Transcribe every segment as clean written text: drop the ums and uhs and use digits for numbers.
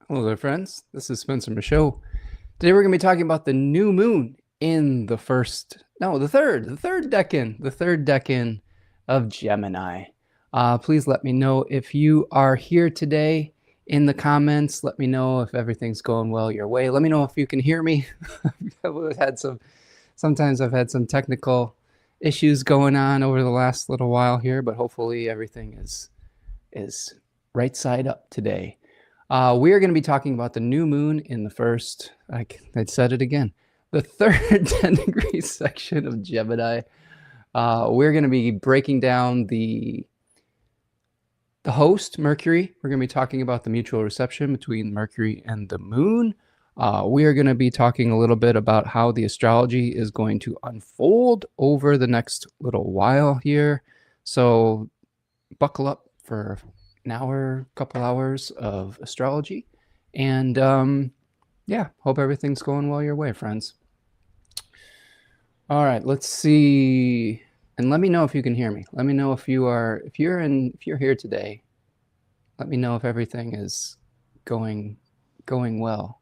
Hello there, friends. This is Spencer Michaud. Today we're going to be talking about the new moon in the third decan of Gemini. Please let me know if you are here today in the comments. Let me know if everything's going well your way. Let me know if you can hear me. Sometimes I've had some technical issues going on over the last little while here, but hopefully everything is right side up today. We are going to be talking about the new moon in the first, I said it again, the third 10 degrees section of Gemini. We're going to be breaking down the host, Mercury. We're going to be talking about the mutual reception between Mercury and the moon. We are going to be talking a little bit about how the astrology is going to unfold over the next little while here. So buckle up for an hour, couple hours of astrology. And yeah, hope everything's going well your way, friends. All right, let's see. And let me know if you can hear me. Let me know if you're here today. Let me know if everything is going well.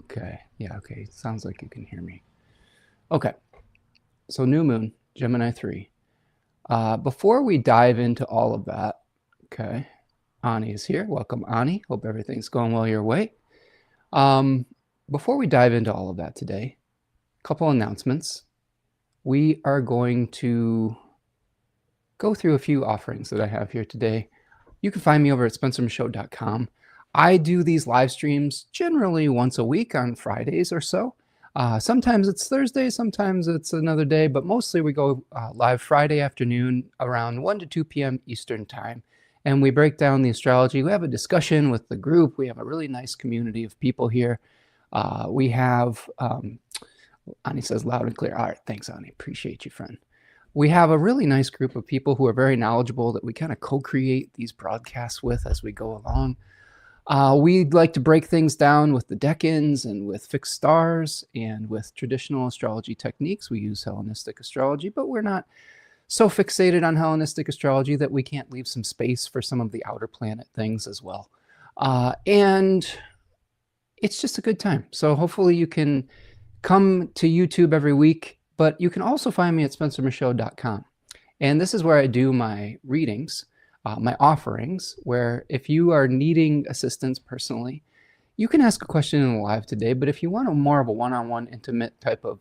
Okay. Yeah, okay. Sounds like you can hear me. Okay. So new moon, Gemini 3. Before we dive into all of that, okay, Ani is here. Welcome, Ani. Hope everything's going well your way. Before we dive into all of that today, a couple announcements. We are going to go through a few offerings that I have here today. You can find me over at spencermichaud.com. I do these live streams generally once a week on Fridays or so. Sometimes it's Thursday, sometimes it's another day, but mostly we go live Friday afternoon around 1 to 2 p.m. Eastern time. And we break down the astrology. We have a discussion with the group. We have a really nice community of people here. We have, Ani says loud and clear. All right, thanks, Ani. Appreciate you, friend. We have a really nice group of people who are very knowledgeable that we kind of co-create these broadcasts with as we go along. We'd like to break things down with the decans and with fixed stars and with traditional astrology techniques. We use Hellenistic astrology, but we're not so fixated on Hellenistic astrology that we can't leave some space for some of the outer planet things as well. And it's just a good time. So hopefully you can come to YouTube every week, but you can also find me at spencermichaud.com. And this is where I do my readings. My offerings, where if you are needing assistance personally, you can ask a question in the live today, but if you want more of a one-on-one intimate type of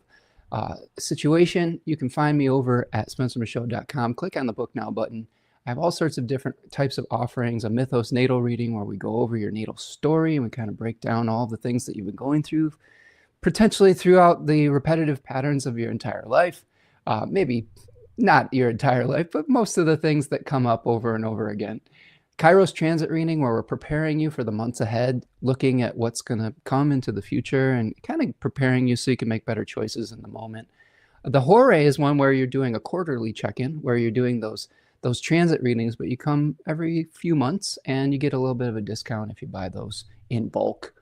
situation, you can find me over at spencermichaud.com. Click on the Book Now button. I have all sorts of different types of offerings, a Mythos natal reading where we go over your natal story and we kind of break down all the things that you've been going through, potentially throughout the repetitive patterns of your entire life, maybe not your entire life, but most of the things that come up over and over again. Kairos transit reading, where we're preparing you for the months ahead, looking at what's going to come into the future and kind of preparing you so you can make better choices in the moment. The Hore is one where you're doing a quarterly check-in, where you're doing those transit readings, but you come every few months and you get a little bit of a discount if you buy those in bulk.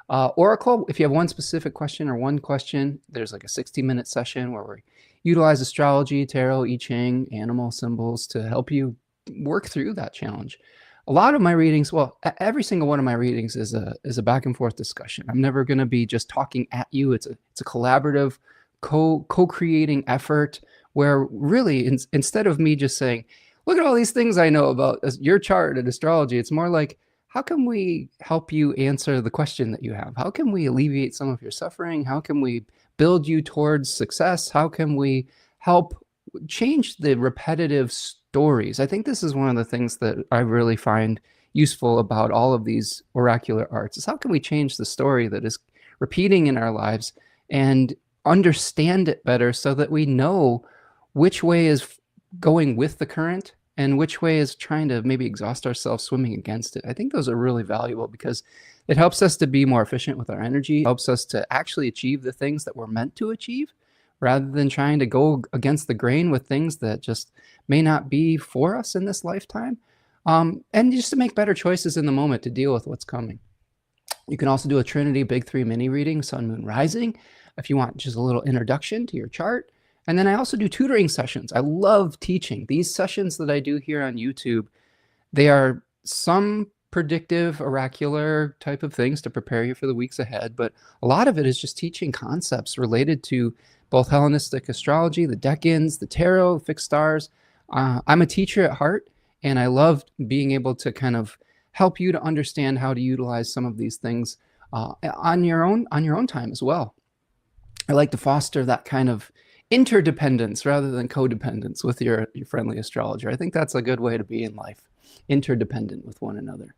Oracle, if you have one specific question or one question, there's like a 60-minute session where we utilize astrology, tarot, I-Ching, animal symbols to help you work through that challenge. A lot of my readings, well, every single one of my readings is a back and forth discussion. I'm never going to be just talking at you. It's a collaborative, co-creating effort where really instead of me just saying, look at all these things I know about your chart and astrology, it's more like, how can we help you answer the question that you have? How can we alleviate some of your suffering? How can we build you towards success? How can we help change the repetitive stories? I think this is one of the things that I really find useful about all of these oracular arts is how can we change the story that is repeating in our lives and understand it better so that we know which way is going with the current and which way is trying to maybe exhaust ourselves swimming against it. I think those are really valuable because it helps us to be more efficient with our energy, helps us to actually achieve the things that we're meant to achieve, rather than trying to go against the grain with things that just may not be for us in this lifetime. And just to make better choices in the moment to deal with what's coming. You can also do a Trinity Big 3 mini reading, Sun, Moon, Rising, if you want just a little introduction to your chart. And then I also do tutoring sessions. I love teaching. These sessions that I do here on YouTube, they are some predictive, oracular type of things to prepare you for the weeks ahead, but a lot of it is just teaching concepts related to both Hellenistic astrology, the decans, the tarot, fixed stars. I'm a teacher at heart, and I love being able to kind of help you to understand how to utilize some of these things on your own time as well. I like to foster that kind of interdependence rather than codependence with your friendly astrologer. I think that's a good way to be in life, interdependent with one another.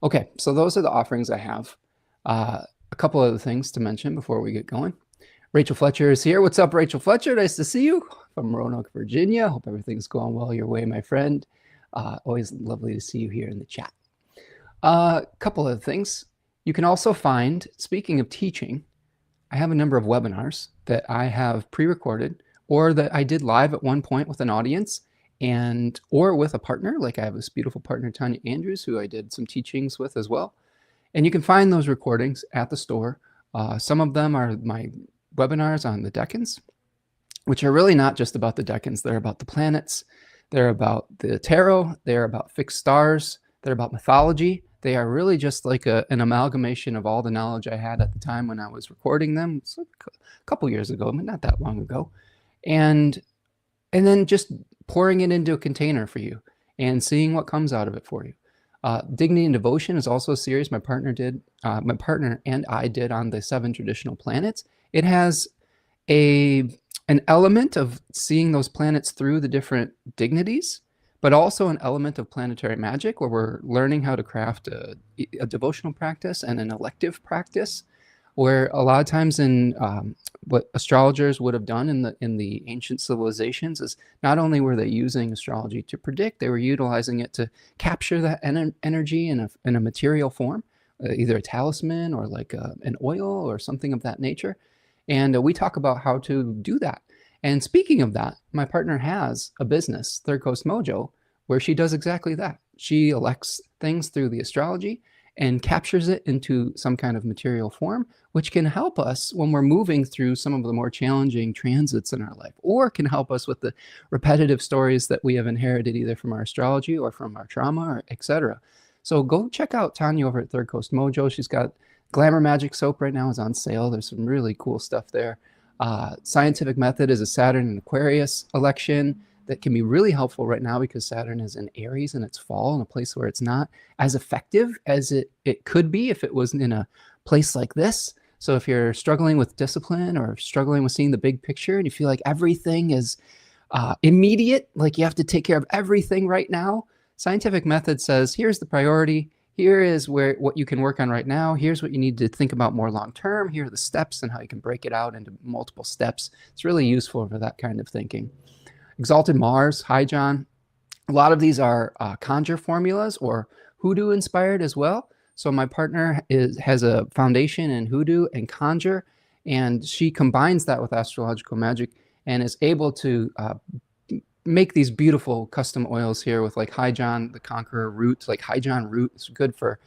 Okay, so those are the offerings I have. A couple other things to mention before we get going. Rachel Fletcher is here. What's up, Rachel Fletcher? Nice to see you from Roanoke, Virginia. Hope everything's going well your way, my friend. Always lovely to see you here in the chat. A couple of things. You can also find, speaking of teaching, I have a number of webinars that I have pre-recorded or that I did live at one point with an audience or with a partner. Like I have this beautiful partner, Tanya Andrews, who I did some teachings with as well. And you can find those recordings at the store. Some of them are my webinars on the decans, which are really not just about the decans. They're about the planets. They're about the tarot. They're about fixed stars. They're about mythology. They are really just like an amalgamation of all the knowledge I had at the time when I was recording them. It's a couple years ago, but not that long ago. And then just pouring it into a container for you and seeing what comes out of it for you. Dignity and Devotion is also a series my partner and I did on the 7 traditional planets. It has an element of seeing those planets through the different dignities, but also an element of planetary magic where we're learning how to craft a devotional practice and an elective practice, where a lot of times in what astrologers would have done in the ancient civilizations is not only were they using astrology to predict, they were utilizing it to capture that energy in a material form, either a talisman or like an oil or something of that nature. And we talk about how to do that. And speaking of that, my partner has a business, Third Coast Mojo, where she does exactly that. She elects things through the astrology and captures it into some kind of material form, which can help us when we're moving through some of the more challenging transits in our life, or can help us with the repetitive stories that we have inherited either from our astrology or from our trauma, or etc. So go check out Tanya over at Third Coast Mojo. She's got Glamour Magic Soap right now is on sale. There's some really cool stuff there. Scientific Method is a Saturn and Aquarius election that can be really helpful right now because Saturn is in Aries and it's fall in a place where it's not as effective as it could be if it was in a place like this. So if you're struggling with discipline or struggling with seeing the big picture and you feel like everything is immediate, like you have to take care of everything right now, Scientific Method says, here's the priority. Here is what you can work on right now. Here's what you need to think about more long-term. Here are the steps and how you can break it out into multiple steps. It's really useful for that kind of thinking. Exalted Mars, hi John. A lot of these are conjure formulas or hoodoo inspired as well. So my partner has a foundation in hoodoo and conjure, and she combines that with astrological magic and is able to make these beautiful custom oils here with like High John the Conqueror root. Like High John root is good for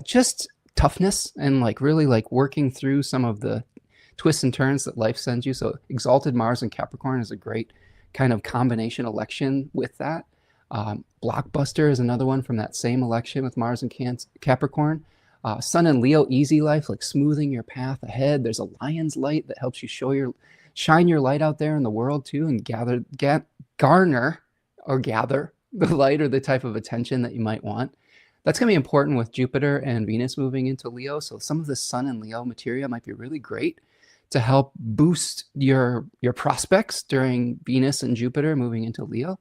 just toughness and like really like working through some of the twists and turns that life sends you. So Exalted Mars and Capricorn is a great kind of combination election with that. Blockbuster is another one from that same election with Mars and Capricorn. Sun and Leo, Easy Life, like smoothing your path ahead. There's a Lion's Light that helps you shine your light out there in the world too, and garner or gather the light or the type of attention that you might want. That's going to be important with Jupiter and Venus moving into Leo. So some of the Sun and Leo material might be really great to help boost your prospects during Venus and Jupiter moving into Leo.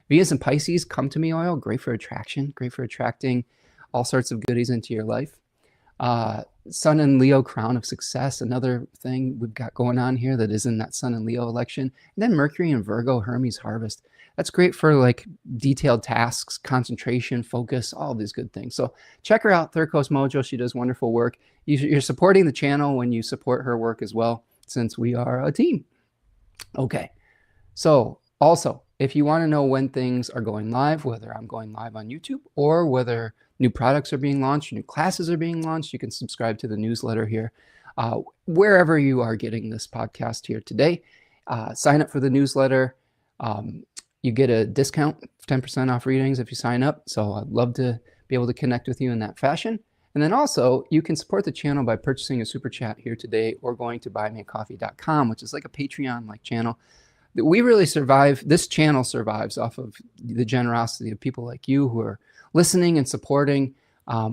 Venus and Pisces, Come to Me oil, great for attraction, great for attracting all sorts of goodies into your life. Sun and Leo, Crown of Success, another thing we've got going on here that is in that Sun and Leo election. And then Mercury and Virgo, Hermes Harvest. That's great for like detailed tasks, concentration, focus, all of these good things. So check her out, Third Coast Mojo. She does wonderful work. You're supporting the channel when you support her work as well, since we are a team. Okay, so also, if you want to know when things are going live, whether I'm going live on YouTube or whether new products are being launched, new classes are being launched, you can subscribe to the newsletter here. Wherever you are getting this podcast here today, sign up for the newsletter. You get a discount, 10% off readings if you sign up. So I'd love to be able to connect with you in that fashion. And then also, you can support the channel by purchasing a super chat here today or going to buymeacoffee.com, which is like a Patreon-like channel. We really survive, this channel survives off of the generosity of people like you who are listening and supporting.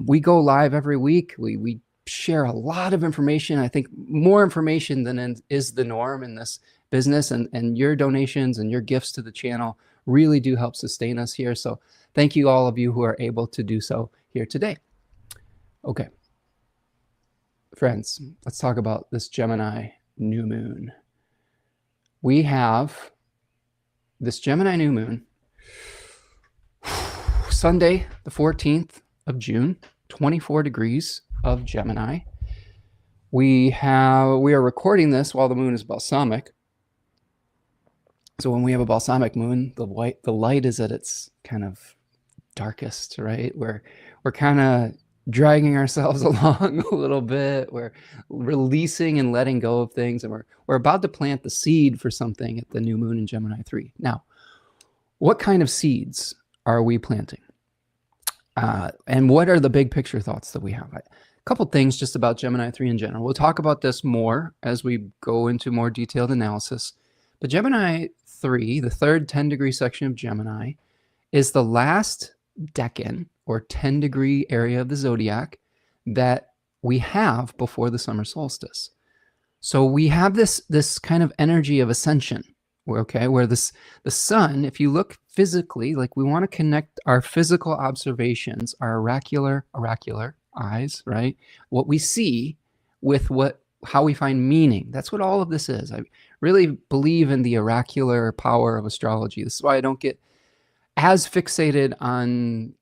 We go live every week. We share a lot of information. I think more information than is the norm in this business, and your donations and your gifts to the channel really do help sustain us here. So thank you, all of you who are able to do so here today. Okay, friends, let's talk about this Gemini new moon. We have this Gemini new moon, Sunday, the 14th of June, 24 degrees of Gemini. We are recording this while the moon is balsamic. So when we have a balsamic moon, the light is at its kind of darkest, right? We're kind of dragging ourselves along a little bit. We're releasing and letting go of things, and we're about to plant the seed for something at the new moon in Gemini 3. Now, what kind of seeds are we planting? And what are the big picture thoughts that we have? A couple things just about Gemini 3 in general. We'll talk about this more as we go into more detailed analysis. But Gemini 3, the third 10-degree section of Gemini, is the last decan or 10-degree area of the zodiac that we have before the summer solstice. So we have this kind of energy of ascension, okay, where the sun, if you look physically, like we want to connect our physical observations, our oracular eyes, right? What we see with how we find meaning. That's what all of this is. I really believe in the oracular power of astrology. This is why I don't get as fixated on,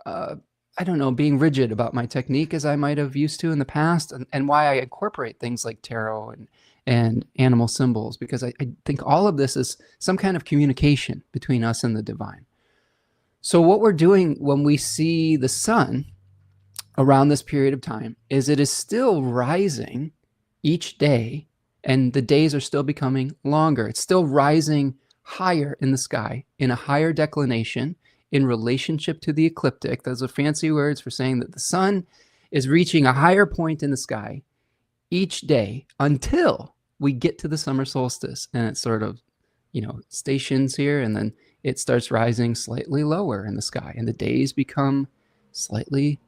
I don't know, being rigid about my technique as I might have used to in the past, and why I incorporate things like tarot and animal symbols, because I think all of this is some kind of communication between us and the divine. So what we're doing when we see the sun around this period of time is it is still rising each day, and the days are still becoming longer. It's still rising higher in the sky, in a higher declination, in relationship to the ecliptic. Those are fancy words for saying that the sun is reaching a higher point in the sky each day until we get to the summer solstice, and it sort of, stations here, and then it starts rising slightly lower in the sky, and the days become slightly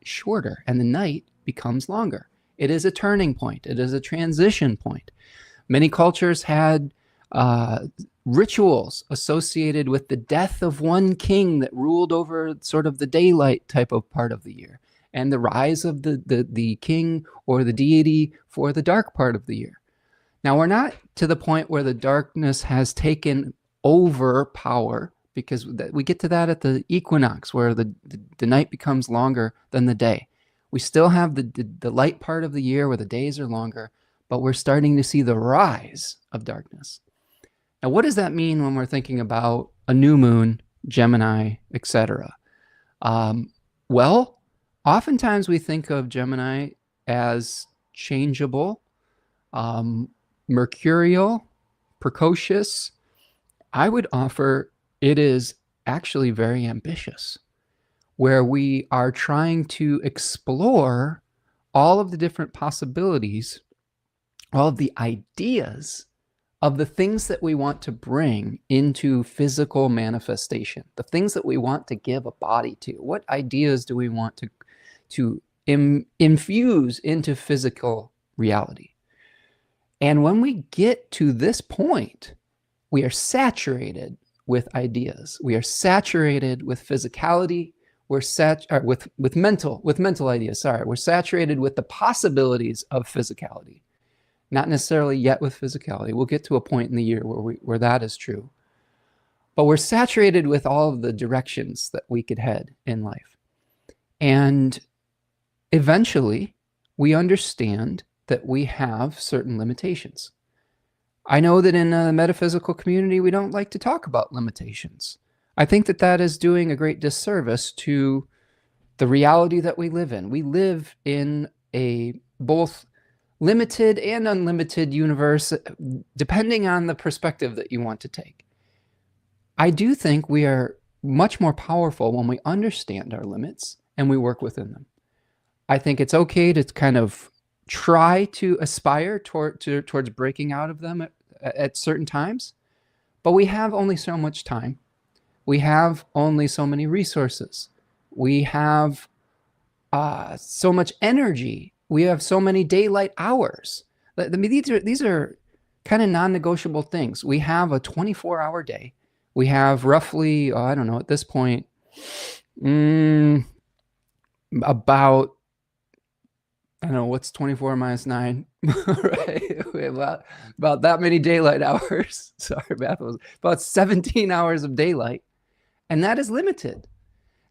shorter, and the night becomes longer. It is a turning point. It is a transition point. Many cultures had rituals associated with the death of one king that ruled over sort of the daylight type of part of the year, and the rise of the king or the deity for the dark part of the year. Now, we're not to the point where the darkness has taken over power, because we get to that at the equinox, where the night becomes longer than the day. We still have the light part of the year where the days are longer, but we're starting to see the rise of darkness. Now, what does that mean when we're thinking about a new moon, Gemini, etc.? Well, oftentimes we think of Gemini as changeable, mercurial, precocious. I would offer it is actually very ambitious, where we are trying to explore all of the different possibilities, all of the ideas of the things that we want to bring into physical manifestation, the things that we want to give a body to. What ideas do we want to infuse into physical reality? And when we get to this point, we are saturated with ideas. We are saturated with physicality. We're with mental ideas. Sorry, we're saturated with the possibilities of physicality. Not necessarily yet with physicality. We'll get to a point in the year where that is true. But we're saturated with all of the directions that we could head in life. And eventually, we understand that we have certain limitations. I know that in the metaphysical community, we don't like to talk about limitations. I think that is doing a great disservice to the reality that we live in. We live in a both limited and unlimited universe, depending on the perspective that you want to take. I do think we are much more powerful when we understand our limits and we work within them. I think it's okay to kind of try to aspire towards breaking out of them at certain times, but we have only so much time. We have only so many resources. We have so much energy. We have so many daylight hours. I mean, these are kind of non-negotiable things. We have a 24-hour day. We have roughly, I don't know, at this point, about, I don't know, what's 24 minus 9, right? We have about that many daylight hours. Sorry, math was about 17 hours of daylight. And that is limited.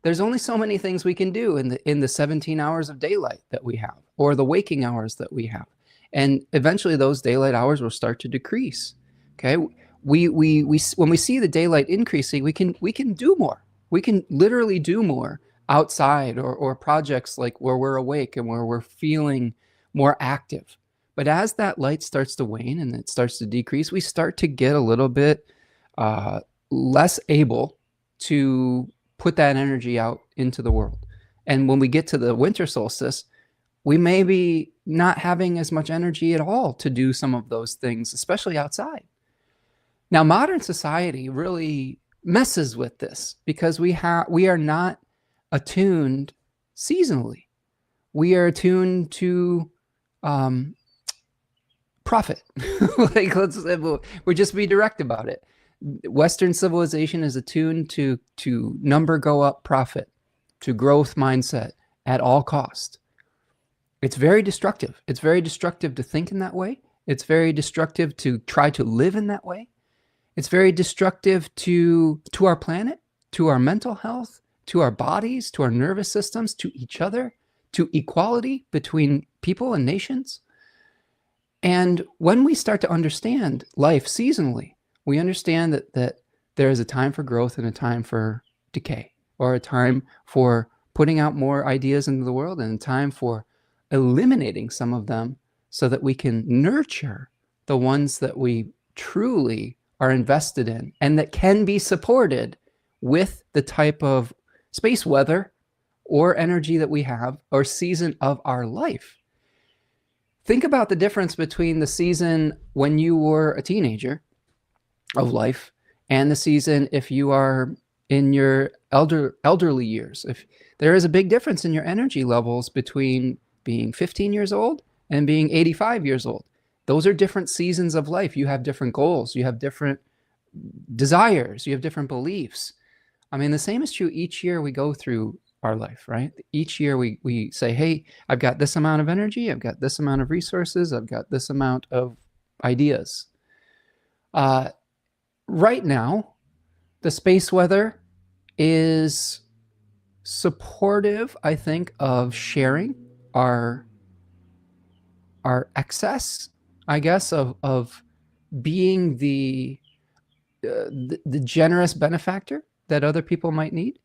There's only so many things we can do in the 17 hours of daylight that we have, or the waking hours that we have. And eventually those daylight hours will start to decrease. Okay. When we see the daylight increasing, we can do more. We can literally do more outside or projects like where we're awake and where we're feeling more active. But as that light starts to wane and it starts to decrease, we start to get a little bit less able to put that energy out into the world. And when we get to the winter solstice, we may be not having as much energy at all to do some of those things, especially outside. Now, modern society really messes with this because we are not attuned seasonally. We are attuned to profit. Like, we'll just be direct about it. Western civilization is attuned to number go up, profit, to growth mindset at all cost. It's very destructive. It's very destructive to think in that way. It's very destructive to try to live in that way. It's very destructive to our planet, to our mental health, to our bodies, to our nervous systems, to each other, to equality between people and nations. And when we start to understand life seasonally, we understand that there is a time for growth and a time for decay, or a time for putting out more ideas into the world and a time for eliminating some of them so that we can nurture the ones that we truly are invested in and that can be supported with the type of space weather or energy that we have or season of our life. Think about the difference between the season when you were a teenager of life and the season if you are in your elderly years. If there is a big difference in your energy levels between being 15 years old and being 85 years old. Those are different seasons of life. You have different goals. You have different desires. You have different beliefs. I mean, the same is true each year we go through our life, right? Each year we say, hey, I've got this amount of energy. I've got this amount of resources. I've got this amount of ideas. Right now, the space weather is supportive, I think, of sharing our excess, I guess, of being the generous benefactor that other people might need.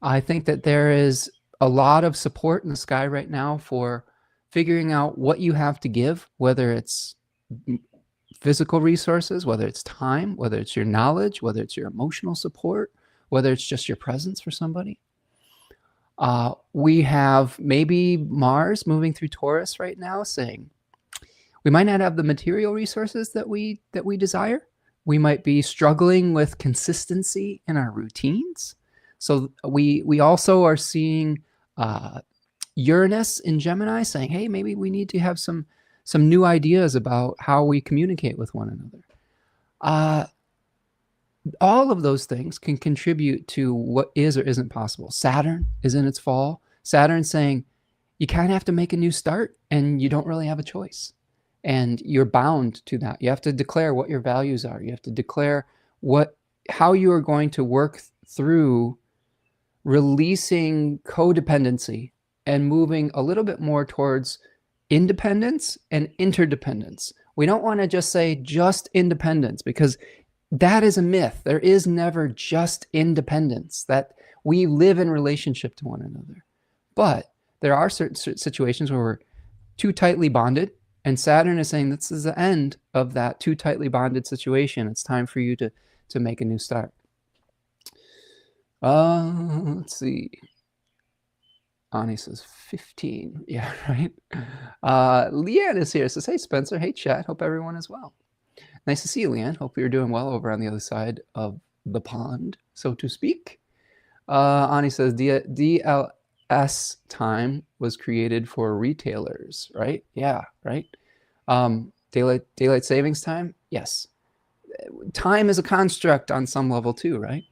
I think that there is a lot of support in the sky right now for figuring out what you have to give, whether it's physical resources, whether it's time, whether it's your knowledge, whether it's your emotional support, whether it's just your presence for somebody. We have maybe Mars moving through Taurus right now, saying we might not have the material resources that we desire. We might be struggling with consistency in our routines. So we also are seeing Uranus in Gemini saying, hey, maybe we need to have some new ideas about how we communicate with one another. All of those things can contribute to what is or isn't possible. Saturn is in its fall. Saturn's saying you kind of have to make a new start and you don't really have a choice. And you're bound to that. You have to declare what your values are. You have to declare how you are going to work through releasing codependency and moving a little bit more towards independence and interdependence. We don't want to just say just independence, because that is a myth. There is never just independence, that we live in relationship to one another. But there are certain situations where we're too tightly bonded, and Saturn is saying this is the end of that too tightly bonded situation. It's time for you to make a new start. Let's see. Ani says 15. Yeah, right. Leanne is here. Says, hey, Spencer. Hey, chat. Hope everyone is well. Nice to see you, Leanne. Hope you're doing well over on the other side of the pond, so to speak. Ani says, DLS time was created for retailers, right? Yeah, right. Daylight savings time? Yes. Time is a construct on some level too, right?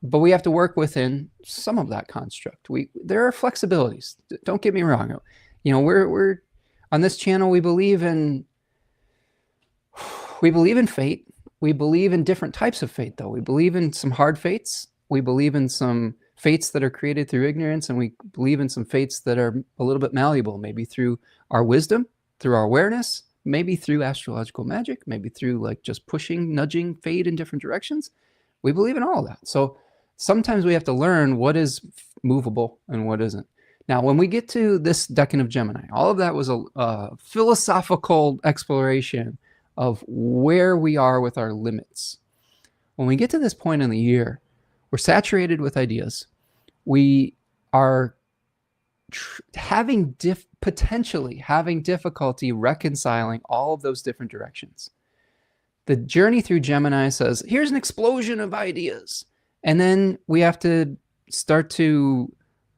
But we have to work within some of that construct. There are flexibilities. Don't get me wrong. You know, we're on this channel. We believe in fate. We believe in different types of fate, though. We believe in some hard fates. We believe in some fates that are created through ignorance, and we believe in some fates that are a little bit malleable, maybe through our wisdom, through our awareness, maybe through astrological magic, maybe through like just pushing, nudging fate in different directions. We believe in all of that. So sometimes we have to learn what is movable and what isn't. Now, when we get to this decan of Gemini, all of that was a philosophical exploration of where we are with our limits. When we get to this point in the year, we're saturated with ideas. We are potentially having difficulty reconciling all of those different directions. The journey through Gemini says, here's an explosion of ideas. And then we have to start to,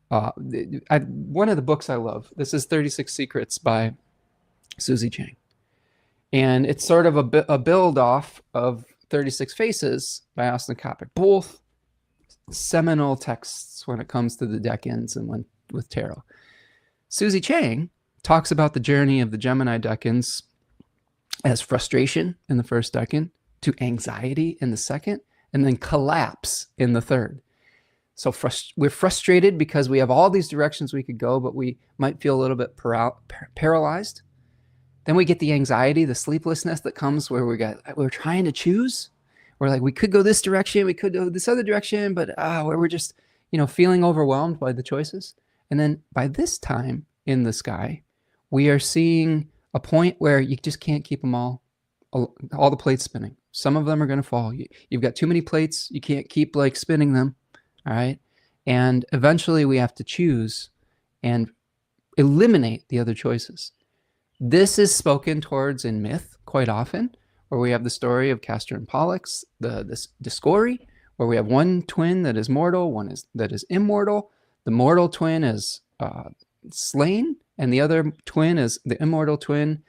one of the books I love, this is 36 Secrets by I-Ching. And it's sort of a build off of 36 Faces by Austin Coppock, both seminal texts when it comes to the decans and with tarot. I-Ching talks about the journey of the Gemini decans as frustration in the first decan, to anxiety in the second, and then collapse in the third. So we're frustrated because we have all these directions we could go, but we might feel a little bit paralyzed. Then we get the anxiety, the sleeplessness that comes where we're trying to choose. We're like, we could go this direction, we could go this other direction, but where we're just, feeling overwhelmed by the choices. And then by this time in the sky, we are seeing a point where you just can't keep them all the plates spinning. Some of them are going to fall. You've got too many plates. You can't keep like spinning them. All right. And eventually we have to choose and eliminate the other choices. This is spoken towards in myth quite often, where we have the story of Castor and Pollux, this Discovery, where we have one twin that is mortal, one that is immortal. The mortal twin is slain, and the other twin is the immortal twin,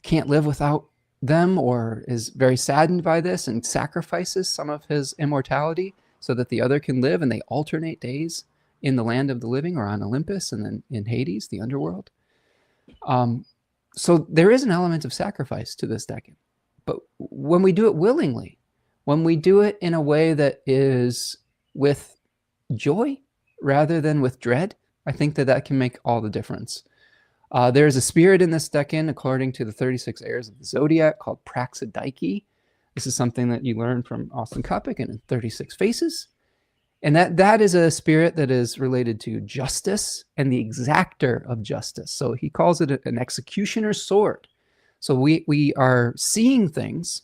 can't live without them or is very saddened by this and sacrifices some of his immortality so that the other can live, and they alternate days in the land of the living or on Olympus and then in Hades, the underworld. So there is an element of sacrifice to this decan. But when we do it willingly, when we do it in a way that is with joy rather than with dread, I think that can make all the difference. There's a spirit in this decan, according to the 36 heirs of the zodiac, called Praxidike. This is something that you learn from Austin Coppock in 36 Faces. And that is a spirit that is related to justice and the exactor of justice. So he calls it an executioner's sword. So we are seeing things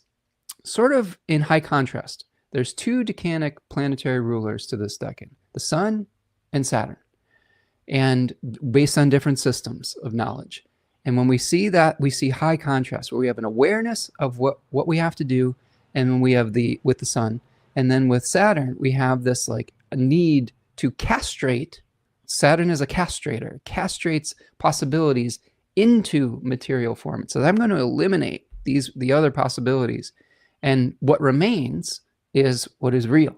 sort of in high contrast. There's two decanic planetary rulers to this decan, the Sun and Saturn, and based on different systems of knowledge. And when we see that, we see high contrast, where we have an awareness of what we have to do, and when we have with the Sun. And then with Saturn, we have this like a need to castrate. Saturn is a castrator, castrates possibilities into material form. So I'm going to eliminate the other possibilities. And what remains is what is real.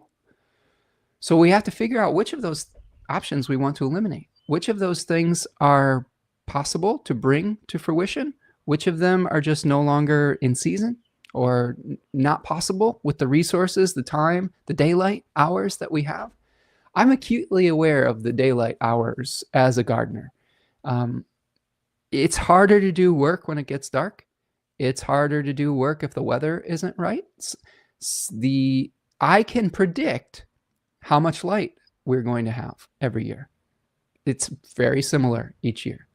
So we have to figure out which of those options we want to eliminate. Which of those things are possible to bring to fruition? Which of them are just no longer in season or not possible with the resources, the time, the daylight hours that we have? I'm acutely aware of the daylight hours as a gardener. It's harder to do work when it gets dark. It's harder to do work if the weather isn't right. I can predict how much light we're going to have every year. It's very similar each year.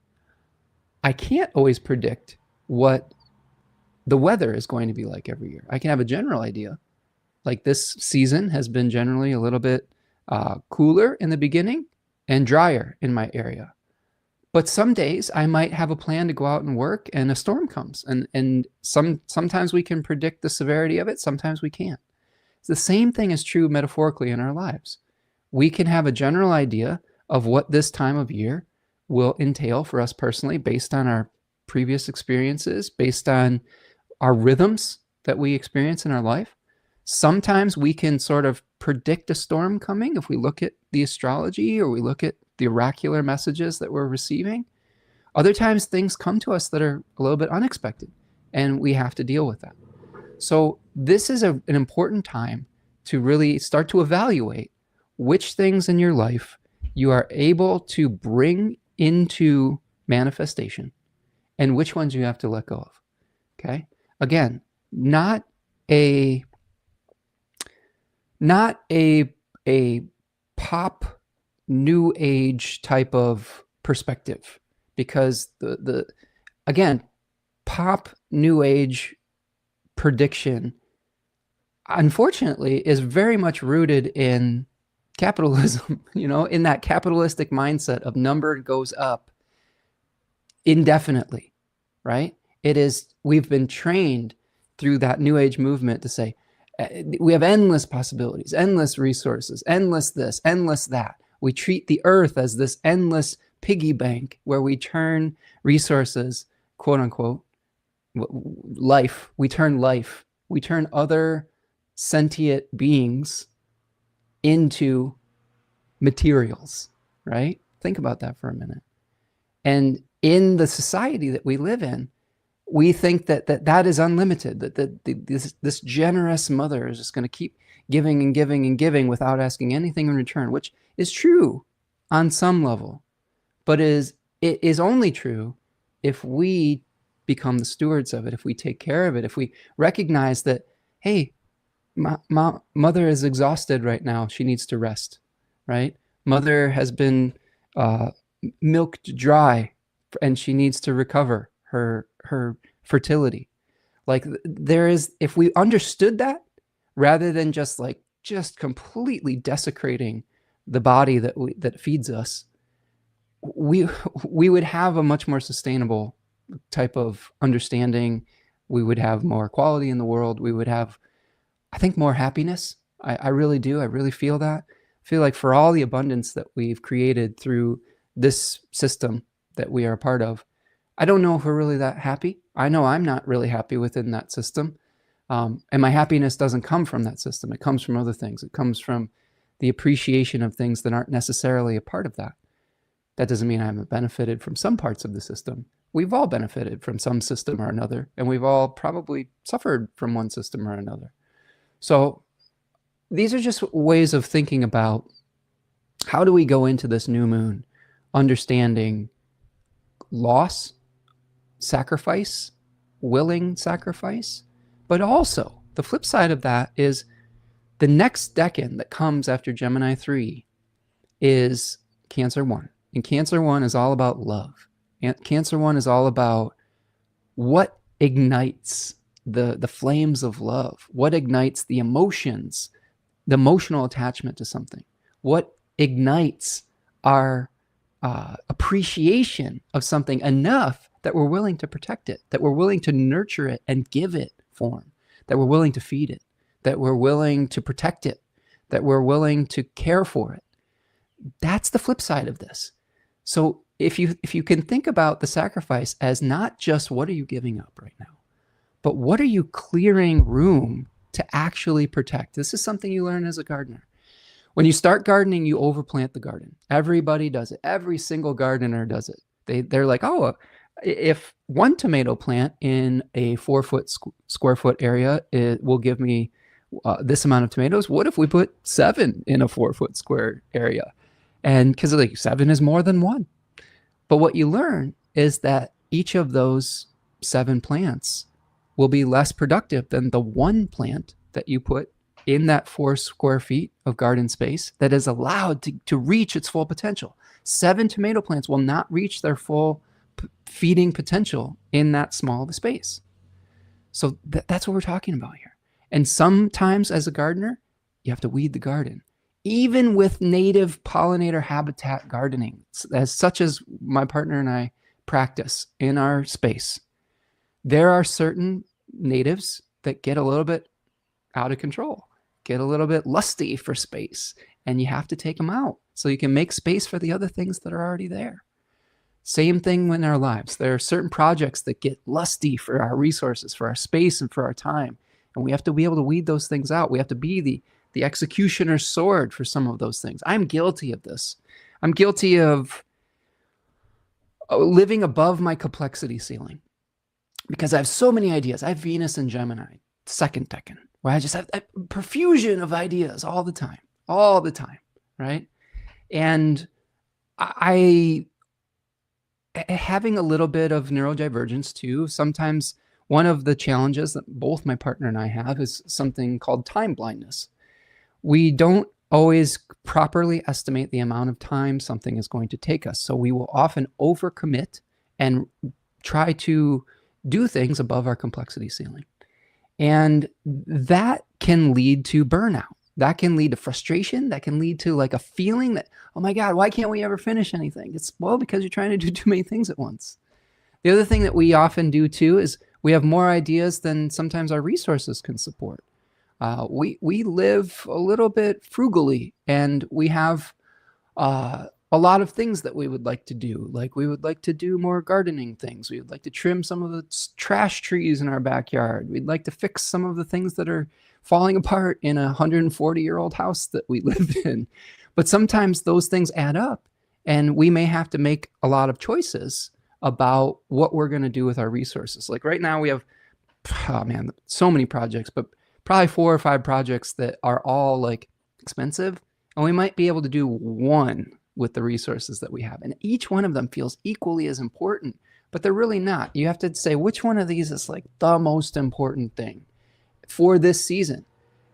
I can't always predict what the weather is going to be like every year. I can have a general idea, Like this season has been generally a little bit cooler in the beginning and drier in my area. But some days I might have a plan to go out and work and a storm comes. And sometimes we can predict the severity of it, sometimes we can't. The same thing is true metaphorically in our lives. We can have a general idea of what this time of year will entail for us personally based on our previous experiences, based on our rhythms that we experience in our life. Sometimes we can sort of predict a storm coming if we look at the astrology or we look at the oracular messages that we're receiving. Other times things come to us that are a little bit unexpected and we have to deal with that. So this is an important time to really start to evaluate which things in your life you are able to bring into manifestation and which ones you have to let go of. Okay? Again, not a pop new age type of perspective, because the again, pop new age prediction unfortunately is very much rooted in capitalism, in that capitalistic mindset of number goes up indefinitely, right? We've been trained through that new age movement to say we have endless possibilities, endless resources, endless this, endless that. We treat the earth as this endless piggy bank where we turn resources, quote unquote, life, we turn other sentient beings into materials, right? Think about that for a minute. And in the society that we live in, we think that is unlimited, that this generous mother is just going to keep giving and giving and giving without asking anything in return, which is true on some level, but it is only true if we become the stewards of it, if we take care of it, if we recognize that, hey, mother is exhausted right now, she needs to rest, right? Mother has been milked dry and she needs to recover her fertility. Like if we understood that, rather than just completely desecrating the body that feeds us, we would have a much more sustainable type of understanding. We would have more quality in the world. We would have, I think, more happiness. I really do. I really feel that. I feel like for all the abundance that we've created through this system that we are a part of, I don't know if we're really that happy. I know I'm not really happy within that system. And my happiness doesn't come from that system. It comes from other things. It comes from the appreciation of things that aren't necessarily a part of that. That doesn't mean I haven't benefited from some parts of the system. We've all benefited from some system or another, and we've all probably suffered from one system or another. So these are just ways of thinking about how do we go into this new moon understanding loss, sacrifice, willing sacrifice, but also the flip side of that is the next decan that comes after Gemini 3 is Cancer 1. And Cancer 1 is all about love. And Cancer 1 is all about what ignites the flames of love, what ignites the emotions, the emotional attachment to something, what ignites our appreciation of something enough that we're willing to protect it, that we're willing to nurture it and give it form, that we're willing to feed it, that we're willing to protect it, that we're willing to care for it. That's the flip side of this. So if you can think about the sacrifice as not just what are you giving up right now, but what are you clearing room to actually protect? This is something you learn as a gardener. When you start gardening, you overplant the garden. Everybody does it. Every single gardener does it. They're like, oh, if one tomato plant in a 4 foot square foot area, it will give me this amount of tomatoes. What if we put 7 in a 4 foot square area? And because 7 is more than 1. But what you learn is that each of those 7 plants will be less productive than the 1 plant that you put in that 4 square feet of garden space that is allowed to reach its full potential. 7 tomato plants will not reach their full feeding potential in that small of a space. So that's what we're talking about here. And sometimes as a gardener, you have to weed the garden. Even with native pollinator habitat gardening, such as my partner and I practice in our space, there are certain natives that get a little bit out of control, get a little bit lusty for space, and you have to take them out so you can make space for the other things that are already there. Same thing in our lives. There are certain projects that get lusty for our resources, for our space, and for our time. And we have to be able to weed those things out. We have to be the executioner's sword for some of those things. I'm guilty of this. I'm guilty of living above my complexity ceiling because I have so many ideas. I have Venus and Gemini, second decan, where I just have a profusion of ideas all the time, right? And I having a little bit of neurodivergence too. Sometimes one of the challenges that both my partner and I have is something called time blindness. We don't always properly estimate the amount of time something is going to take us. So we will often overcommit and try to do things above our complexity ceiling. And that can lead to burnout. That can lead to frustration. That can lead to like a feeling that, oh my God, why can't we ever finish anything? It's, well, because you're trying to do too many things at once. The other thing that we often do too is we have more ideas than sometimes our resources can support. We live a little bit frugally, and we have a lot of things that we would like to do. Like we would like to do more gardening things. We would like to trim some of the trash trees in our backyard. We'd like to fix some of the things that are falling apart in a 140-year-old house that we live in. But sometimes those things add up, and we may have to make a lot of choices about what we're going to do with our resources. Like right now we have, oh man, so many projects, but probably 4 or 5 projects that are all like expensive, and we might be able to do one with the resources that we have. And each one of them feels equally as important, but they're really not. You have to say which one of these is like the most important thing for this season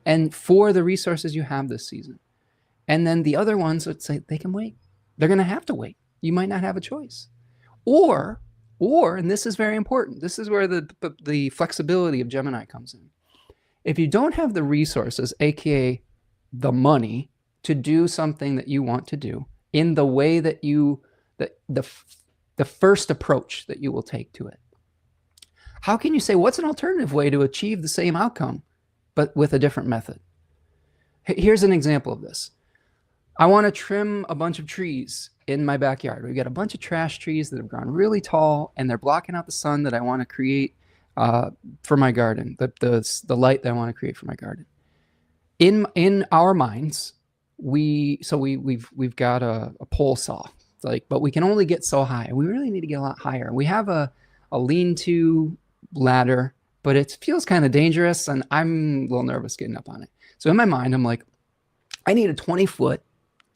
and for the resources you have this season. And then the other ones would say they can wait. They're going to have to wait. You might not have a choice. Or, and this is very important, this is where the flexibility of Gemini comes in. If you don't have the resources, aka the money, to do something that you want to do in the way that the first approach that you will take to it, how can you say what's an alternative way to achieve the same outcome but with a different method? Here's an example of this. I want to trim a bunch of trees in my backyard. We've got a bunch of trash trees that have grown really tall, and they're blocking out the sun that I want to create for my garden, the light that I want to create for my garden. In our minds, we've got a pole saw, but we can only get so high. We really need to get a lot higher. We have a lean-to ladder, but it feels kind of dangerous, and I'm a little nervous getting up on it. So in my mind, I'm like, I need a 20-foot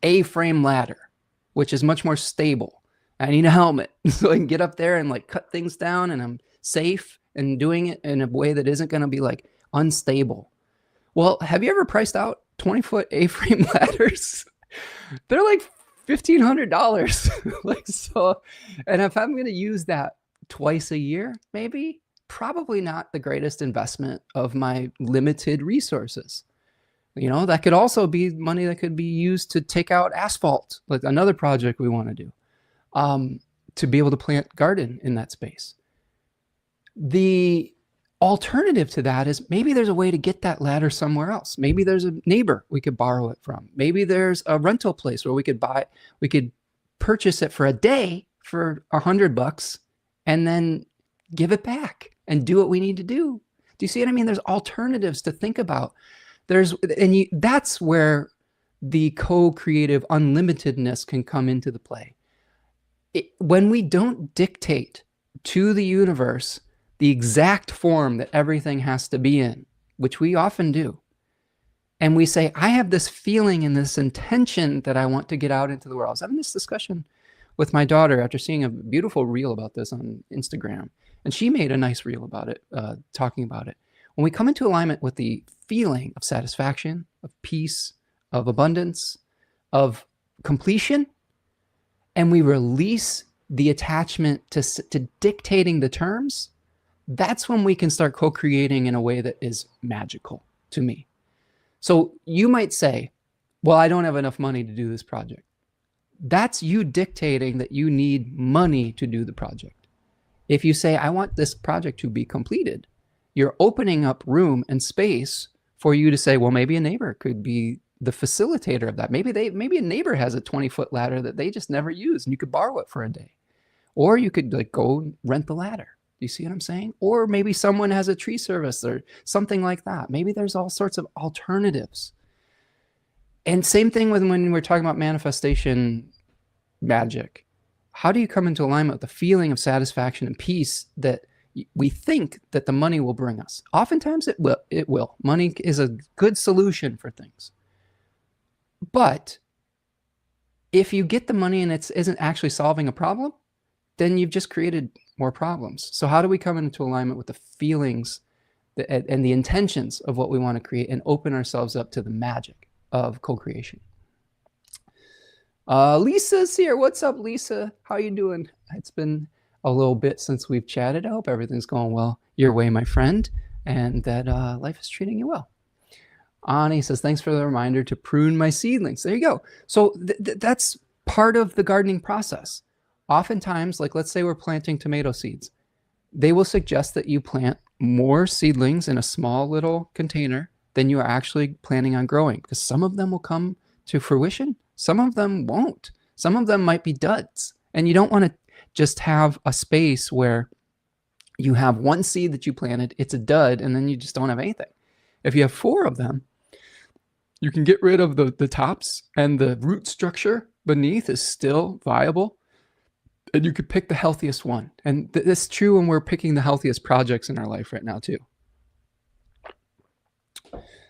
A-frame ladder, which is much more stable. I need a helmet so I can get up there and like cut things down, and I'm safe and doing it in a way that isn't going to be like unstable. Well, have you ever priced out 20-foot A-frame ladders? They're like $1,500. Like, so, and if I'm going to use that twice a year, maybe, probably not the greatest investment of my limited resources. You know, that could also be money that could be used to take out asphalt, like another project we want to do, to be able to plant garden in that space. The alternative to that is maybe there's a way to get that ladder somewhere else. Maybe there's a neighbor we could borrow it from. Maybe there's a rental place where we could purchase it for a day for $100 and then give it back and do what we need to do. Do you see what I mean? There's alternatives to think about. That's where the co-creative unlimitedness can come into the play. When we don't dictate to the universe the exact form that everything has to be in, which we often do, and we say, I have this feeling and this intention that I want to get out into the world. I was having this discussion with my daughter after seeing a beautiful reel about this on Instagram, and she made a nice reel about it, talking about it. When we come into alignment with the feeling of satisfaction, of peace, of abundance, of completion, and we release the attachment to dictating the terms, that's when we can start co-creating in a way that is magical. to me. So you might say, well, I don't have enough money to do this project. That's you dictating that you need money to do the project. If you say, I want this project to be completed, you're opening up room and space for you to say, well, maybe a neighbor could be the facilitator of that. Maybe a neighbor has a 20-foot ladder that they just never use and you could borrow it for a day. Or you could like go rent the ladder. Do you see what I'm saying? Or maybe someone has a tree service or something like that. Maybe there's all sorts of alternatives. And same thing with when we're talking about manifestation magic. How do you come into alignment with the feeling of satisfaction and peace that we think that the money will bring us? Oftentimes it will. Money is a good solution for things. But if you get the money and it isn't actually solving a problem, then you've just created more problems. So how do we come into alignment with the feelings and the intentions of what we want to create and open ourselves up to the magic of co-creation? Lisa's here. What's up, Lisa? How you doing? It's been a little bit since we've chatted. I hope everything's going well your way, my friend, and that life is treating you well. Ani says, thanks for the reminder to prune my seedlings. There you go. So that's part of the gardening process. Oftentimes, like let's say we're planting tomato seeds, they will suggest that you plant more seedlings in a small little container than you are actually planning on growing, because some of them will come to fruition, some of them won't. Some of them might be duds, and you don't want to just have a space where you have one seed that you planted, it's a dud, and then you just don't have anything. If you have 4 of them, you can get rid of the tops, and the root structure beneath is still viable, and you could pick the healthiest one. And this is true when we're picking the healthiest projects in our life right now too.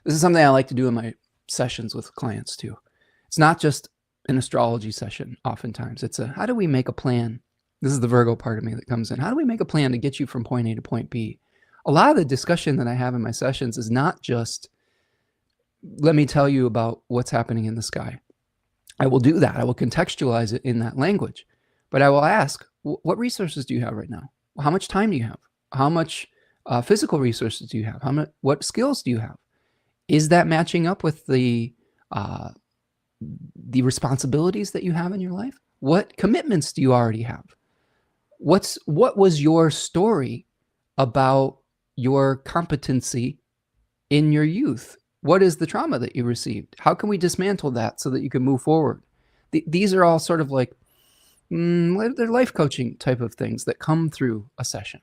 This is something I like to do in my sessions with clients too. It's not just an astrology session. Oftentimes it's how do we make a plan? This is the Virgo part of me that comes in. How do we make a plan to get you from point A to point B? A lot of the discussion that I have in my sessions is not just, let me tell you about what's happening in the sky. I will do that. I will contextualize it in that language. But I will ask, what resources do you have right now? How much time do you have? How much physical resources do you have? What skills do you have? Is that matching up with the responsibilities that you have in your life? What commitments do you already have? What was your story about your competency in your youth? What is the trauma that you received? How can we dismantle that so that you can move forward? These are all sort of like, they're life coaching type of things that come through a session.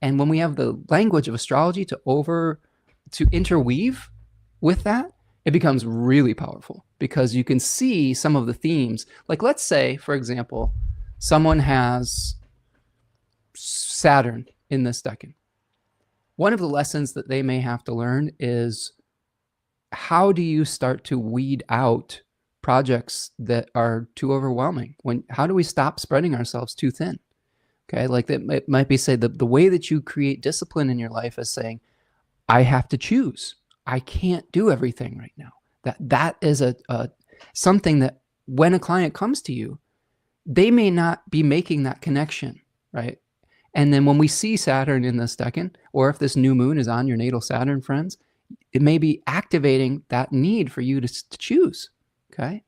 And when we have the language of astrology to interweave with that, it becomes really powerful because you can see some of the themes. Like let's say, for example, someone has Saturn in this decan. One of the lessons that they may have to learn is, how do you start to weed out projects that are too overwhelming? How do we stop spreading ourselves too thin? Okay, like that, it might be say the way that you create discipline in your life is saying, I have to choose. I can't do everything right now. That is something that when a client comes to you, they may not be making that connection, right? And then when we see Saturn in this decan, or if this new moon is on your natal Saturn, friends, it may be activating that need for you to choose. Okay.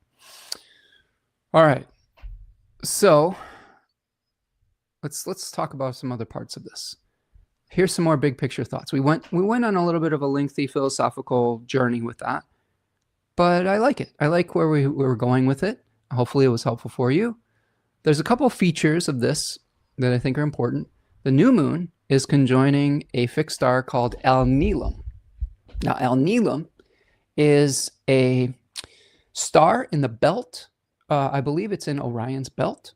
All right. So let's talk about some other parts of this. Here's some more big picture thoughts. We went on a little bit of a lengthy philosophical journey with that, but I like it. I like where we were going with it. Hopefully it was helpful for you. There's a couple features of this that I think are important. The new moon is conjoining a fixed star called Alnilam. Now, Alnilam is a star in the belt. I believe it's in Orion's belt.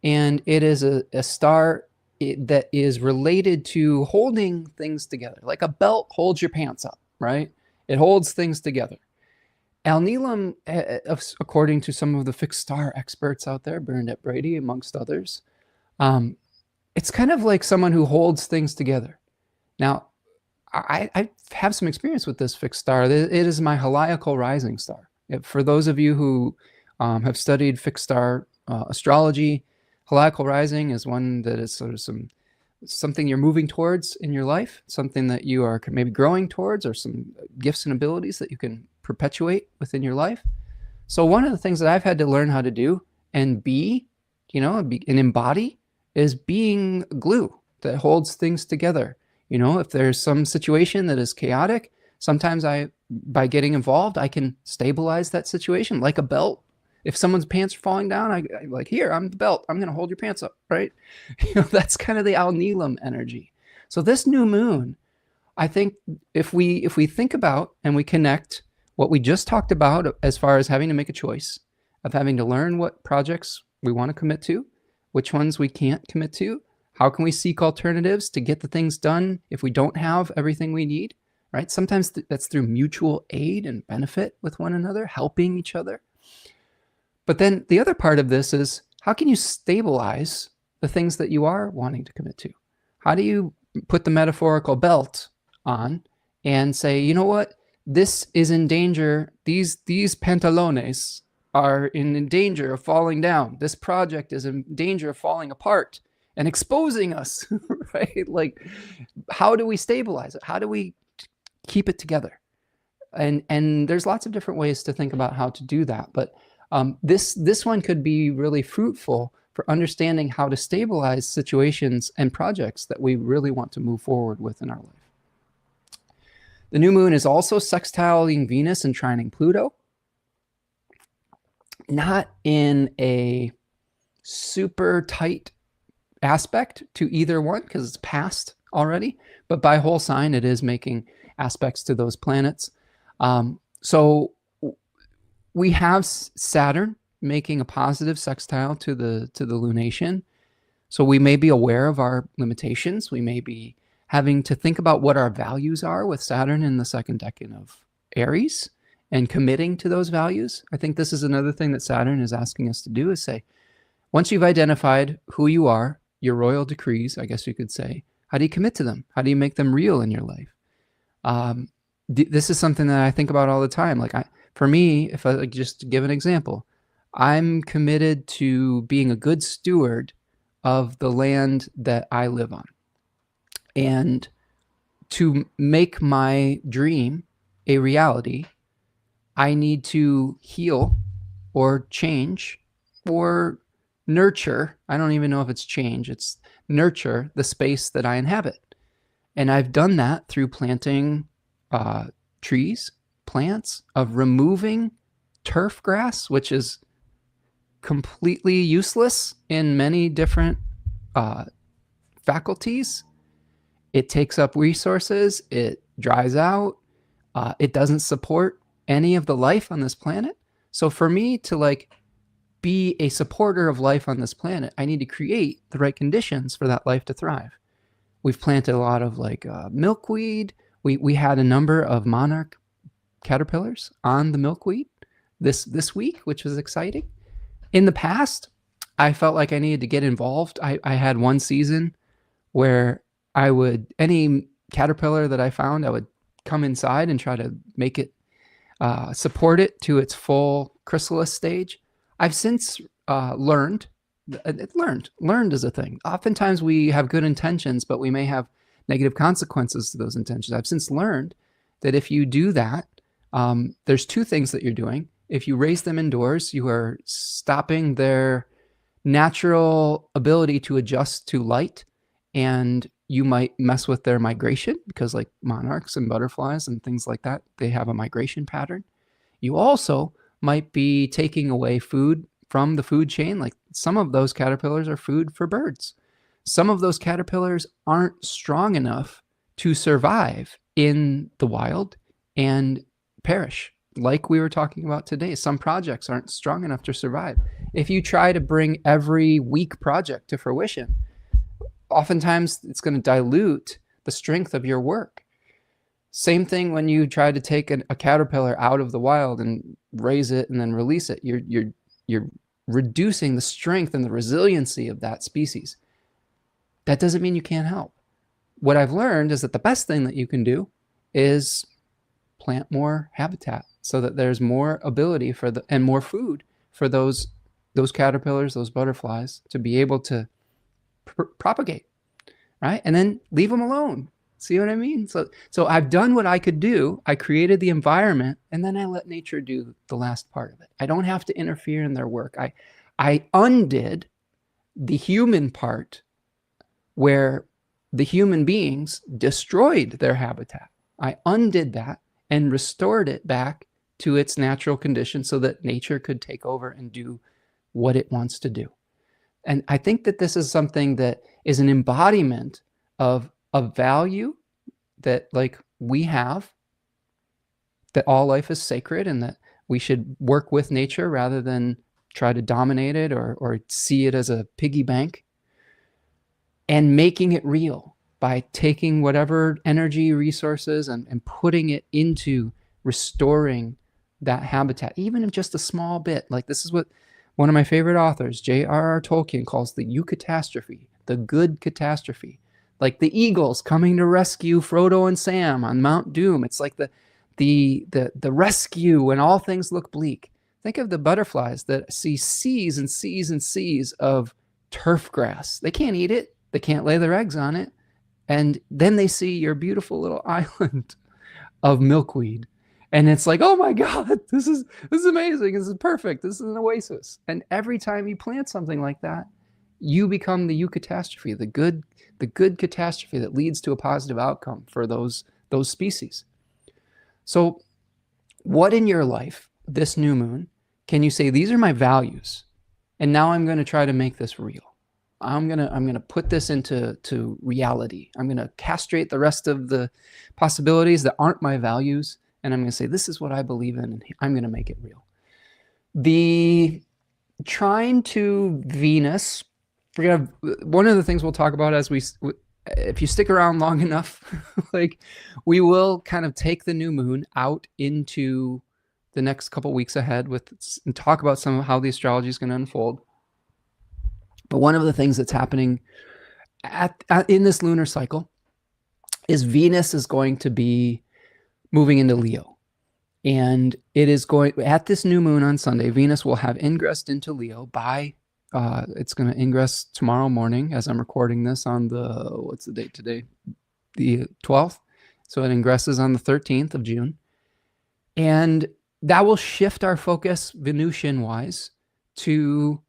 And it is a star that is related to holding things together. Like a belt holds your pants up, right? It holds things together. Alnilam, according to some of the fixed star experts out there, Bernadette Brady amongst others, it's kind of like someone who holds things together. Now, I have some experience with this fixed star. It is my heliacal rising star. For those of you who have studied fixed star astrology, heliacal rising is one that is sort of some something you're moving towards in your life, something that you are maybe growing towards, or some gifts and abilities that you can perpetuate within your life. So one of the things that I've had to learn how to do and be, and embody, is being glue that holds things together. If there's some situation that is chaotic, sometimes by getting involved, I can stabilize that situation like a belt. If someone's pants are falling down, I'm like, here, I'm the belt. I'm going to hold your pants up, right? That's kind of the Al Neelam energy. So this new moon, I think if we think about and we connect what we just talked about as far as having to make a choice, of having to learn what projects we want to commit to, which ones we can't commit to, how can we seek alternatives to get the things done if we don't have everything we need, right? Sometimes that's through mutual aid and benefit with one another, helping each other. But then the other part of this is, how can you stabilize the things that you are wanting to commit to? How do you put the metaphorical belt on and say, you know what, this is in danger. These pantalones are in danger of falling down. This project is in danger of falling apart and exposing us, right? Like, how do we stabilize it? How do we keep it together? And there's lots of different ways to think about how to do that. But this one could be really fruitful for understanding how to stabilize situations and projects that we really want to move forward with in our life. The new moon is also sextiling Venus and trining Pluto. Not in a super tight aspect to either one, because it's past already, but by whole sign, it is making aspects to those planets. So we have Saturn making a positive sextile to the lunation. So we may be aware of our limitations. We may be having to think about what our values are with Saturn in the second decan of Aries and committing to those values. I think this is another thing that Saturn is asking us to do, is say, once you've identified who you are, your royal decrees, I guess you could say, how do you commit to them? How do you make them real in your life? This is something that I think about all the time. Like, for me, if I just give an example, I'm committed to being a good steward of the land that I live on. And to make my dream a reality, I need to heal or change or nurture. I don't even know if it's change, it's nurture the space that I inhabit. And I've done that through planting trees, plants, of removing turf grass, which is completely useless in many different faculties. It takes up resources, it dries out, it doesn't support any of the life on this planet. So for me to be a supporter of life on this planet, I need to create the right conditions for that life to thrive. We've planted a lot of milkweed. We had a number of monarch caterpillars on the milkweed this week, which was exciting. In the past, I felt like I needed to get involved. I had one season where any caterpillar that I found, I would come inside and try to make it, support it to its full chrysalis stage. I've since learned is a thing. Oftentimes we have good intentions, but we may have negative consequences to those intentions. I've since learned that if you do that, there's two things that you're doing. If you raise them indoors, you are stopping their natural ability to adjust to light, and you might mess with their migration, because like monarchs and butterflies and things like that, they have a migration pattern. You also might be taking away food from the food chain. Like, some of those caterpillars are food for birds. Some of those caterpillars aren't strong enough to survive in the wild and perish. Like we were talking about today, some projects aren't strong enough to survive. If you try to bring every weak project to fruition, oftentimes it's going to dilute the strength of your work. Same thing when you try to take a caterpillar out of the wild and raise it and then release it. You're reducing the strength and the resiliency of that species. That doesn't mean you can't help. What I've learned is that the best thing that you can do is plant more habitat, so that there's more ability and more food for those caterpillars, those butterflies, to be able to propagate. right? And then leave them alone. See what I mean? So I've done what I could do. I created the environment, and then I let nature do the last part of it. I don't have to interfere in their work. I undid the human part where the human beings destroyed their habitat. I undid that and restored it back to its natural condition so that nature could take over and do what it wants to do. And I think that this is something that is an embodiment of a value that like we have, that all life is sacred and that we should work with nature rather than try to dominate it or see it as a piggy bank, and making it real by taking whatever energy resources and putting it into restoring that habitat, even in just a small bit. Like this is what one of my favorite authors, J.R.R. Tolkien, calls the eucatastrophe, the good catastrophe. Like the eagles coming to rescue Frodo and Sam on Mount Doom. It's like the rescue when all things look bleak. Think of the butterflies that see seas and seas and seas of turf grass. They can't eat it. They can't lay their eggs on it. And then they see your beautiful little island of milkweed. And it's like, oh my God, this is amazing. This is perfect. This is an oasis. And every time you plant something like that, you become the eucatastrophe, the good catastrophe that leads to a positive outcome for those species. So what in your life, this new moon, can you say, these are my values, and now I'm going to try to make this real. I'm gonna put this into reality. I'm gonna castrate the rest of the possibilities that aren't my values, and I'm gonna say, this is what I believe in, and I'm gonna make it real. The trine to Venus, one of the things we'll talk about as if you stick around long enough, like we will kind of take the new moon out into the next couple weeks ahead and talk about some of how the astrology is going to unfold. But one of the things that's happening in this lunar cycle is Venus is going to be moving into Leo. And it is going, at this new moon on Sunday, Venus will have ingressed into Leo by, it's going to ingress tomorrow morning as I'm recording this on what's the date today? The 12th. So it ingresses on the 13th of June. And that will shift our focus Venusian-wise to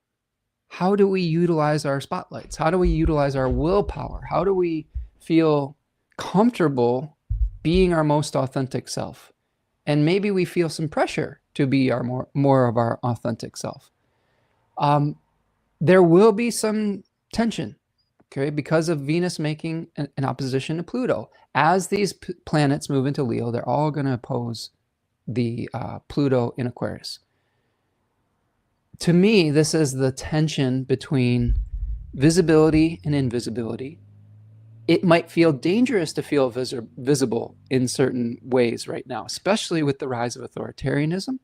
how do we utilize our spotlights? How do we utilize our willpower? How do we feel comfortable being our most authentic self? And maybe we feel some pressure to be our more of our authentic self. There will be some tension, okay, because of Venus making an opposition to Pluto. As these planets move into Leo, they're all going to oppose the Pluto in Aquarius. To me, this is the tension between visibility and invisibility. It might feel dangerous to feel visible in certain ways right now, especially with the rise of authoritarianism,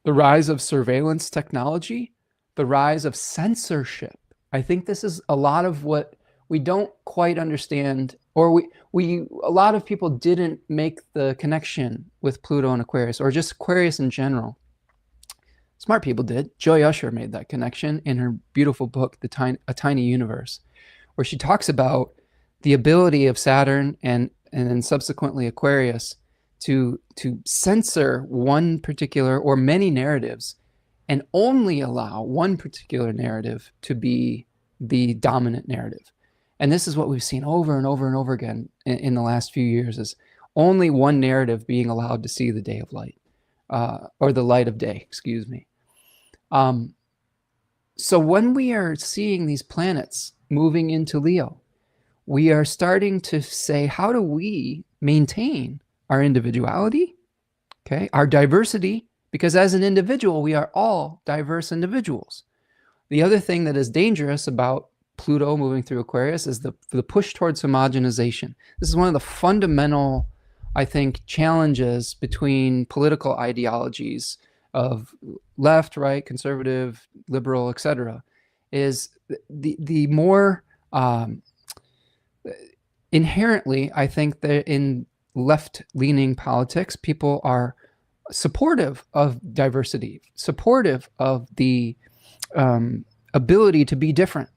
the rise of surveillance technology, the rise of censorship. I think this is a lot of what we don't quite understand, or a lot of people didn't make the connection with Pluto and Aquarius, or just Aquarius in general. Smart people did. Joy Usher made that connection in her beautiful book, A Tiny Universe, where she talks about the ability of Saturn and then subsequently Aquarius to censor one particular or many narratives and only allow one particular narrative to be the dominant narrative. And this is what we've seen over and over and over again in the last few years, is only one narrative being allowed to see the day of light, or the light of day, excuse me. So when we are seeing these planets moving into Leo, we are starting to say, how do we maintain our individuality, okay, our diversity? Because as an individual, we are all diverse individuals. The other thing that is dangerous about Pluto moving through Aquarius is the push towards homogenization. This is one of the fundamental, I think, challenges between political ideologies of left, right, conservative, liberal, etc., is the more inherently, I think that in left-leaning politics, people are supportive of diversity, supportive of the ability to be different.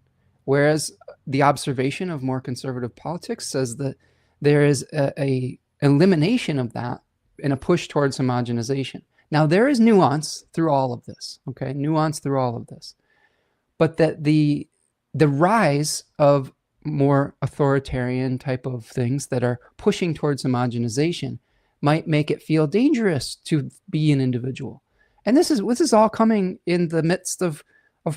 Whereas the observation of more conservative politics says that there is a elimination of that and a push towards homogenization. Now, there is nuance through all of this, okay? Nuance through all of this. But that the rise of more authoritarian type of things that are pushing towards homogenization might make it feel dangerous to be an individual. And this is all coming in the midst of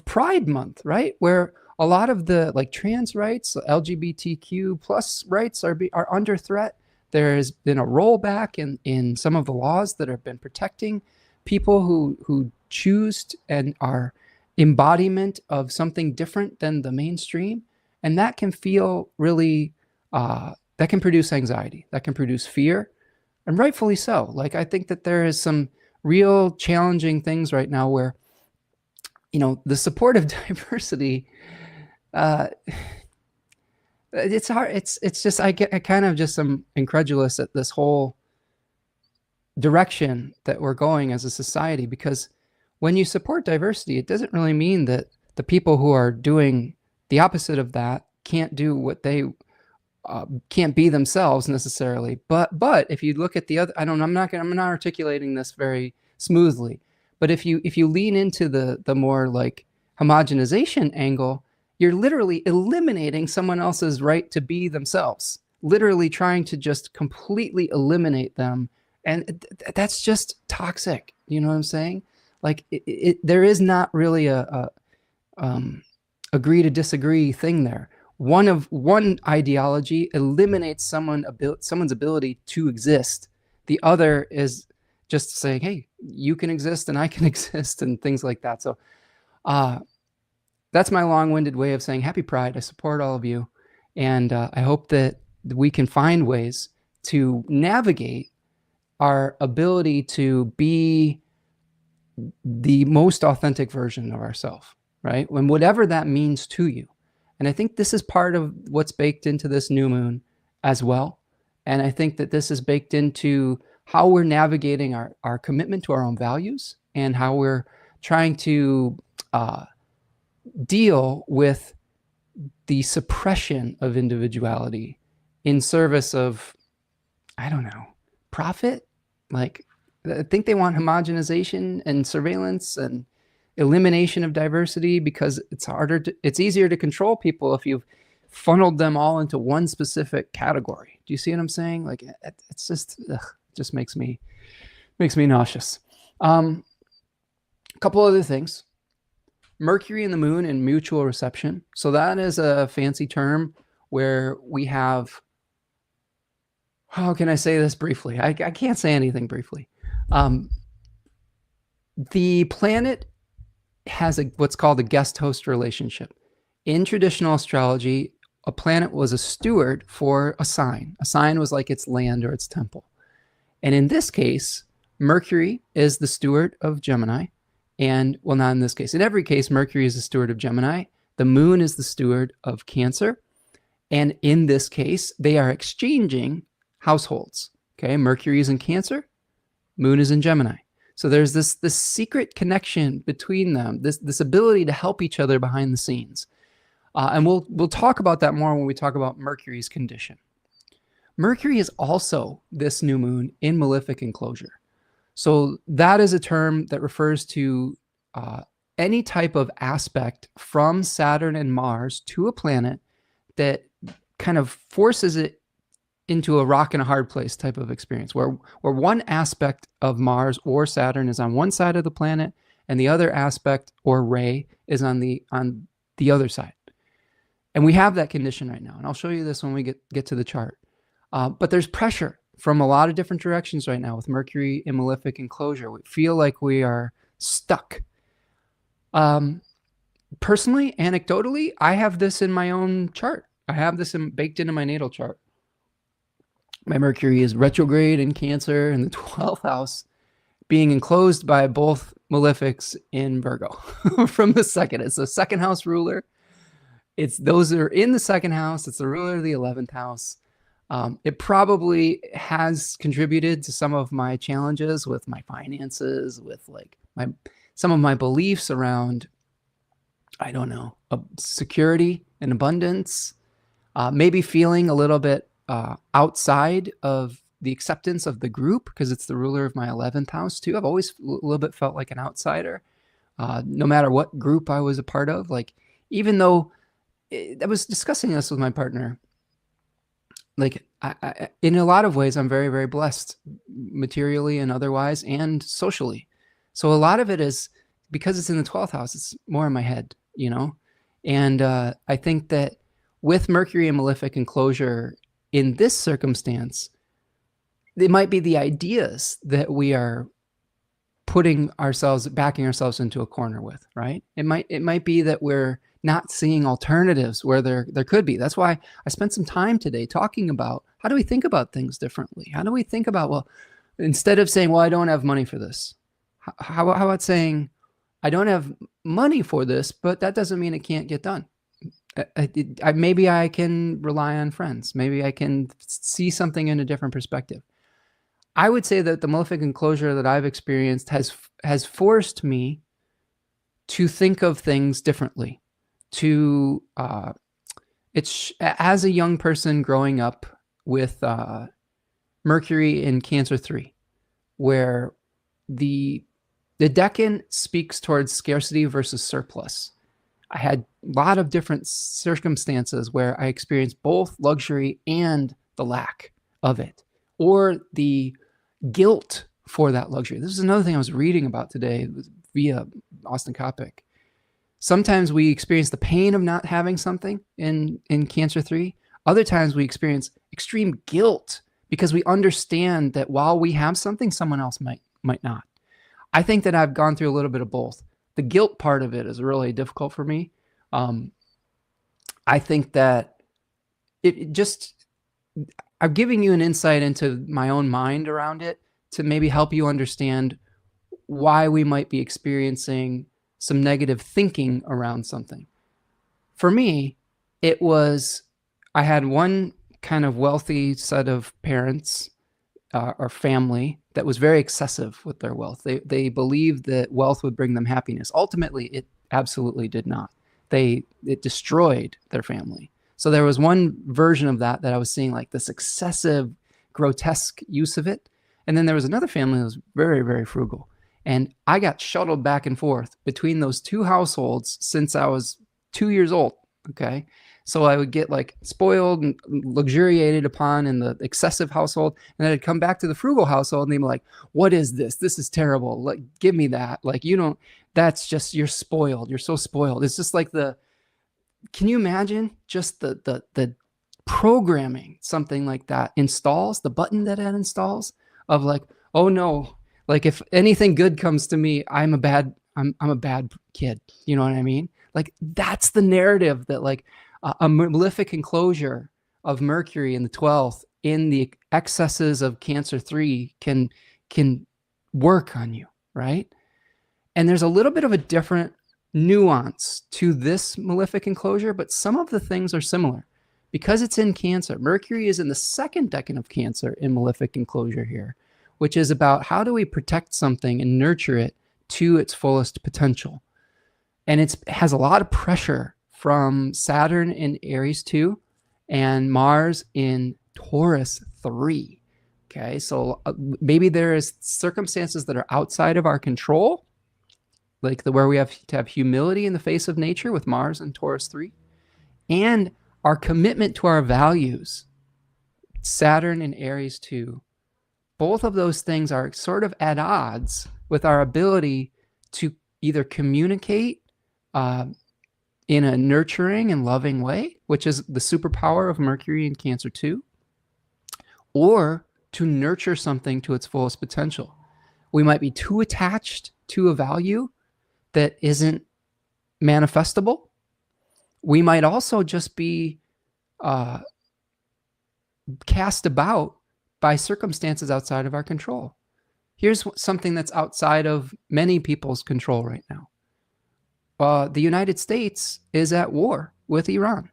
Pride Month, right? Where a lot of the like trans rights, LGBTQ plus rights are under threat. There has been a rollback in some of the laws that have been protecting people who choose and are embodiment of something different than the mainstream. And that can feel really, that can produce anxiety, that can produce fear, and rightfully so. Like, I think that there is some real challenging things right now where, you know, the support of diversity, it's hard. It's just, I kind of just am incredulous at this whole direction that we're going as a society, because when you support diversity, it doesn't really mean that the people who are doing the opposite of that can't do what they can't be themselves necessarily. But if you look at the other, I'm not articulating this very smoothly, but if you lean into the more like homogenization angle, you're literally eliminating someone else's right to be themselves, literally trying to just completely eliminate them. And that's just toxic. You know what I'm saying? Like, there is not really a agree to disagree thing there. One ideology eliminates someone's ability to exist. The other is just saying, hey, you can exist and I can exist, and things like that. So that's my long-winded way of saying happy Pride. I support all of you. And I hope that we can find ways to navigate our ability to be the most authentic version of ourselves, right? When whatever that means to you. And I think this is part of what's baked into this new moon as well. And I think that this is baked into how we're navigating our commitment to our own values and how we're trying to deal with the suppression of individuality in service of, I don't know, profit. Like, I think they want homogenization and surveillance and elimination of diversity because it's easier to control people if you've funneled them all into one specific category. Do you see what I'm saying? Like, it's just makes me nauseous. A couple other things. Mercury and the moon in mutual reception. So that is a fancy term where we have, how can I say this briefly? I can't say anything briefly. The planet has what's called a guest-host relationship. In traditional astrology, a planet was a steward for a sign. A sign was like its land or its temple. And in this case, Mercury is the steward of Gemini. And, well, not in this case. In every case, Mercury is the steward of Gemini. The moon is the steward of Cancer. And in this case, they are exchanging households. Okay, Mercury is in Cancer, moon is in Gemini. So there's this secret connection between them, this ability to help each other behind the scenes. And we'll talk about that more when we talk about Mercury's condition. Mercury is also this new moon in malefic enclosure. So that is a term that refers to any type of aspect from Saturn and Mars to a planet that kind of forces it into a rock and a hard place type of experience, where one aspect of Mars or Saturn is on one side of the planet and the other aspect or ray is on the other side. And we have that condition right now. And I'll show you this when we get to the chart. But there's pressure from a lot of different directions right now with Mercury in malefic enclosure. We feel like we are stuck. Personally, anecdotally, I have this in my own chart. I have this baked into my natal chart. My Mercury is retrograde in Cancer in the 12th house, being enclosed by both malefics in Virgo from the second. It's the second house ruler. Those are in the second house. It's the ruler of the 11th house. It probably has contributed to some of my challenges with my finances, with like some of my beliefs around, I don't know, security and abundance, maybe feeling a little bit outside of the acceptance of the group because it's the ruler of my 11th house too. I've always a little bit felt like an outsider, no matter what group I was a part of. Like, even though I was discussing this with my partner, like I, in a lot of ways, I'm very, very blessed materially and otherwise and socially. So a lot of it is because it's in the 12th house, it's more in my head, you know? And I think that with Mercury and malefic enclosure in this circumstance, it might be the ideas that we are backing ourselves into a corner with, right? It might be that we're not seeing alternatives where there could be. That's why I spent some time today talking about how do we think about things differently? How do we think about, well, instead of saying, well, I don't have money for this, how about saying, I don't have money for this, but that doesn't mean it can't get done. Maybe I can rely on friends. Maybe I can see something in a different perspective. I would say that the malefic enclosure that I've experienced has forced me to think of things differently. It's as a young person growing up with Mercury in Cancer 3, where the decan speaks towards scarcity versus surplus. I had a lot of different circumstances where I experienced both luxury and the lack of it, or the guilt for that luxury. This is another thing I was reading about today via Austin Kopic. Sometimes we experience the pain of not having something in Cancer 3. Other times we experience extreme guilt because we understand that while we have something, someone else might not. I think that I've gone through a little bit of both. The guilt part of it is really difficult for me. I think that I'm giving you an insight into my own mind around it to maybe help you understand why we might be experiencing some negative thinking around something. For me, I had one kind of wealthy set of parents or family that was very excessive with their wealth. They believed that wealth would bring them happiness. Ultimately, it absolutely did not. It destroyed their family. So there was one version of that I was seeing, like this excessive, grotesque use of it. And then there was another family that was very, very frugal. And I got shuttled back and forth between those two households since I was 2 years old. Okay. So I would get like spoiled and luxuriated upon in the excessive household. And then I'd come back to the frugal household and they'd be like, what is this? This is terrible. Like, give me that. Like, that's just, you're spoiled. You're so spoiled. It's just like can you imagine just the programming something like that installs, the button that it installs of like, oh no, like if anything good comes to me, I'm a bad kid. You know what I mean? Like, that's the narrative that like a malefic enclosure of Mercury in the 12th in the excesses of Cancer 3 can work on you, right? And there's a little bit of a different nuance to this malefic enclosure, but some of the things are similar. Because it's in Cancer, Mercury is in the second decan of Cancer in malefic enclosure here, which is about how do we protect something and nurture it to its fullest potential. And it has a lot of pressure from Saturn in Aries 2 and Mars in Taurus 3. Okay, so maybe there is circumstances that are outside of our control, like where we have to have humility in the face of nature with Mars and Taurus 3, and our commitment to our values, Saturn and Aries 2. Both of those things are sort of at odds with our ability to either communicate in a nurturing and loving way, which is the superpower of Mercury in Cancer 2, or to nurture something to its fullest potential. We might be too attached to a value that isn't manifestable. We might also just be cast about by circumstances outside of our control. Here's something that's outside of many people's control right now. The United States is at war with Iran.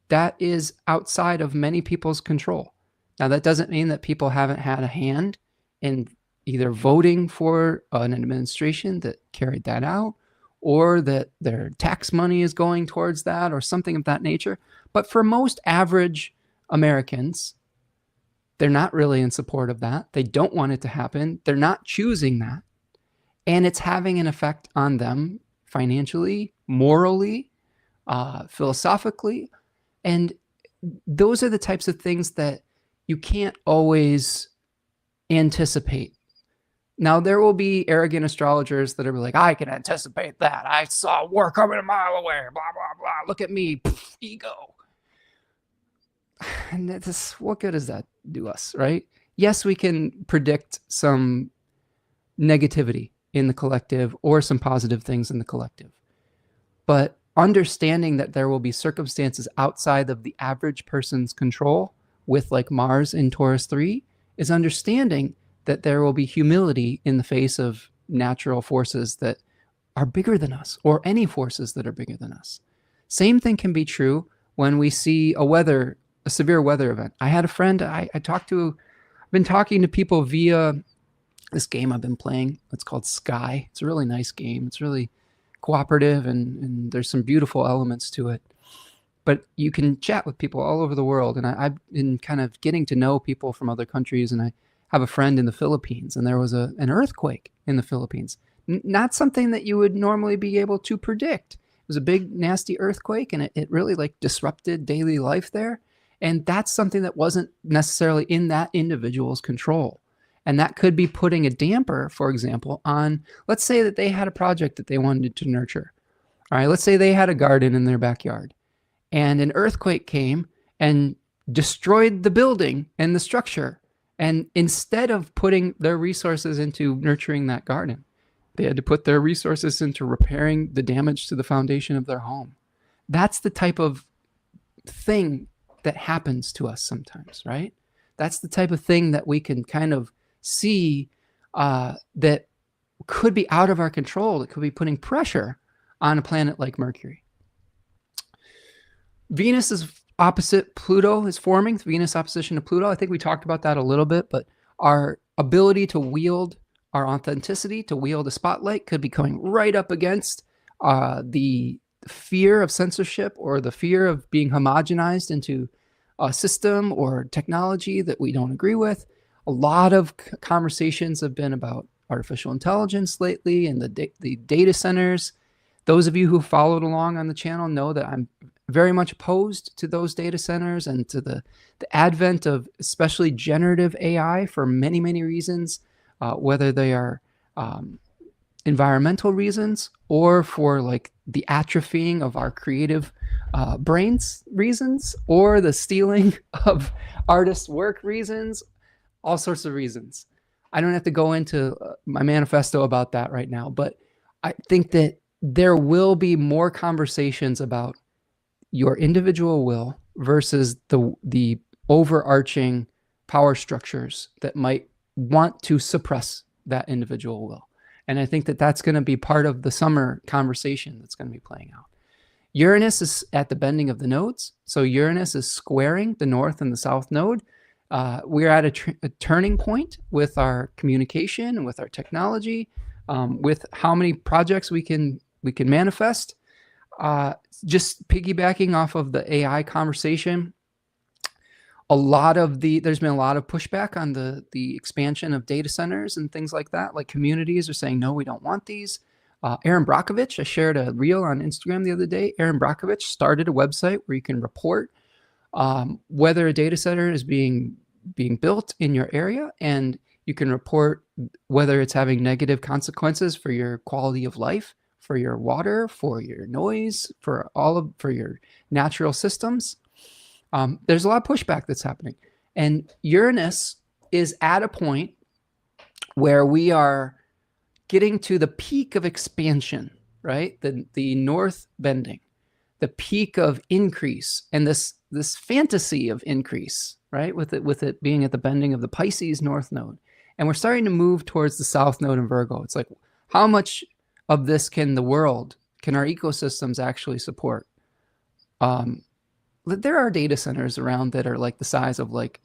That is outside of many people's control. Now, that doesn't mean that people haven't had a hand in either voting for an administration that carried that out, or that their tax money is going towards that or something of that nature. But for most average Americans, they're not really in support of that. They don't want it to happen. They're not choosing that. And it's having an effect on them financially, morally, philosophically. And those are the types of things that you can't always anticipate. Now, there will be arrogant astrologers that are like, I can anticipate that. I saw war coming a mile away, blah, blah, blah. Look at me, poof, ego. And what good does that do us, right? Yes, we can predict some negativity in the collective or some positive things in the collective. But understanding that there will be circumstances outside of the average person's control with like Mars in Taurus 3 is understanding that there will be humility in the face of natural forces that are bigger than us, or any forces that are bigger than us. Same thing can be true when we see a severe weather event. I had a friend I've been talking to people via this game I've been playing. It's called Sky. It's a really nice game. It's really cooperative and there's some beautiful elements to it. But you can chat with people all over the world. And I've been kind of getting to know people from other countries. And I have a friend in the Philippines, and there was an earthquake in the Philippines. Not something that you would normally be able to predict. It was a big, nasty earthquake, and it really like disrupted daily life there. And that's something that wasn't necessarily in that individual's control. And that could be putting a damper, for example, on, let's say that they had a project that they wanted to nurture. All right, let's say they had a garden in their backyard, and an earthquake came and destroyed the building and the structure. And instead of putting their resources into nurturing that garden, they had to put their resources into repairing the damage to the foundation of their home. That's the type of thing that happens to us sometimes, right? That's the type of thing that we can kind of see that could be out of our control. It could be putting pressure on a planet like Mercury. Venus is opposite Pluto is forming, Venus opposition to Pluto. I think we talked about that a little bit, but our ability to wield our authenticity, to wield a spotlight, could be coming right up against the fear of censorship or the fear of being homogenized into a system or technology that we don't agree with. A lot of conversations have been about artificial intelligence lately and the data centers. Those of you who followed along on the channel know that I'm very much opposed to those data centers and to the advent of especially generative AI for many, many reasons, whether they are environmental reasons or for like the atrophying of our creative brains reasons, or the stealing of artists' work reasons, all sorts of reasons. I don't have to go into my manifesto about that right now, but I think that there will be more conversations about your individual will versus the overarching power structures that might want to suppress that individual will. And I think that that's going to be part of the summer conversation that's going to be playing out. Uranus is at the bending of the nodes. So Uranus is squaring the north and the south node. We're at a turning point with our communication and with our technology, with how many projects we can manifest. Just piggybacking off of the AI conversation, there's been a lot of pushback on the expansion of data centers and things like that. Like communities are saying, no, we don't want these. Aaron Brockovich, I shared a reel on Instagram the other day. Aaron Brockovich started a website where you can report whether a data center is being built in your area, and you can report whether it's having negative consequences for your quality of life, for your water, for your noise, for your natural systems. There's a lot of pushback that's happening. And Uranus is at a point where we are getting to the peak of expansion, right? The north bending, the peak of increase, and this fantasy of increase, right? With it being at the bending of the Pisces north node. And we're starting to move towards the south node in Virgo. It's like, how much of this can our ecosystems actually support? There are data centers around that are like the size of like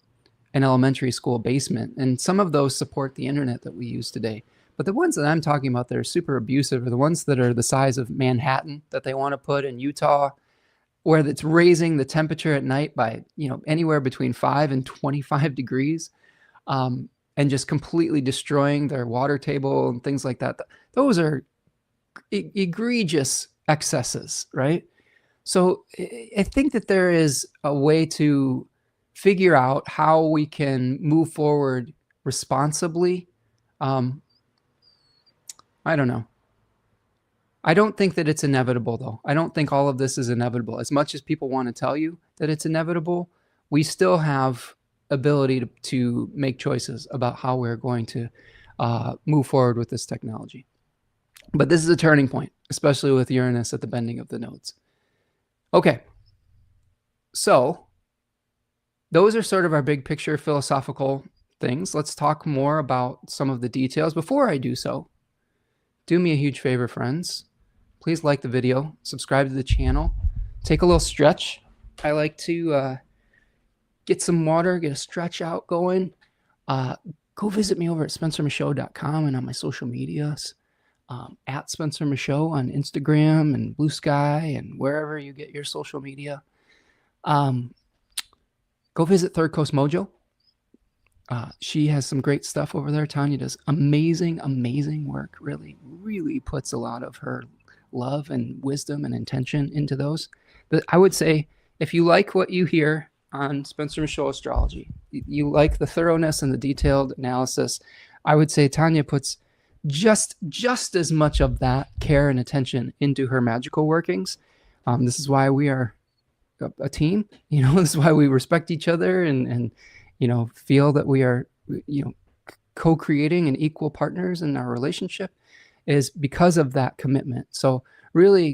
an elementary school basement, and some of those support the internet that we use today. But the ones that I'm talking about that are super abusive are the ones that are the size of Manhattan that they want to put in Utah, where it's raising the temperature at night by, anywhere between 5 and 25 degrees, and just completely destroying their water table and things like that. Those are egregious excesses, right? So I think that there is a way to figure out how we can move forward responsibly. I don't know. I don't think that it's inevitable, though. I don't think all of this is inevitable. As much as people want to tell you that it's inevitable, we still have ability to make choices about how we're going to move forward with this technology. But this is a turning point, especially with Uranus at the bending of the nodes. Okay, so those are sort of our big picture philosophical things. Let's talk more about some of the details. Before I do so, do me a huge favor, friends. Please like the video, subscribe to the channel, take a little stretch. I like to get some water, get a stretch out going. Go visit me over at spencermichaud.com and on my social medias, at Spencer Michaud on Instagram and Blue Sky and wherever you get your social media. Go visit Third Coast Mojo. She has some great stuff over there. Tanya does amazing, amazing work. Really, really puts a lot of her love and wisdom and intention into those. But I would say if you like what you hear on Spencer Michaud Astrology, you like the thoroughness and the detailed analysis, I would say Tanya puts just as much of that care and attention into her magical workings. This is why we are a team. This is why we respect each other and feel that we are, co-creating and equal partners in our relationship, is because of that commitment. So really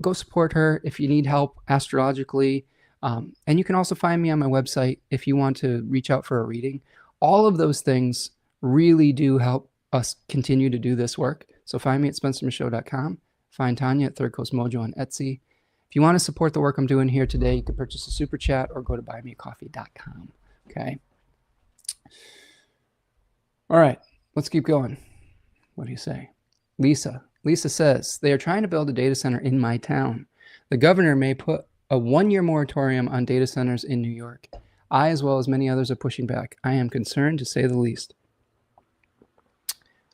go support her if you need help astrologically. And you can also find me on my website if you want to reach out for a reading. All of those things really do help us continue to do this work. So find me at spencermichaud.com. Find Tanya at Third Coast Mojo on Etsy. If you want to support the work I'm doing here today, you can purchase a super chat or go to buymeacoffee.com. Okay. All right, let's keep going. What do you say? Lisa says, they are trying to build a data center in my town. The governor may put a 1-year moratorium on data centers in New York. I, as well as many others, are pushing back. I am concerned, to say the least.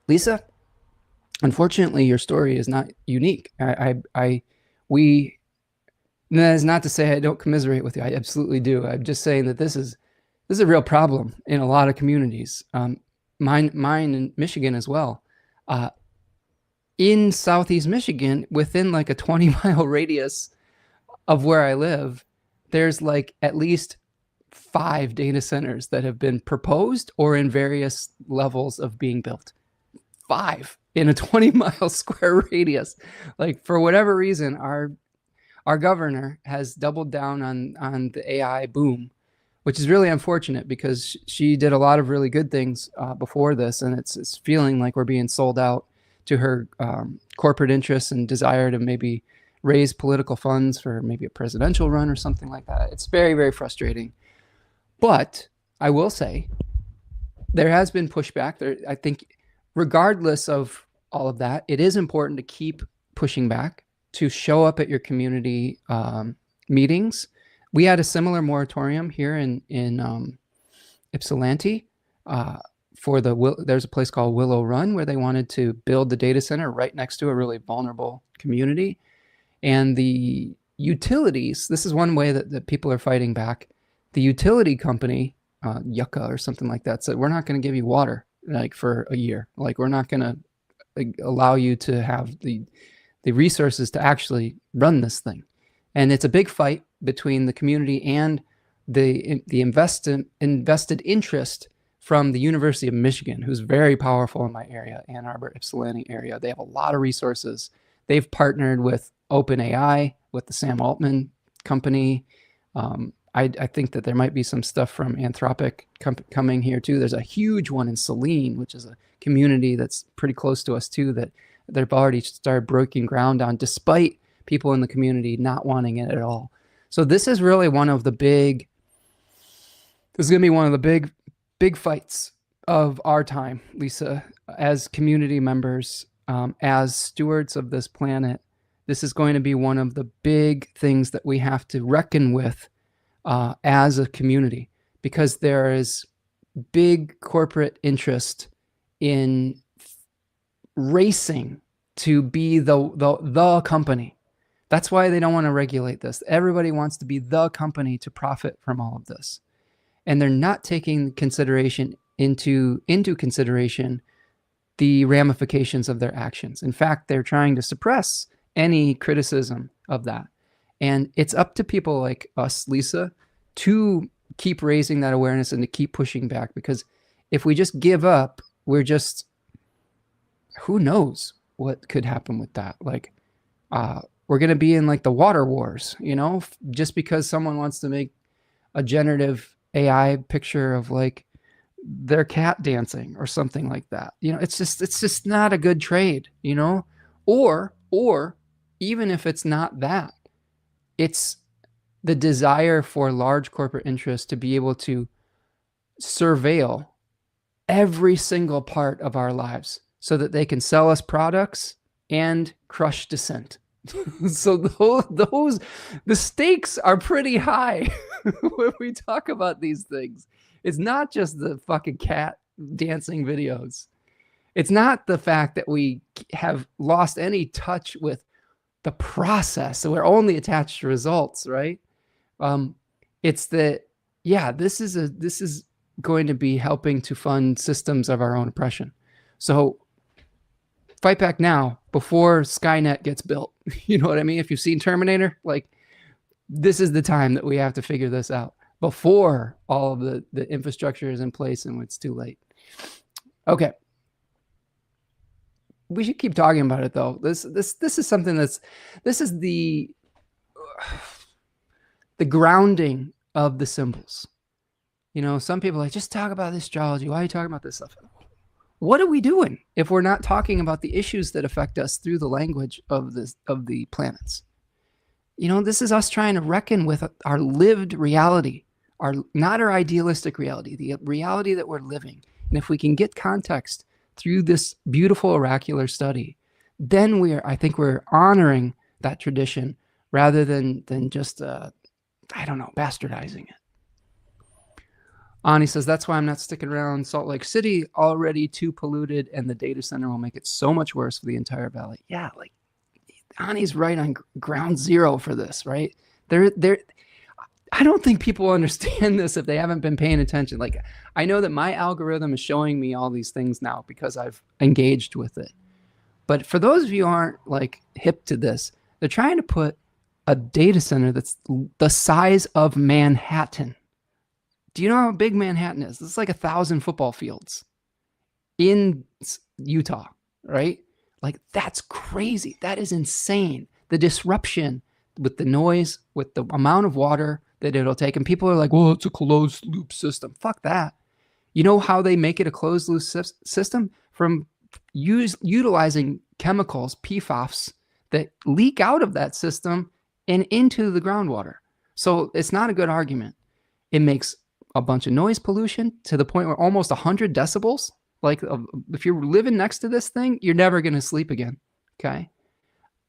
Lisa, unfortunately, your story is not unique. That is not to say I don't commiserate with you. I absolutely do. I'm just saying that this is a real problem in a lot of communities. Mine in Michigan as well. In Southeast Michigan, within like a 20-mile radius of where I live, there's like at least 5 data centers that have been proposed or in various levels of being built. 5 in a 20-mile square radius. Like, for whatever reason, our governor has doubled down on the AI boom, which is really unfortunate because she did a lot of really good things before this, and it's feeling like we're being sold out to her corporate interests and desire to maybe raise political funds for maybe a presidential run or something like that. It's very, very frustrating. But I will say there has been pushback there. I think regardless of all of that, it is important to keep pushing back, to show up at your community meetings. We had a similar moratorium here in Ypsilanti there's a place called Willow Run where they wanted to build the data center right next to a really vulnerable community. And the utilities, this is one way that people are fighting back. The utility company, Yucca or something like that, said, we're not going to give you water like for a year. Like, we're not going to allow you to have the resources to actually run this thing. And it's a big fight between the community and the invested interest from the University of Michigan, who's very powerful in my area, Ann Arbor, Ypsilanti area. They have a lot of resources. They've partnered with OpenAI, with the Sam Altman company. I think that there might be some stuff from Anthropic coming here too. There's a huge one in Saline, which is a community that's pretty close to us too, that they've already started breaking ground on, despite people in the community not wanting it at all. So this is really this is going to be one of the big fights of our time, Lisa, as community members, as stewards of this planet. This is going to be one of the big things that we have to reckon with as a community, because there is big corporate interest in racing to be the company. That's why they don't want to regulate this. Everybody wants to be the company to profit from all of this. And they're not taking consideration into consideration the ramifications of their actions. In fact, they're trying to suppress any criticism of that. And it's up to people like us, Lisa, to keep raising that awareness and to keep pushing back, because if we just give up, we're just, who knows what could happen with that. Like, we're going to be in like the water wars, you know, just because someone wants to make a generative AI picture of like their cat dancing or something like that. You know, it's just not a good trade, you know, or even if it's not that, it's the desire for large corporate interests to be able to surveil every single part of our lives so that they can sell us products and crush dissent. So the stakes are pretty high when we talk about these things. It's not just the fucking cat dancing videos. It's not the fact that we have lost any touch with the process, so we're only attached to results, right? It's that, yeah, this is going to be helping to fund systems of our own oppression. So fight back now before Skynet gets built. You know what I mean? If you've seen Terminator, like, this is the time that we have to figure this out before all of the infrastructure is in place and it's too late. Okay. We should keep talking about it though. This is something this is the grounding of the symbols. You know, some people are like, just talk about astrology. Why are you talking about this stuff? What are we doing if we're not talking about the issues that affect us through the language of the planets? You know, this is us trying to reckon with our lived reality, not our idealistic reality, the reality that we're living. And if we can get context through this beautiful oracular study, then I think we're honoring that tradition rather than just, I don't know, bastardizing it. Ani says, that's why I'm not sticking around Salt Lake City, already too polluted, and the data center will make it so much worse for the entire valley. Yeah, like, Ani's right on ground zero for this, right? I don't think people understand this if they haven't been paying attention. Like, I know that my algorithm is showing me all these things now because I've engaged with it. But for those of you who aren't like hip to this, they're trying to put a data center that's the size of Manhattan. Do you know how big Manhattan is? It's like 1,000 football fields in Utah, right? Like, that's crazy. That is insane. The disruption with the noise, with the amount of water that it'll take. And people are like, well, it's a closed loop system. Fuck that. You know how they make it a closed loop system? From utilizing chemicals, PFAS, that leak out of that system and into the groundwater. So it's not a good argument. It makes a bunch of noise pollution to the point where almost 100 decibels. Like, if you're living next to this thing, you're never going to sleep again. Okay.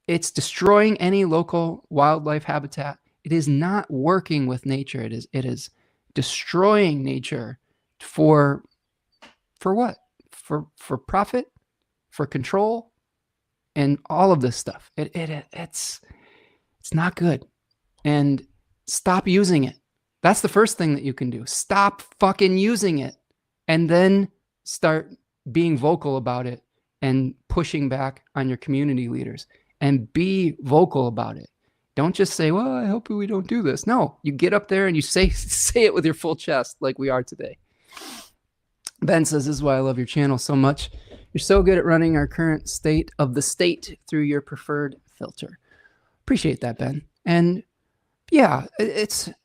It's destroying any local wildlife habitat. It is not working with nature. It is destroying nature for what? For profit, for control, and all of this stuff. It's not good. And stop using it. That's the first thing that you can do. Stop fucking using it, and then start being vocal about it and pushing back on your community leaders, and be vocal about it. Don't just say, well, I hope we don't do this. No, you get up there and you say it with your full chest like we are today. Ben says, this is why I love your channel so much. You're so good at running our current state of the state through your preferred filter. Appreciate that, Ben. And yeah,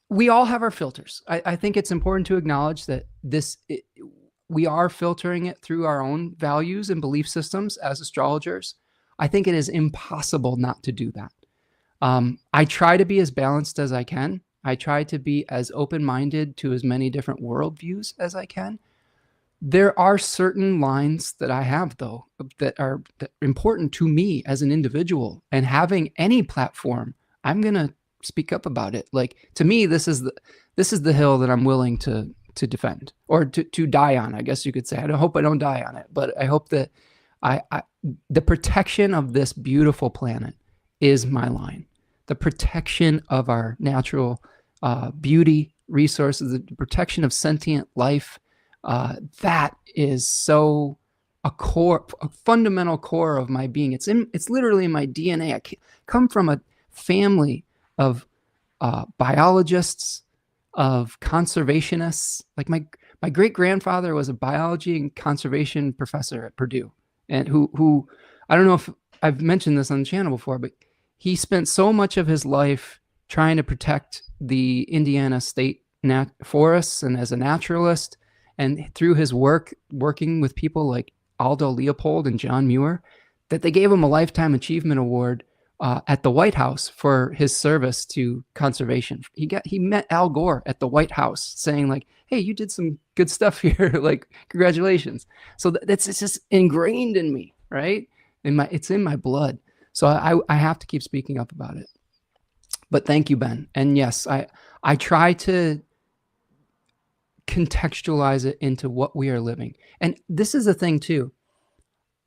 we all have our filters. I think it's important to acknowledge that we are filtering it through our own values and belief systems as astrologers. I think it is impossible not to do that. I try to be as balanced as I can. I try to be as open-minded to as many different worldviews as I can. There are certain lines that I have, though, that are important to me as an individual, and having any platform, I'm going to speak up about it. Like, to me, this is the hill that I'm willing to defend, or to die on, I guess you could say. I hope I don't die on it, but I hope that the protection of this beautiful planet is my line. The protection of our natural beauty, resources, the protection of sentient life, that is so a fundamental core of my being. It's literally in my DNA. I come from a family of biologists, of conservationists. Like my great grandfather was a biology and conservation professor at Purdue, and who I don't know if I've mentioned this on the channel before, but he spent so much of his life trying to protect the Indiana state forests, and as a naturalist, and through his working with people like Aldo Leopold and John Muir, that they gave him a Lifetime Achievement Award at the White House for his service to conservation. He met Al Gore at the White House saying, like, hey, you did some good stuff here. Like, congratulations. So it's just ingrained in me, right? It's in my blood. So I have to keep speaking up about it. But thank you, Ben. And yes, I try to contextualize it into what we are living. And this is the thing too.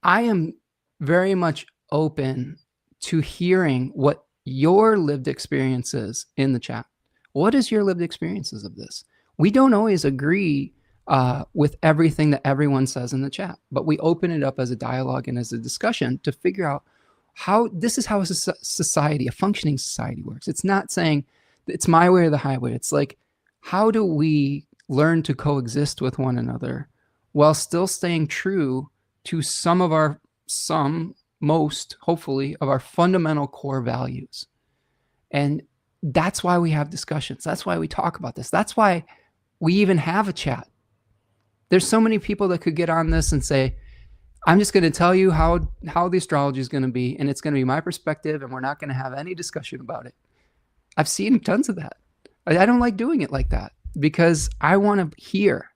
I am very much open to hearing what your lived experience is in the chat. What is your lived experiences of this? We don't always agree with everything that everyone says in the chat, but we open it up as a dialogue and as a discussion to figure out how this is how a society, a functioning society, works. It's not saying it's my way or the highway. It's like, how do we learn to coexist with one another while still staying true to most, hopefully, of our fundamental core values? And that's why we have discussions. That's why we talk about this. That's why we even have a chat. There's so many people that could get on this and say, I'm just going to tell you how the astrology is going to be, and it's going to be my perspective, and we're not going to have any discussion about it. I've seen tons of that. I don't like doing it like that, because I want to hear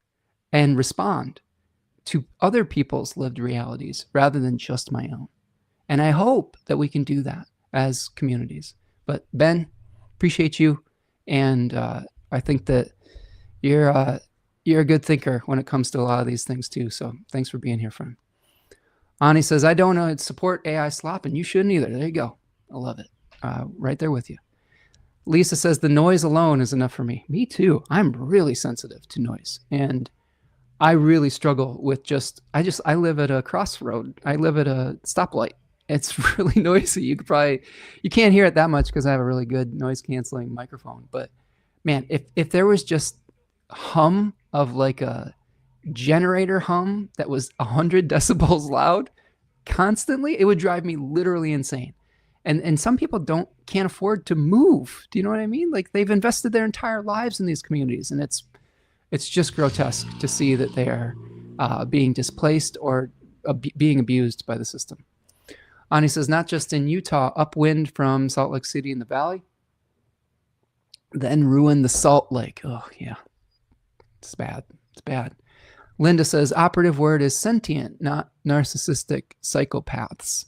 and respond to other people's lived realities rather than just my own. And I hope that we can do that as communities. But Ben, appreciate you. And I think that you're a good thinker when it comes to a lot of these things too. So thanks for being here, friend. Ani says, I don't support AI slop, and you shouldn't either. There you go. I love it. Right there with you. Lisa says, the noise alone is enough for me. Me too. I'm really sensitive to noise. And I really struggle with I live at a crossroad. I live at a stoplight. It's really noisy. You can't hear it that much because I have a really good noise canceling microphone. But man, if there was just hum of like a generator hum that was 100 decibels loud constantly, it would drive me literally insane. And some people can't afford to move. Do you know what I mean? Like, they've invested their entire lives in these communities, and it's just grotesque to see that they are being displaced or being abused by the system. Ani says, not just in Utah, upwind from Salt Lake City in the valley, then ruin the Salt Lake. Oh yeah, it's bad. It's bad. Linda says, operative word is sentient, not narcissistic psychopaths.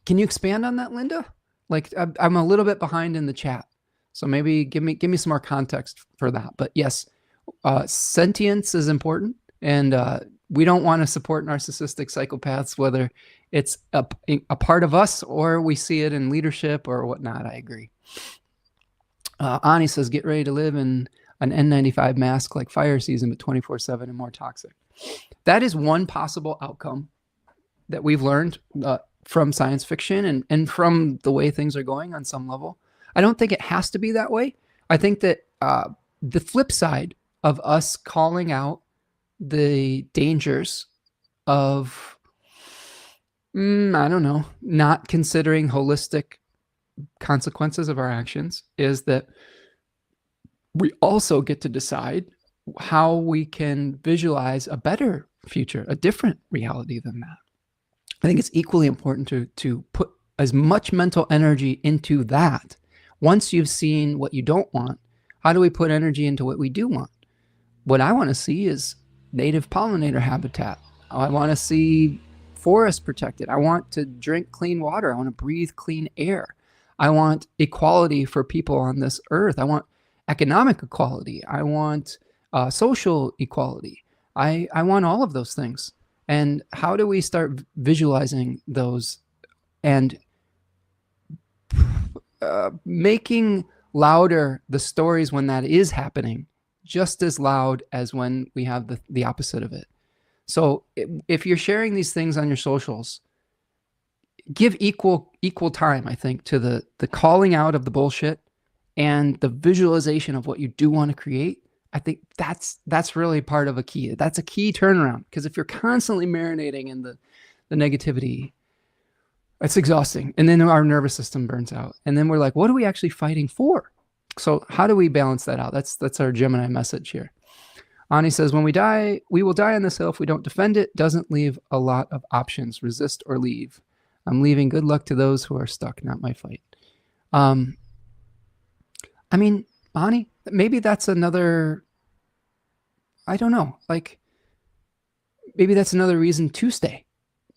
Can you expand on that, Linda? Like, I'm a little bit behind in the chat, so maybe give me some more context for that. But yes, sentience is important, and we don't want to support narcissistic psychopaths, whether it's a part of us or we see it in leadership or whatnot. I agree. Ani says, get ready to live in an N95 mask like fire season, but 24/7 and more toxic. That is one possible outcome that we've learned from science fiction and from the way things are going on some level. I don't think it has to be that way. I think that the flip side of us calling out the dangers of, I don't know, not considering holistic consequences of our actions is that we also get to decide how we can visualize a better future, a different reality than that. I think it's equally important to put as much mental energy into that. Once you've seen what you don't want, how do we put energy into what we do want? what I want to see is native pollinator habitat. I want to see forests protected. I want to drink clean water. I want to breathe clean air. I want equality for people on this earth. I want economic equality. I want social equality. I want all of those things. And how do we start visualizing those and making louder the stories when that is happening, just as loud as when we have the opposite of it? So if you're sharing these things on your socials, give equal time, I think, to the calling out of the bullshit and the visualization of what you do want to create. I think that's really part of a key. That's a key turnaround, because if you're constantly marinating in the negativity, it's exhausting. And then our nervous system burns out. And then we're like, what are we actually fighting for? So how do we balance that out? That's our Gemini message here. Ani says, when we die, we will die on this hill if we don't defend it. Doesn't leave a lot of options. Resist or leave. I'm leaving. Good luck to those who are stuck. Not my fight. I mean, Ani, maybe that's another, I don't know, like maybe that's another reason to stay.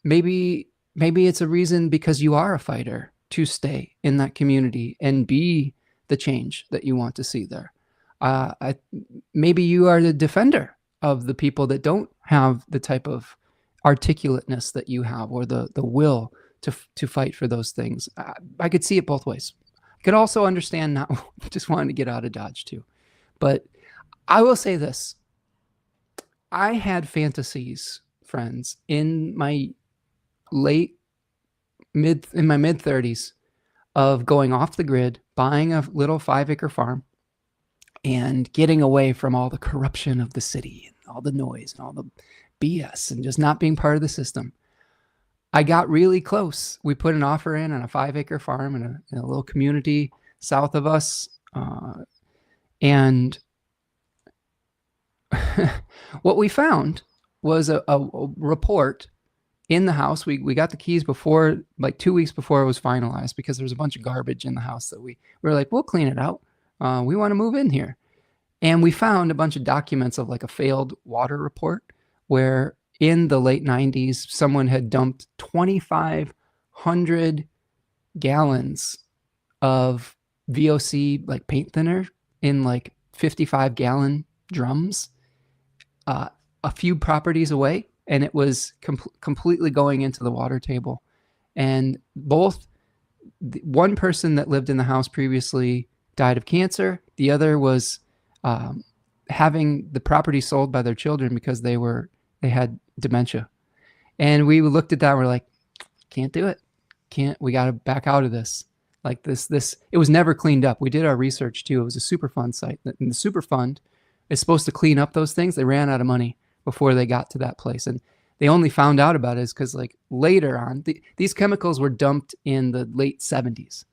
Maybe it's a reason because you are a fighter to stay in that community and be the change that you want to see there. Maybe you are the defender of the people that don't have the type of articulateness that you have, or the will to fight for those things. I could see it both ways. I could also understand not just wanting to get out of Dodge too. But I will say this. I had fantasies, friends, in my mid 30s of going off the grid, buying a little 5-acre farm, and getting away from all the corruption of the city and all the noise and all the BS and just not being part of the system. I got really close. We put an offer in on a 5-acre farm in a little community south of us. And what we found was a report in the house. We got the keys before, like 2 weeks before it was finalized, because there was a bunch of garbage in the house that we were like, we'll clean it out. We want to move in here. And we found a bunch of documents of like a failed water report where in the late 90s, someone had dumped 2,500 gallons of VOC, like paint thinner, in like 55-gallon drums a few properties away. And it was completely going into the water table. And one person that lived in the house previously died of cancer. The other was having the property sold by their children because they had dementia. And we looked at that and we're like, can't do it. We got to back out of this. Like this, it was never cleaned up. We did our research too. It was a Superfund site. And the Superfund is supposed to clean up those things. They ran out of money before they got to that place. And they only found out about it because like later on, these chemicals were dumped in the late 70s.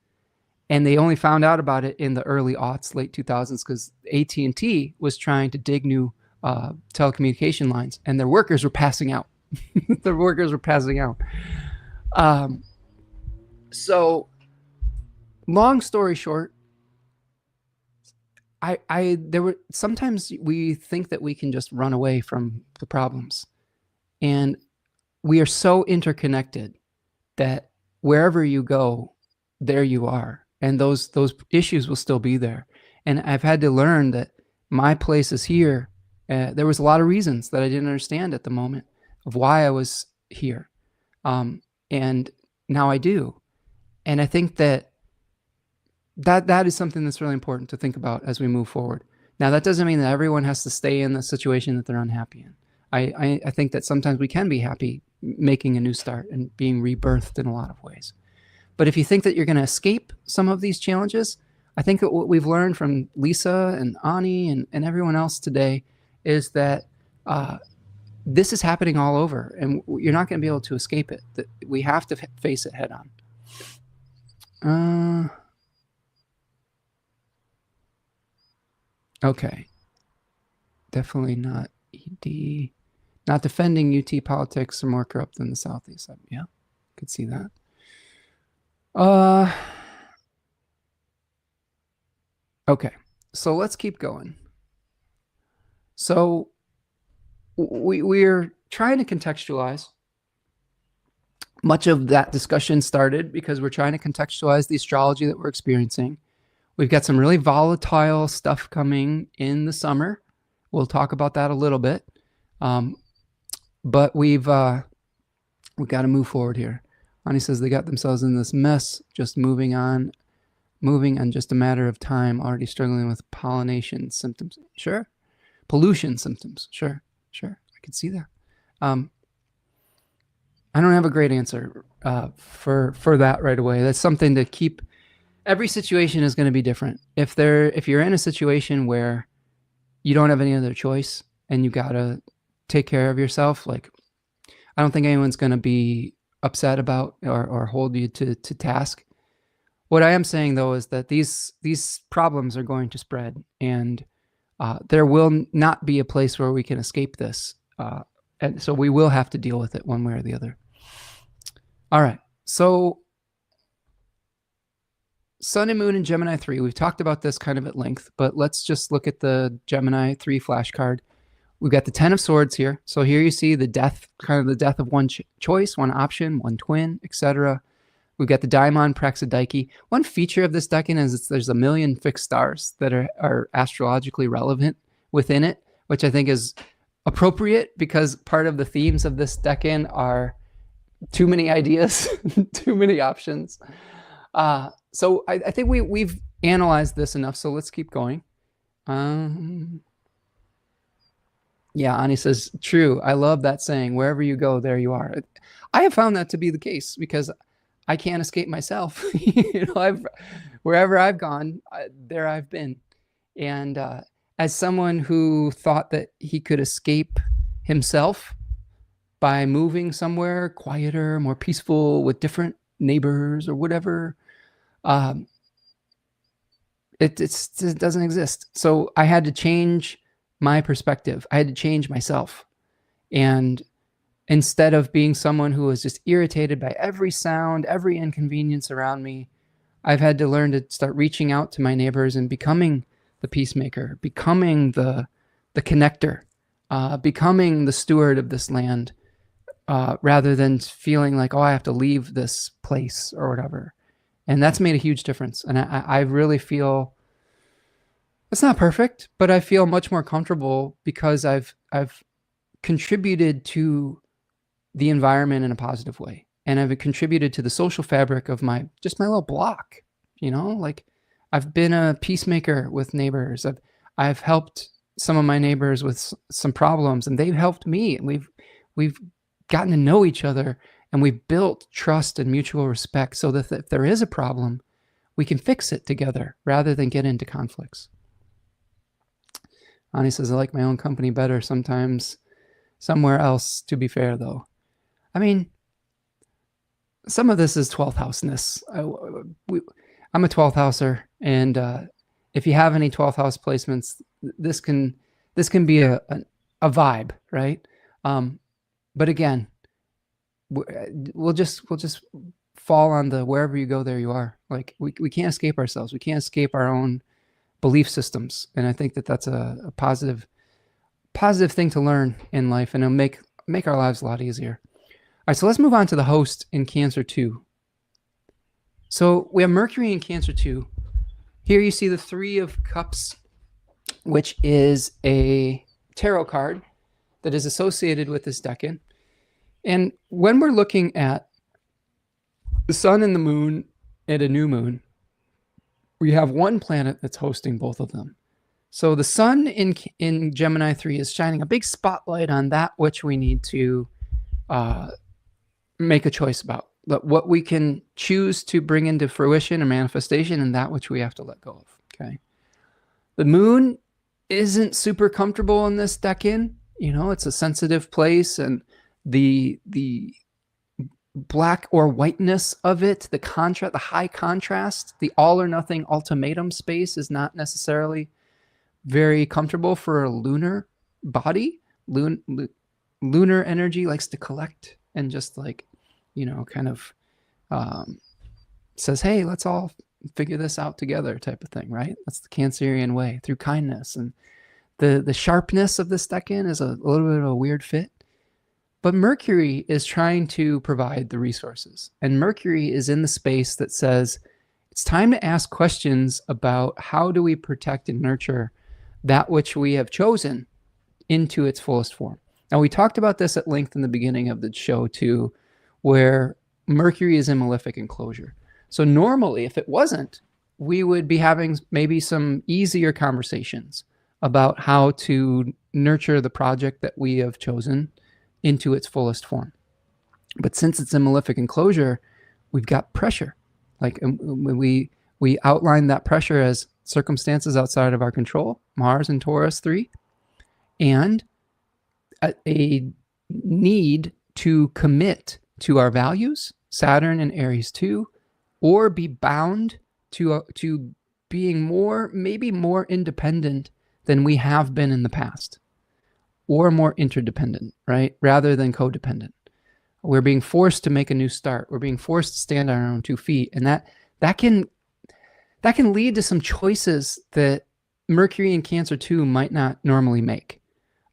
And they only found out about it in the early aughts, late 2000s, because AT&T was trying to dig new telecommunication lines, and their workers were passing out. Their workers were passing out. So, long story short, sometimes we think that we can just run away from the problems, and we are so interconnected that wherever you go, there you are. And those issues will still be there. And I've had to learn that my place is here. There was a lot of reasons that I didn't understand at the moment of why I was here. And now I do. And I think that is something that's really important to think about as we move forward. Now, that doesn't mean that everyone has to stay in the situation that they're unhappy in. I think that sometimes we can be happy making a new start and being rebirthed in a lot of ways. But if you think that you're going to escape some of these challenges, I think that what we've learned from Lisa and Ani and everyone else today is that this is happening all over, and you're not going to be able to escape it. That we have to face it head on. Okay. Definitely not ED. Not defending UT politics are more corrupt than the Southeast. Yeah, could see that. Okay, so let's keep going. So we're trying to contextualize. Much of that discussion started because we're trying to contextualize the astrology that we're experiencing. We've got some really volatile stuff coming in the summer. We'll talk about that a little bit. But we've got to move forward here. Ani says they got themselves in this mess, just moving on just a matter of time, already struggling with pollination symptoms. Sure. Pollution symptoms. Sure. I could see that. I don't have a great answer for that right away. That's something to keep. Every situation is going to be different. If you're in a situation where you don't have any other choice and you got to take care of yourself, like, I don't think anyone's going to be upset about or hold you to task. What I am saying, though, is that these problems are going to spread, and there will not be a place where we can escape this. And so we will have to deal with it one way or the other. All right. So Sun and Moon in Gemini 3. We've talked about this kind of at length, but let's just look at the Gemini 3 flashcard. We've got the 10 of Swords here. So here you see the death, kind of the death of one choice, one option, one twin, etc. We've got the Daimon Praxidike. One feature of this decan is there's a million fixed stars that are astrologically relevant within it, which I think is appropriate because part of the themes of this decan are too many ideas, too many options. So I think we've analyzed this enough, so let's keep going. Yeah, Ani says, true. I love that saying, wherever you go, there you are. I have found that to be the case because I can't escape myself. Wherever I've gone, there I've been. And as someone who thought that he could escape himself by moving somewhere quieter, more peaceful, with different neighbors or whatever, it doesn't exist. So I had to change my perspective. I had to change myself. And instead of being someone who was just irritated by every sound, every inconvenience around me, I've had to learn to start reaching out to my neighbors and becoming the peacemaker, becoming the connector, becoming the steward of this land, rather than feeling like, oh, I have to leave this place or whatever. And that's made a huge difference. And I really feel, it's not perfect, but I feel much more comfortable because I've contributed to the environment in a positive way. And I've contributed to the social fabric of my little block, like I've been a peacemaker with neighbors. I've helped some of my neighbors with some problems and they've helped me. And we've gotten to know each other and we've built trust and mutual respect so that if there is a problem, we can fix it together rather than get into conflicts. Ani says, I like my own company better sometimes somewhere else, to be fair, though. I mean, some of this is 12th houseness. I'm a 12th houser, and if you have any 12th house placements, this can be a vibe, right? But again, we'll just fall on the wherever you go, there you are. Like we can't escape ourselves. We can't escape our own belief systems, and I think that that's a positive thing to learn in life, and it'll make our lives a lot easier. All right, so let's move on to the host in Cancer 2. So we have Mercury in Cancer 2. Here you see the 3 of Cups, which is a tarot card that is associated with this decan. And when we're looking at the sun and the moon and a new moon, we have one planet that's hosting both of them. So the sun in Gemini 3 is shining a big spotlight on that which we need to make a choice about, what we can choose to bring into fruition or manifestation, and that which we have to let go of. Okay. The moon isn't super comfortable in this decan. It's a sensitive place, and the black or whiteness of it, the contrast, the high contrast, the all or nothing ultimatum space is not necessarily very comfortable for a lunar body. Lunar energy likes to collect and just kind of says, hey, let's all figure this out together type of thing, right? That's the Cancerian way, through kindness. And The sharpness of this decan is a little bit of a weird fit. But Mercury is trying to provide the resources. And Mercury is in the space that says, it's time to ask questions about how do we protect and nurture that which we have chosen into its fullest form. Now, we talked about this at length in the beginning of the show too, where Mercury is in malefic enclosure. So normally, if it wasn't, we would be having maybe some easier conversations about how to nurture the project that we have chosen into its fullest form. But since it's in malefic enclosure, we've got pressure. Like we outline that pressure as circumstances outside of our control, Mars and Taurus 3, and a need to commit to our values, Saturn and Aries 2, or be bound to being maybe more independent than we have been in the past, or more interdependent, right? Rather than codependent. We're being forced to make a new start. We're being forced to stand on our own 2 feet. And that can lead to some choices that Mercury in Cancer 2 might not normally make.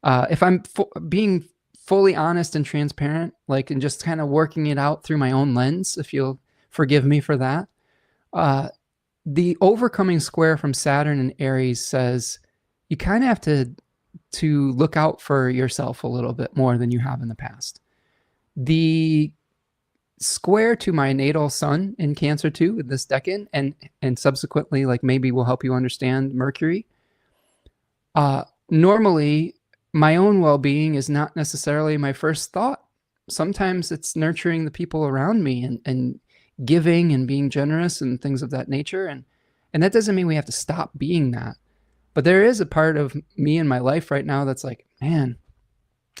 If I'm being fully honest and transparent, like, and just kind of working it out through my own lens, if you'll forgive me for that, the overcoming square from Saturn and Aries says you kind of have to look out for yourself a little bit more than you have in the past. The square to my natal sun in Cancer 2 with this decan, and subsequently, like, maybe will help you understand Mercury. Normally, my own well-being is not necessarily my first thought. Sometimes it's nurturing the people around me and giving and being generous and things of that nature. And that doesn't mean we have to stop being that. But there is a part of me in my life right now that's like, man,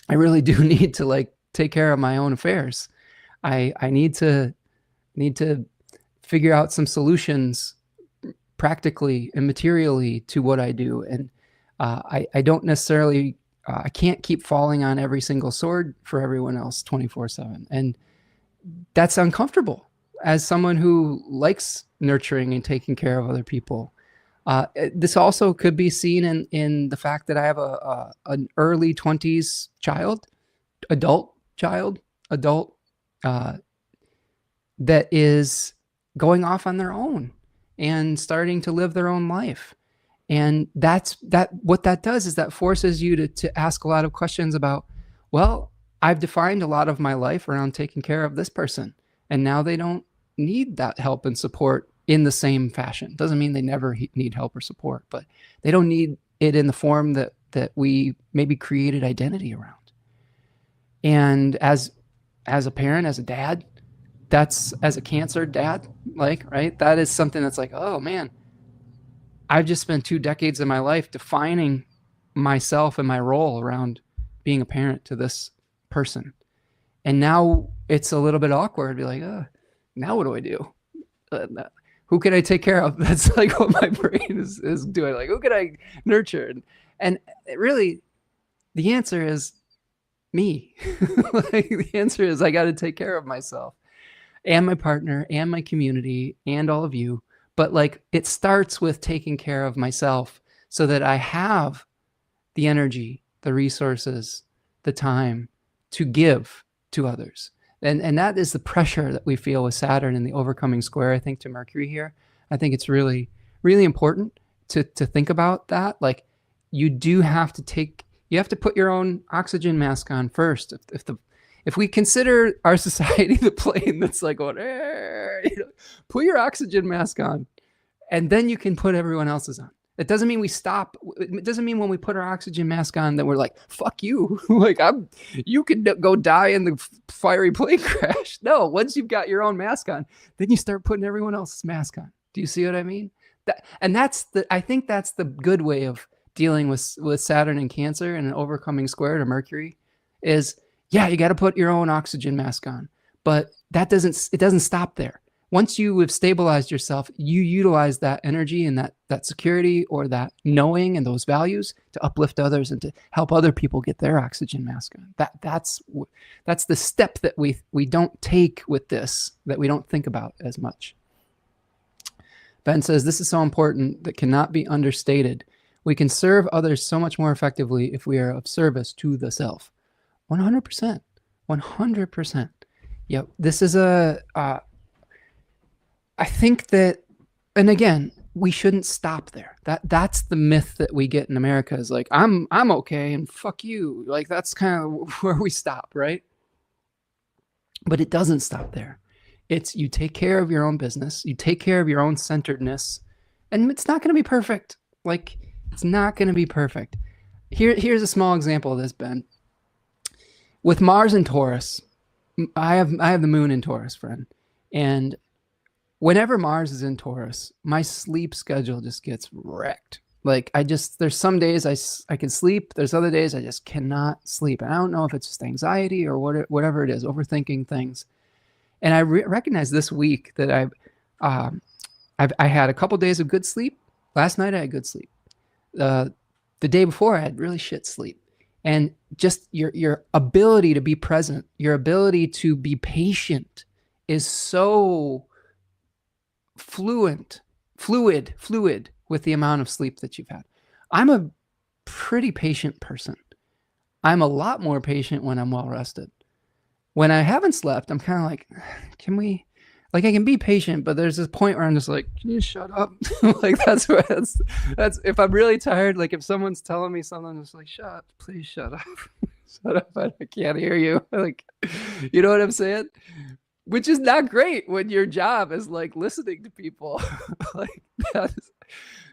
I really do need to, like, take care of my own affairs. I need to figure out some solutions practically and materially to what I do. And I don't necessarily, I can't keep falling on every single sword for everyone else 24/7. And that's uncomfortable as someone who likes nurturing and taking care of other people. This also could be seen in the fact that I have an early 20s adult that is going off on their own and starting to live their own life. And what that does is that forces you to ask a lot of questions about, well, I've defined a lot of my life around taking care of this person, and now they don't need that help and support in the same fashion. Doesn't mean they never need help or support, but they don't need it in the form that we maybe created identity around. And as a parent, as a dad, as a Cancer dad, like, right, that is something that's like, oh man, I've just spent 2 decades of my life defining myself and my role around being a parent to this person. And now it's a little bit awkward to be like, now what do I do? Who can I take care of? That's like what my brain is doing. Like, who can I nurture? And really, the answer is me. Like, the answer is I got to take care of myself and my partner and my community and all of you. But, like, it starts with taking care of myself so that I have the energy, the resources, the time to give to others. And that is the pressure that we feel with Saturn and the overcoming square, I think, to Mercury here. I think it's really, really important to think about that. Like, you have to put your own oxygen mask on first. If we consider our society the plane that's like going, put your oxygen mask on, and then you can put everyone else's on. It doesn't mean we stop. It doesn't mean when we put our oxygen mask on that we're like, fuck you. Like, you can go die in the fiery plane crash. No, once you've got your own mask on, then you start putting everyone else's mask on. Do you see what I mean? I think that's the good way of dealing with Saturn and Cancer and an overcoming square to Mercury is, yeah, you got to put your own oxygen mask on, but it doesn't stop there. Once you have stabilized yourself, you utilize that energy and that security or that knowing and those values to uplift others and to help other people get their oxygen mask on. That's the step that we don't take with this, that we don't think about as much. Ben says, this is so important that cannot be understated. We can serve others so much more effectively if we are of service to the self. 100%. 100%. Yep. This is I think that, and again, we shouldn't stop there. That's the myth that we get in America, is like, I'm okay and fuck you. Like, that's kind of where we stop, right? But it doesn't stop there. It's, you take care of your own business, you take care of your own centeredness, and it's not going to be perfect. Like, it's not going to be perfect. Here's a small example of this, Ben. With Mars in Taurus, I have the moon in Taurus, friend, and whenever Mars is in Taurus, my sleep schedule just gets wrecked. Like, there's some days I can sleep. There's other days I just cannot sleep. And I don't know if it's just anxiety or whatever it is, overthinking things. And I recognize this week that I had a couple days of good sleep. Last night I had good sleep. The day before I had really shit sleep. And just your ability to be present, your ability to be patient is so fluid with the amount of sleep that you've had. I'm a pretty patient person. I'm a lot more patient when I'm well rested. When I haven't slept, I'm kind of like, I can be patient, but there's this point where I'm just like, can you shut up? Like, that's if I'm really tired, like if someone's telling me something, I'm just like, please shut up. Shut up, I can't hear you. Like, you know what I'm saying? Which is not great when your job is like listening to people. Like,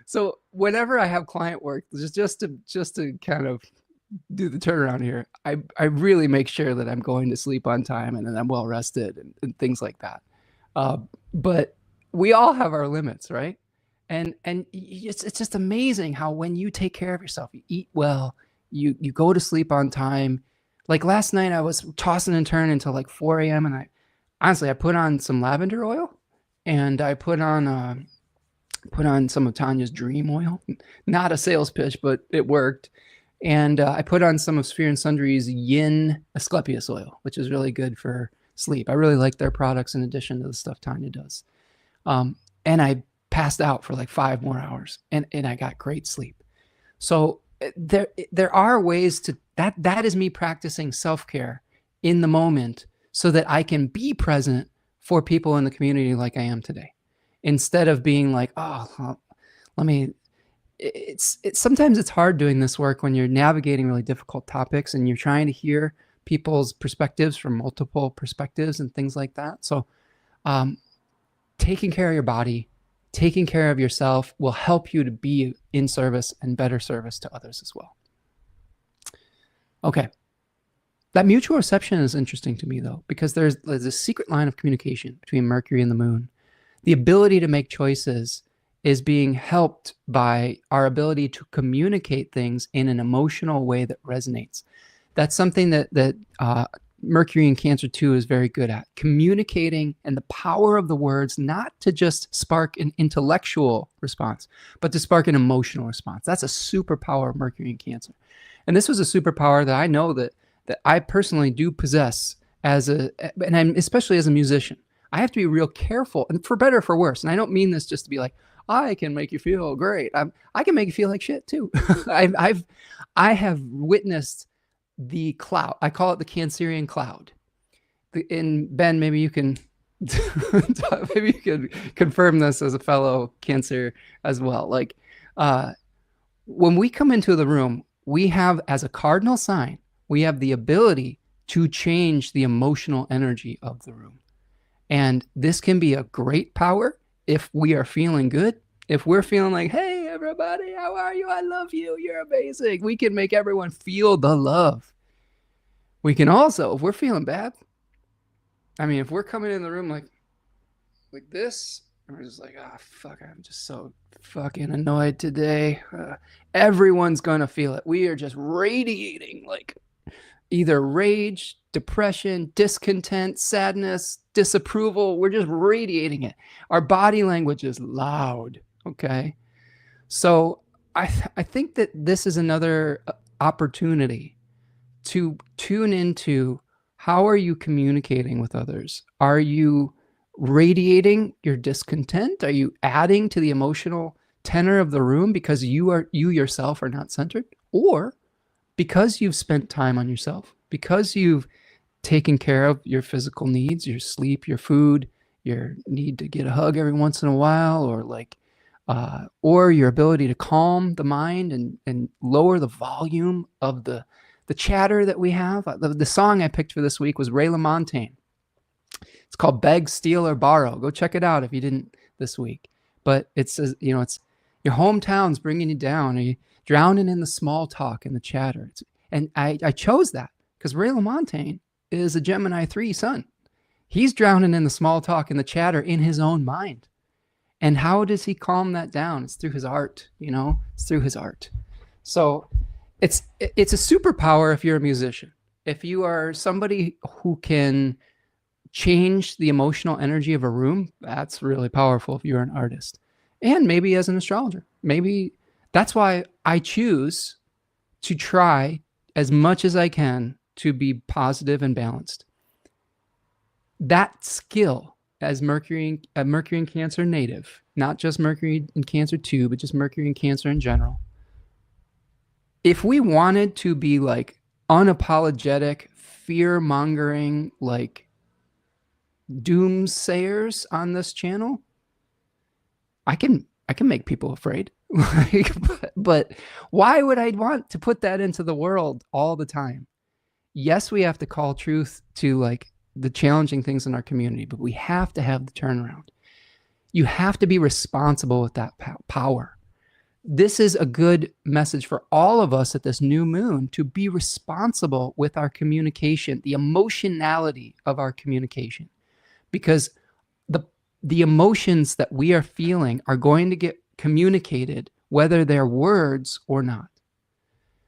so whenever I have client work, just to kind of do the turnaround here, I really make sure that I'm going to sleep on time and that I'm well rested and things like that. But we all have our limits, right? And it's just amazing how when you take care of yourself, you eat well, you go to sleep on time. Like last night I was tossing and turning until like 4 a.m. and I put on some lavender oil, and I put on some of Tanya's dream oil. Not a sales pitch, but it worked. And I put on some of Sphere and Sundry's yin Asclepius oil, which is really good for sleep. I really like their products in addition to the stuff Tanya does. And I passed out for like 5 more hours, and I got great sleep. So there are ways to that is me practicing self-care in the moment so that I can be present for people in the community like I am today, instead of being like, oh, let me. Sometimes it's hard doing this work when you're navigating really difficult topics and you're trying to hear people's perspectives from multiple perspectives and things like that. So taking care of your body, taking care of yourself will help you to be in service and better service to others as well. Okay. That mutual reception is interesting to me, though, because there's a secret line of communication between Mercury and the moon. The ability to make choices is being helped by our ability to communicate things in an emotional way that resonates. That's something that Mercury in Cancer 2 is very good at. Communicating, and the power of the words, not to just spark an intellectual response, but to spark an emotional response. That's a superpower of Mercury in Cancer. And this was a superpower that I know that I personally do possess and I'm especially as a musician. I have to be real careful, and for better or for worse. And I don't mean this just to be like, I can make you feel great. I can make you feel like shit too. I have witnessed the cloud. I call it the Cancerian cloud. And Ben, maybe you can confirm this as a fellow Cancer as well. Like when we come into the room, we have, as a cardinal sign, we have the ability to change the emotional energy of the room. And this can be a great power if we are feeling good. If we're feeling like, hey, everybody, how are you? I love you. You're amazing. We can make everyone feel the love. We can also, if we're feeling bad, I mean, if we're coming in the room like this, and we're just like, fuck, I'm just so fucking annoyed today. Everyone's going to feel it. We are just radiating like either rage, depression, discontent, sadness, disapproval. We're just radiating it. Our body language is loud. Okay. So I think that this is another opportunity to tune into, how are you communicating with others? Are you radiating your discontent? Are you adding to the emotional tenor of the room because you yourself are not centered, or because you've spent time on yourself, because you've taken care of your physical needs, your sleep, your food, your need to get a hug every once in a while, or your ability to calm the mind and lower the volume of the chatter that we have. The song I picked for this week was Ray LaMontagne. It's called Beg, Steal, or Borrow. Go check it out if you didn't this week. But it's your hometown's bringing you down. Are you drowning in the small talk and the chatter? And I chose that because Ray LaMontagne is a Gemini 3 sun. He's drowning in the small talk and the chatter in his own mind. And how does he calm that down? It's through his art, it's through his art. So it's a superpower if you're a musician. If you are somebody who can change the emotional energy of a room, that's really powerful if you're an artist. And maybe as an astrologer. Maybe that's why I choose to try as much as I can to be positive and balanced. That skill as Mercury in Cancer native, not just Mercury in Cancer 2, but just Mercury in Cancer in general. If we wanted to be like unapologetic, fear-mongering, like doomsayers on this channel, I can make people afraid. But why would I want to put that into the world all the time? Yes, we have to call truth to like the challenging things in our community, but we have to have the turnaround. You have to be responsible with that power. This is a good message for all of us at this new moon to be responsible with our communication, the emotionality of our communication, because the emotions that we are feeling are going to get communicated whether they're words or not.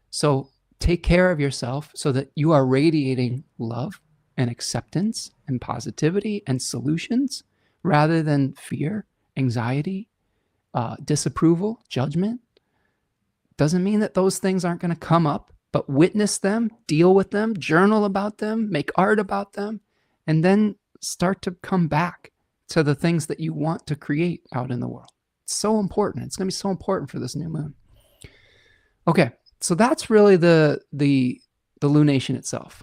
So take care of yourself so that you are radiating love and acceptance and positivity and solutions rather than fear, anxiety, disapproval, judgment. Doesn't mean that those things aren't going to come up, but witness them, deal with them, journal about them, make art about them, and then start to come back to the things that you want to create out in the world. It's so important. It's going to be so important for this new moon. Okay, so that's really the lunation itself.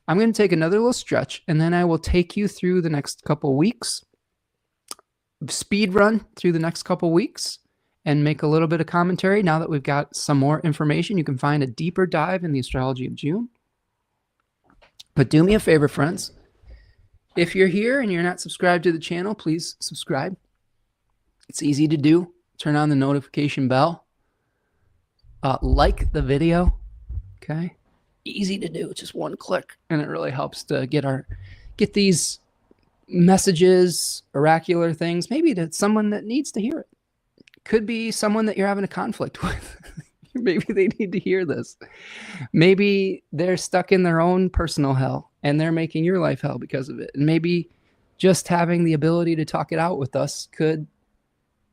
I'm going to take another little stretch, and then I will take you through the next couple weeks, speed run through the next couple weeks, and make a little bit of commentary. Now that we've got some more information, you can find a deeper dive in the astrology of June. But do me a favor, friends. If you're here and you're not subscribed to the channel, please subscribe. It's easy to do. Turn on the notification bell. Like the video. Okay. Easy to do. Just one click. And it really helps to get these messages, oracular things, maybe to someone that needs to hear it. Could be someone that you're having a conflict with. Maybe they need to hear this. Maybe they're stuck in their own personal hell and they're making your life hell because of it. And maybe just having the ability to talk it out with us could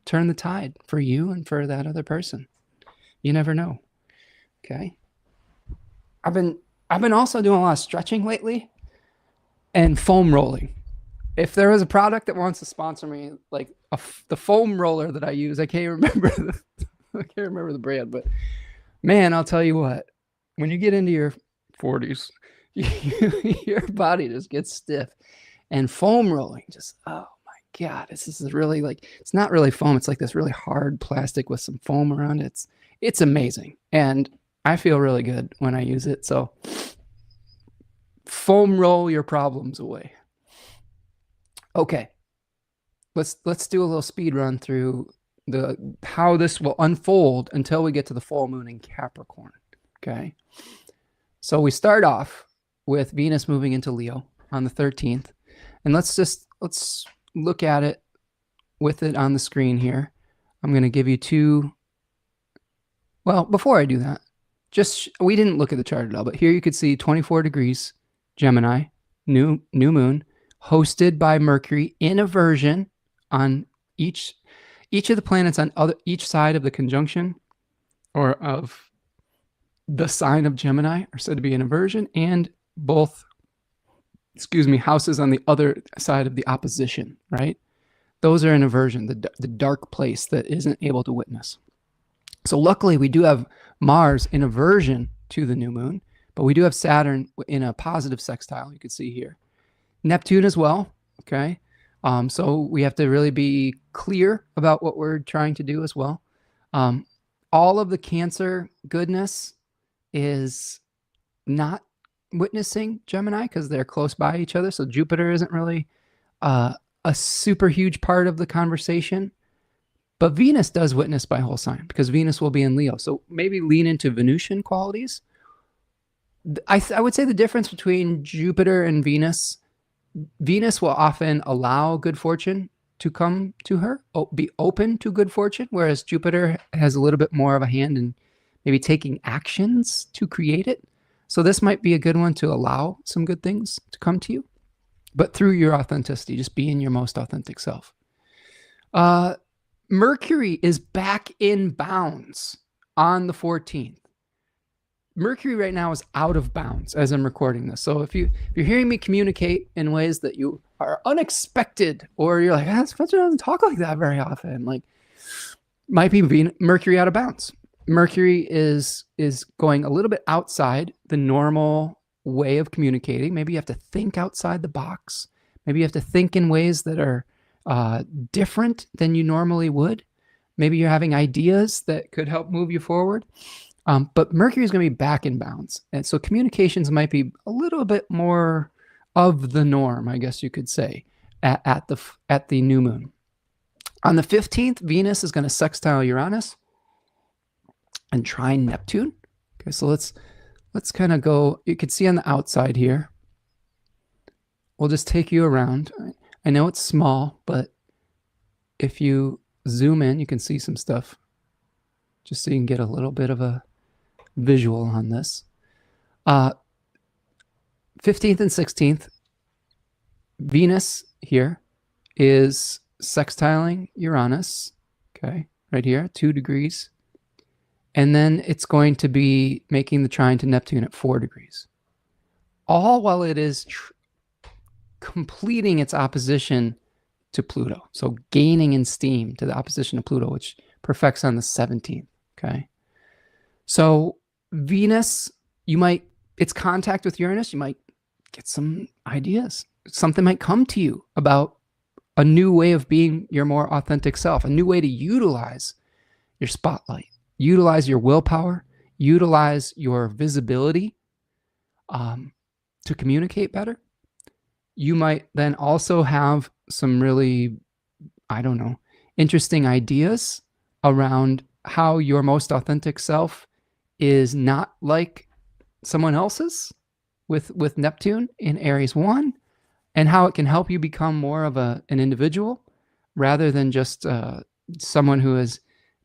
turn the tide for you and for that other person. You never know. Okay. I've been also doing a lot of stretching lately and foam rolling. If there was a product that wants to sponsor me, like the foam roller that I use, I can't remember the brand, but man, I'll tell you what, when you get into your 40s, your body just gets stiff, and foam rolling just, oh my God, this is really like, it's not really foam. It's like this really hard plastic with some foam around it. It's amazing. And I feel really good when I use it. So foam roll your problems away. Okay. Let's do a little speed run through how this will unfold until we get to the full moon in Capricorn. Okay. So we start off with Venus moving into Leo on the 13th. And let's look at it with it on the screen here. I'm going to give you two. Well, before I do that, we didn't look at the chart at all, but here you could see 24 degrees Gemini, new moon, hosted by Mercury in aversion on each of the planets on each side of the conjunction or of the sign of Gemini are said to be in aversion, and both, houses on the other side of the opposition, right? Those are in aversion, the dark place that isn't able to witness. So luckily we do have Mars in aversion to the new moon, but we do have Saturn in a positive sextile, you can see here. Neptune as well, okay? So we have to really be clear about what we're trying to do as well. All of the Cancer goodness is not witnessing Gemini because they're close by each other. So Jupiter isn't really a super huge part of the conversation. But Venus does witness by whole sign because Venus will be in Leo. So maybe lean into Venusian qualities. I would say the difference between Jupiter and Venus will often allow good fortune to come to her, be open to good fortune, whereas Jupiter has a little bit more of a hand in maybe taking actions to create it. So this might be a good one to allow some good things to come to you, but through your authenticity, just being your most authentic self. Mercury is back in bounds on the 14th. Mercury right now is out of bounds as I'm recording this. So if you're hearing me communicate in ways that you are unexpected, or you're like, Spencer doesn't talk like that very often, like might be Mercury out of bounds. Mercury is going a little bit outside the normal way of communicating. Maybe you have to think outside the box. Maybe you have to think in ways that are different than you normally would. Maybe you're having ideas that could help move you forward. But Mercury is going to be back in bounds. And so communications might be a little bit more of the norm, I guess you could say, at the new moon. On the 15th, Venus is going to sextile Uranus and trine Neptune. Okay, so let's kind of go. You can see on the outside here. We'll just take you around. I know it's small, but if you zoom in, you can see some stuff, just so you can get a little bit of a visual on this. 15th and 16th, Venus here is sextiling Uranus, okay, right here, 2 degrees. And then it's going to be making the trine to Neptune at 4 degrees. All while it is completing its opposition to Pluto. So gaining in steam to the opposition of Pluto, which perfects on the 17th, okay? So Venus, it's contact with Uranus, you might get some ideas. Something might come to you about a new way of being your more authentic self, a new way to utilize your spotlight, utilize your willpower, utilize your visibility to communicate better. You might then also have some really, interesting ideas around how your most authentic self is not like someone else's with Neptune in Aries 1, and how it can help you become more of an individual rather than just someone who is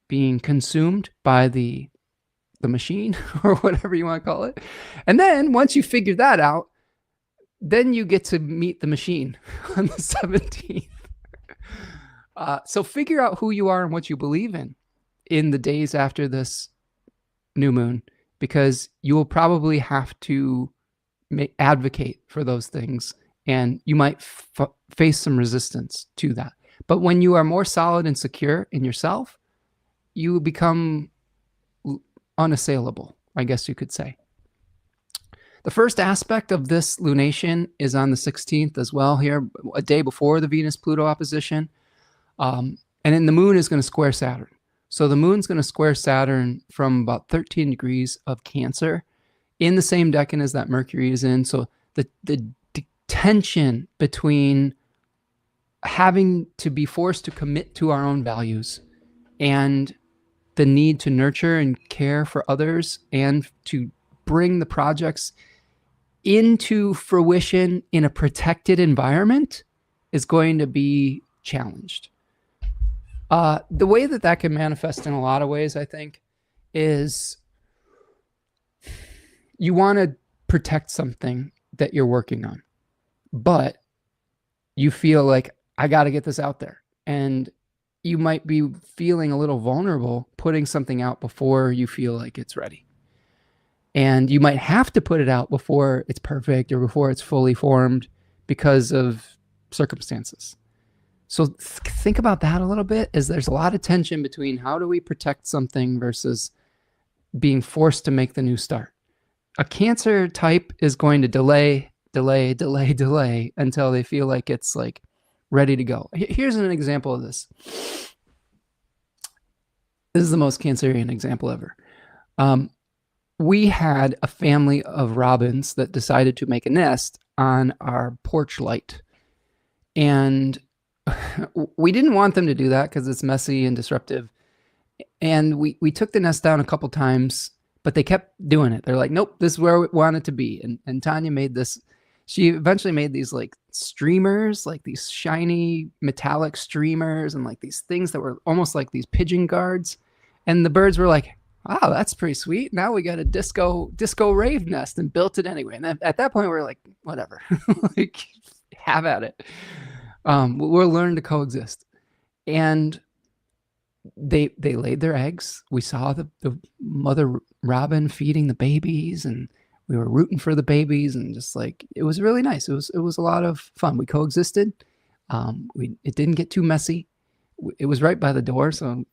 being consumed by the machine or whatever you want to call it. And then once you figure that out, then you get to meet the machine on the 17th. So figure out who you are and what you believe in the days after this new moon, because you will probably have to advocate for those things, and you might face some resistance to that. But when you are more solid and secure in yourself, you become unassailable, I guess you could say. The first aspect of this lunation is on the 16th as well here, a day before the Venus-Pluto opposition. And then the moon is going to square Saturn. So the moon's going to square Saturn from about 13 degrees of Cancer in the same decan as that Mercury is in. So the tension between having to be forced to commit to our own values and the need to nurture and care for others and to bring the projects into fruition in a protected environment is going to be challenged. The way that can manifest in a lot of ways, I think, is you want to protect something that you're working on, but you feel like, I got to get this out there. And you might be feeling a little vulnerable putting something out before you feel like it's ready. And you might have to put it out before it's perfect or before it's fully formed because of circumstances. So think about that a little bit, is there's a lot of tension between how do we protect something versus being forced to make the new start. A Cancer type is going to delay until they feel like it's like ready to go. Here's an example of this. This is the most Cancerian example ever. We had a family of robins that decided to make a nest on our porch light. And we didn't want them to do that because it's messy and disruptive. And we took the nest down a couple times, but they kept doing it. They're like, nope, this is where we want it to be. And Tanya made this. She eventually made these like streamers, like these shiny metallic streamers, and like these things that were almost like these pigeon guards. And the birds were like, wow, that's pretty sweet. Now we got a disco rave nest, and built it anyway. And at that point, we were like, whatever, like have at it. We'll learn to coexist. And they laid their eggs. We saw the mother robin feeding the babies, and we were rooting for the babies, and just like, it was really nice. It was a lot of fun. We coexisted. It didn't get too messy. It was right by the door, so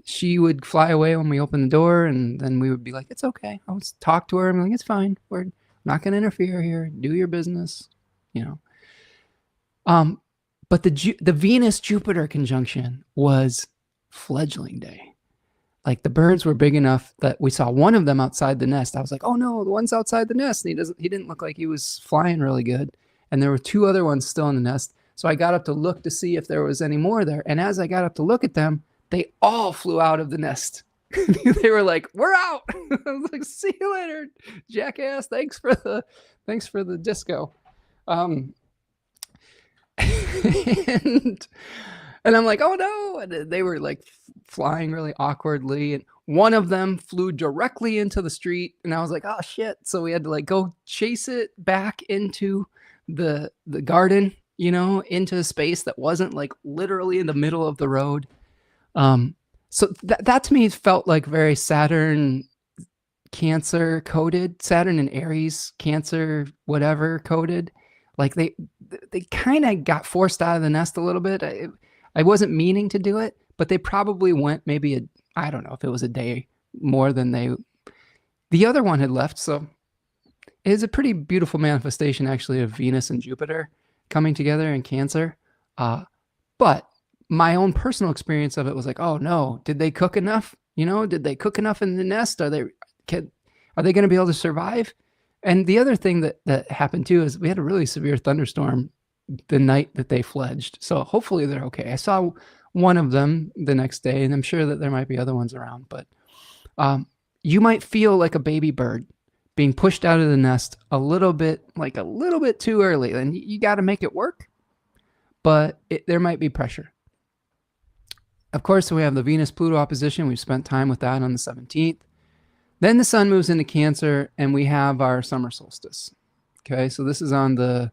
she would fly away when we opened the door, and then we would be like, it's okay. I would talk to her and be like, it's fine. We're not going to interfere here. Do your business, you know. But the Venus-Jupiter conjunction was fledgling day. Like, the birds were big enough that we saw one of them outside the nest. I was like, oh no, the one's outside the nest. And he didn't look like he was flying really good. And there were two other ones still in the nest. So I got up to look to see if there was any more there. And as I got up to look at them, they all flew out of the nest. They were like, we're out. I was like, see you later, jackass. Thanks for the disco. And I'm like, oh no. And they were like flying really awkwardly. And one of them flew directly into the street. And I was like, oh shit. So we had to like go chase it back into the garden, you know, into a space that wasn't like literally in the middle of the road. So that to me felt like very Saturn Cancer coded, Saturn and Aries Cancer whatever coded. Like they kind of got forced out of the nest a little bit. I wasn't meaning to do it, but they probably went maybe I don't know if it was a day more than the other one had left. So it is a pretty beautiful manifestation actually of Venus and Jupiter coming together in Cancer. But my own personal experience of it was like, oh no, did they cook enough? You know, did they cook enough in the nest? Are they going to be able to survive? And the other thing that happened too is we had a really severe thunderstorm the night that they fledged. So hopefully they're okay. I saw one of them the next day, and I'm sure that there might be other ones around, but you might feel like a baby bird being pushed out of the nest a little bit too early, and you got to make it work, but there might be pressure. Of course, we have the Venus-Pluto opposition. We've spent time with that on the 17th. Then the sun moves into Cancer, and we have our summer solstice. Okay, so this is on the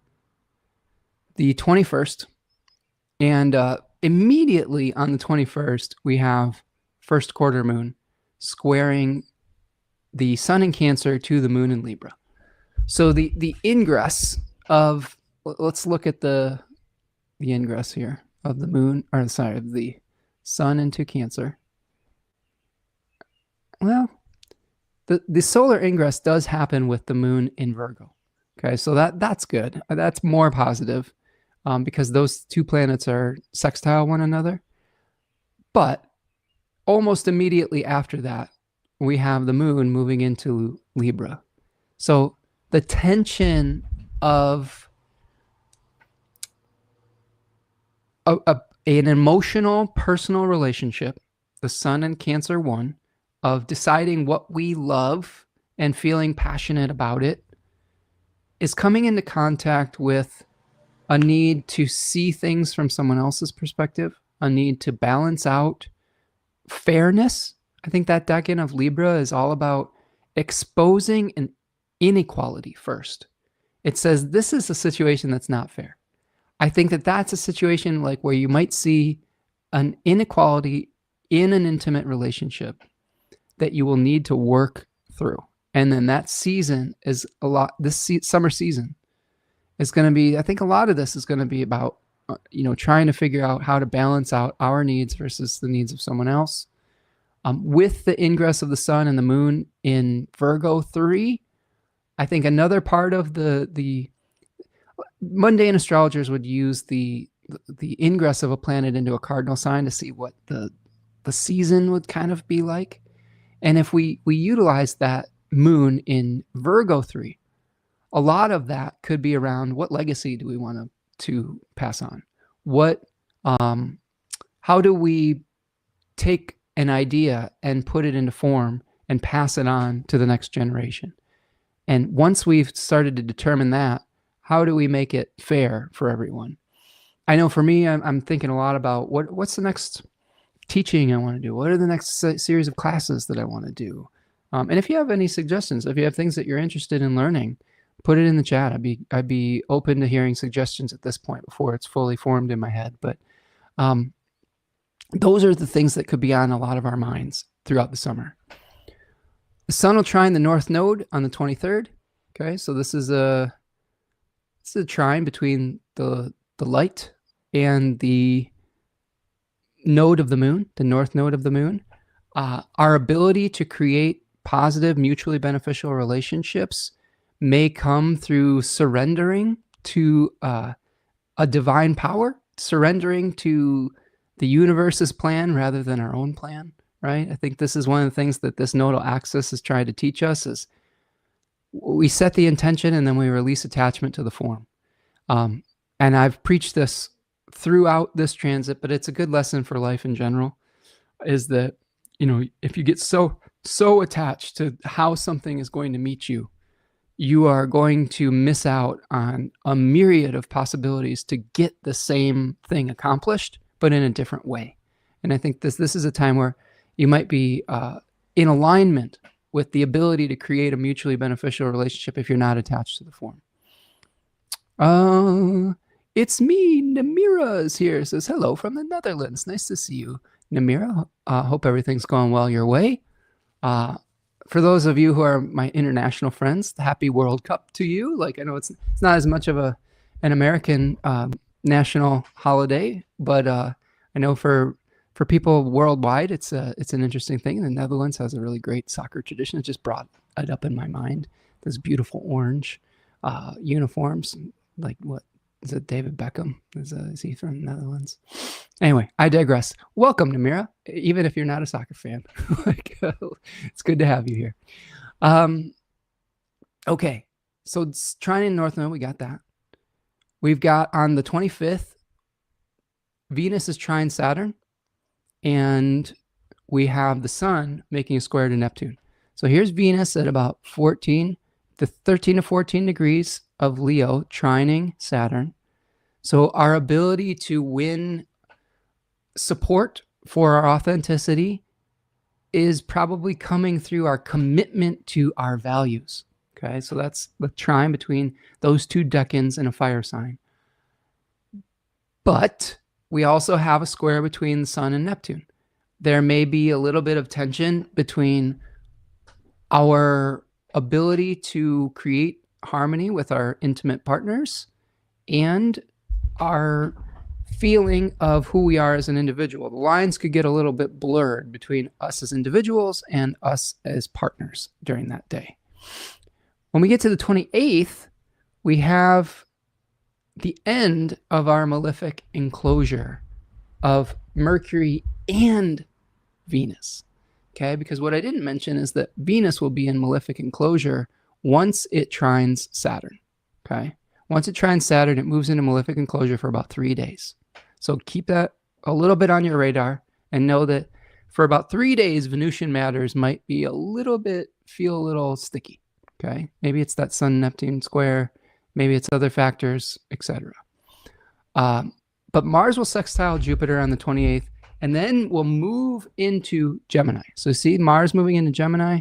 21st, and immediately on the 21st, we have first quarter moon squaring the sun in Cancer to the moon in Libra. So the ingress of, let's look at the ingress here of the moon, or sorry, of the sun into Cancer. Well, the solar ingress does happen with the moon in Virgo. Okay, so that's good. That's more positive because those two planets are sextile one another. But almost immediately after that, we have the moon moving into Libra. So the tension of an emotional, personal relationship, the sun and Cancer one, of deciding what we love and feeling passionate about it, is coming into contact with a need to see things from someone else's perspective, a need to balance out fairness. I think that decan of Libra is all about exposing an inequality first. It says this is a situation that's not fair. I think that's a situation like where you might see an inequality in an intimate relationship that you will need to work through. And then that season is summer season is going to be, I think a lot of this is going to be about trying to figure out how to balance out our needs versus the needs of someone else. With the ingress of the sun and the moon in Virgo 3, I think another part of the mundane astrologers would use the ingress of a planet into a cardinal sign to see what the season would kind of be like. And if we utilize that moon in Virgo 3, a lot of that could be around what legacy do we want to pass on? How do we take an idea and put it into form and pass it on to the next generation? And once we've started to determine that, how do we make it fair for everyone? I know for me, I'm thinking a lot about what's the next teaching I want to do? What are the next series of classes that I want to do? And if you have any suggestions, if you have things that you're interested in learning, put it in the chat. I'd be open to hearing suggestions at this point before it's fully formed in my head. But those are the things that could be on a lot of our minds throughout the summer. The sun will trine the north node on the 23rd. Okay, so this is a trine between the light and the node of the moon, the north node of the moon. Our ability to create positive, mutually beneficial relationships may come through surrendering to a divine power, surrendering to the universe's plan rather than our own plan, right? I think this is one of the things that this nodal axis is trying to teach us is we set the intention and then we release attachment to the form. And I've preached this throughout this transit, but it's a good lesson for life in general, is that, if you get so attached to how something is going to meet you, you are going to miss out on a myriad of possibilities to get the same thing accomplished, but in a different way. And I think this is a time where you might be in alignment with the ability to create a mutually beneficial relationship if you're not attached to the form. It's me, Namira is here. Says hello from the Netherlands. Nice to see you, Namira. Hope everything's going well your way. For those of you who are my international friends, happy World Cup to you. Like, I know it's not as much of an American national holiday, but I know for people worldwide, it's an interesting thing. The Netherlands has a really great soccer tradition. It just brought it up in my mind. This beautiful orange uniforms, like what is it? David Beckham is he from the Netherlands? Anyway, I digress. Welcome, Namira. Even if you're not a soccer fan, it's good to have you here. Okay, so it's trine in North Node. We got that. We've got on the 25th, Venus is trine Saturn, and we have the Sun making a square to Neptune. So here's Venus at about 13 to 14 degrees of Leo, trining Saturn. So our ability to win support for our authenticity is probably coming through our commitment to our values. Okay, so that's the trine between those two decans and a fire sign. But we also have a square between the Sun and Neptune. There may be a little bit of tension between our ability to create harmony with our intimate partners and our feeling of who we are as an individual. The lines could get a little bit blurred between us as individuals and us as partners during that day. When we get to the 28th, we have the end of our malefic enclosure of Mercury and Venus. Okay, because what I didn't mention is that Venus will be in malefic enclosure once it trines Saturn. Okay, once it trines Saturn, it moves into malefic enclosure for about 3 days. So keep that a little bit on your radar and know that for about 3 days, Venusian matters might be feel a little sticky. Okay, maybe it's that Sun-Neptune square, maybe it's other factors, etc. But Mars will sextile Jupiter on the 28th, and then we'll move into Gemini. So see, Mars moving into Gemini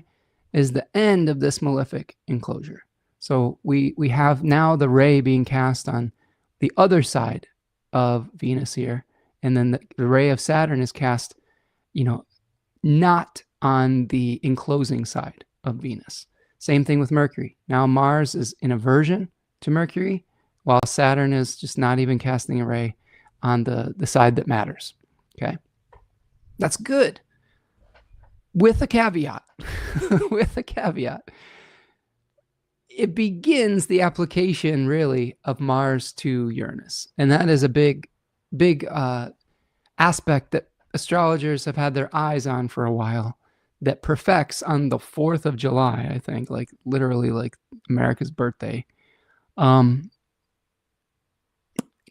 is the end of this malefic enclosure. So we have now the ray being cast on the other side of Venus here, and then the ray of Saturn is cast, not on the enclosing side of Venus. Same thing with Mercury. Now Mars is in aversion to Mercury, while Saturn is just not even casting a ray on the side that matters. Okay. That's good. With a caveat, with a caveat, it begins the application really of Mars to Uranus. And that is a big aspect that astrologers have had their eyes on for a while, that perfects on the 4th of July, I think, like literally like America's birthday.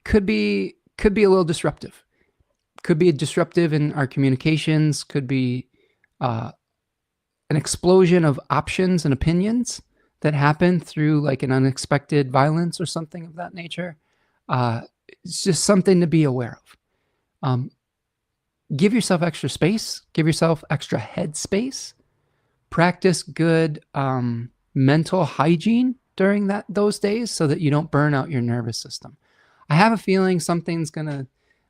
Could be a little disruptive. Could be disruptive in our communications, could be an explosion of options and opinions that happen through like an unexpected violence or something of that nature. It's just something to be aware of. Give yourself extra space, give yourself extra head space, practice good mental hygiene during those days so that you don't burn out your nervous system. I have a feeling something's gonna,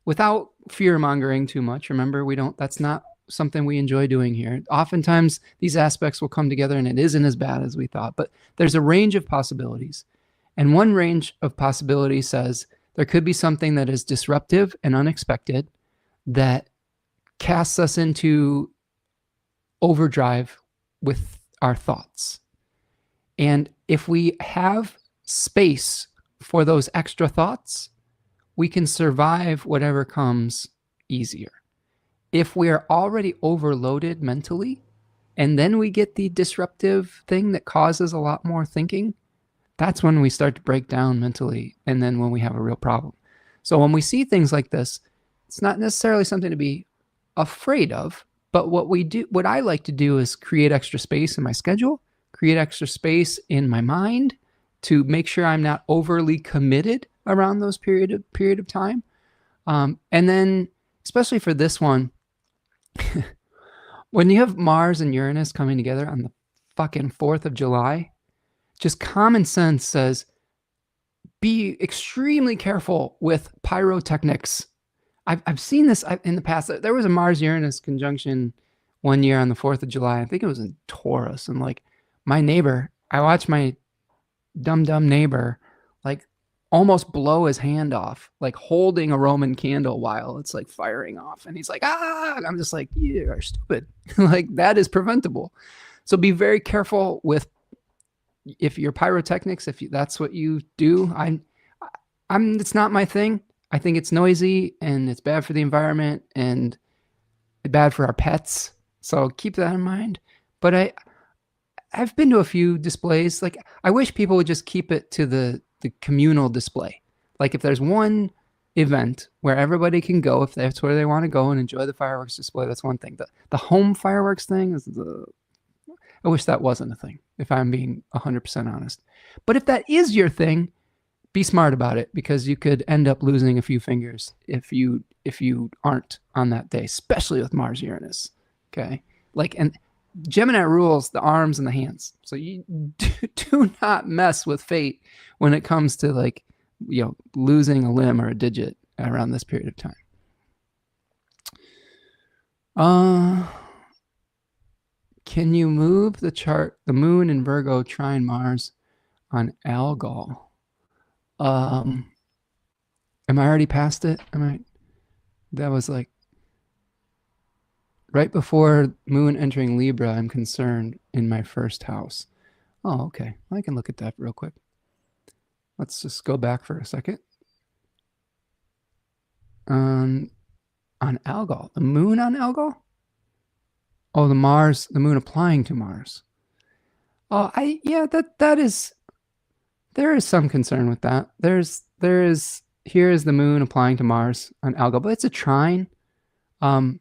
without fear mongering too much, remember, that's not something we enjoy doing here. Oftentimes these aspects will come together and it isn't as bad as we thought, but there's a range of possibilities. And one range of possibilities says there could be something that is disruptive and unexpected that casts us into overdrive with our thoughts. And if we have space for those extra thoughts, we can survive whatever comes easier. If we are already overloaded mentally, and then we get the disruptive thing that causes a lot more thinking, that's when we start to break down mentally, and then when we have a real problem. So when we see things like this, it's not necessarily something to be afraid of, but what I like to do is create extra space in my schedule, create extra space in my mind to make sure I'm not overly committed around those period of time. And then, especially for this one, when you have Mars and Uranus coming together on the fucking 4th of July, just common sense says, be extremely careful with pyrotechnics. I've seen this in the past. There was a Mars-Uranus conjunction one year on the 4th of July. I think it was in Taurus. And like my neighbor, I watched my dumb neighbor like almost blow his hand off, like holding a Roman candle while it's like firing off. And he's like, ah, I'm just like, you are stupid. Like that is preventable. So be very careful with, if you're pyrotechnics, that's what you do. It's not my thing. I think it's noisy and it's bad for the environment and bad for our pets. So keep that in mind. But I've been to a few displays. Like I wish people would just keep it to the communal display. Like if there's one event where everybody can go, if that's where they want to go and enjoy the fireworks display, that's one thing. The home fireworks thing is I wish that wasn't a thing, if I'm being 100% honest. But if that is your thing, be smart about it, because you could end up losing a few fingers if you aren't on that day, especially with Mars Uranus. Okay, like, and Gemini rules the arms and the hands, so you do not mess with fate when it comes to like, you know, losing a limb or a digit around this period of time. Can you move the chart, the moon in Virgo trine Mars on Algol? Am I already past it? That was like right before moon entering Libra. I'm concerned in my first house. Oh, okay. I can look at that real quick. Let's just go back for a second. On Algol, the moon on Algol? Oh, the moon applying to Mars. Oh, that is, there is some concern with that. Here is the moon applying to Mars on Algol, but it's a trine. I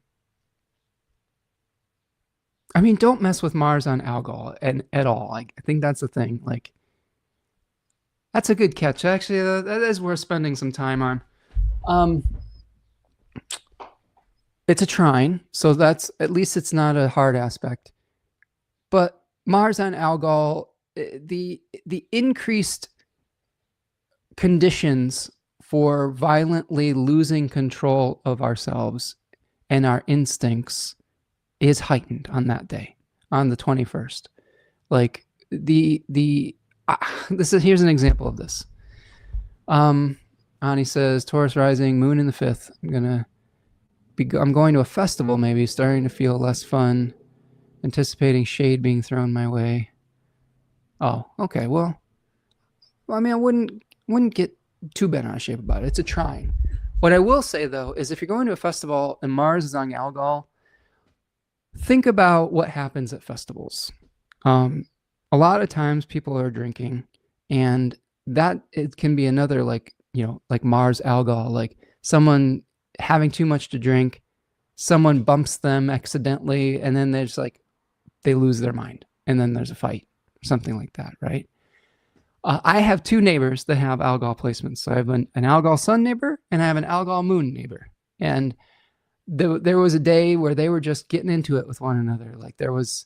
mean, don't mess with Mars on Algol at all. Like, I think that's the thing. Like, that's a good catch. Actually, that is worth spending some time on. It's a trine, so that's, at least it's not a hard aspect. But Mars on Algol, the increased conditions for violently losing control of ourselves and our instincts is heightened on that day, on the 21st. Like here's an example of this. Ani says, Taurus rising, moon in the 5th. I'm going to a festival maybe, starting to feel less fun, anticipating shade being thrown my way. Oh, okay. Well, I mean, I wouldn't get too bent out of shape about it. It's a trine. What I will say though is if you're going to a festival and Mars is on Algol, think about what happens at festivals. A lot of times people are drinking, and that it can be another like Mars Algol, like someone having too much to drink, someone bumps them accidentally, and then there's like they lose their mind, and then there's a fight, something like that, right? I have 2 neighbors that have Algol placements. So I have an Algol sun neighbor and I have an Algol moon neighbor. And there was a day where they were just getting into it with one another. Like there was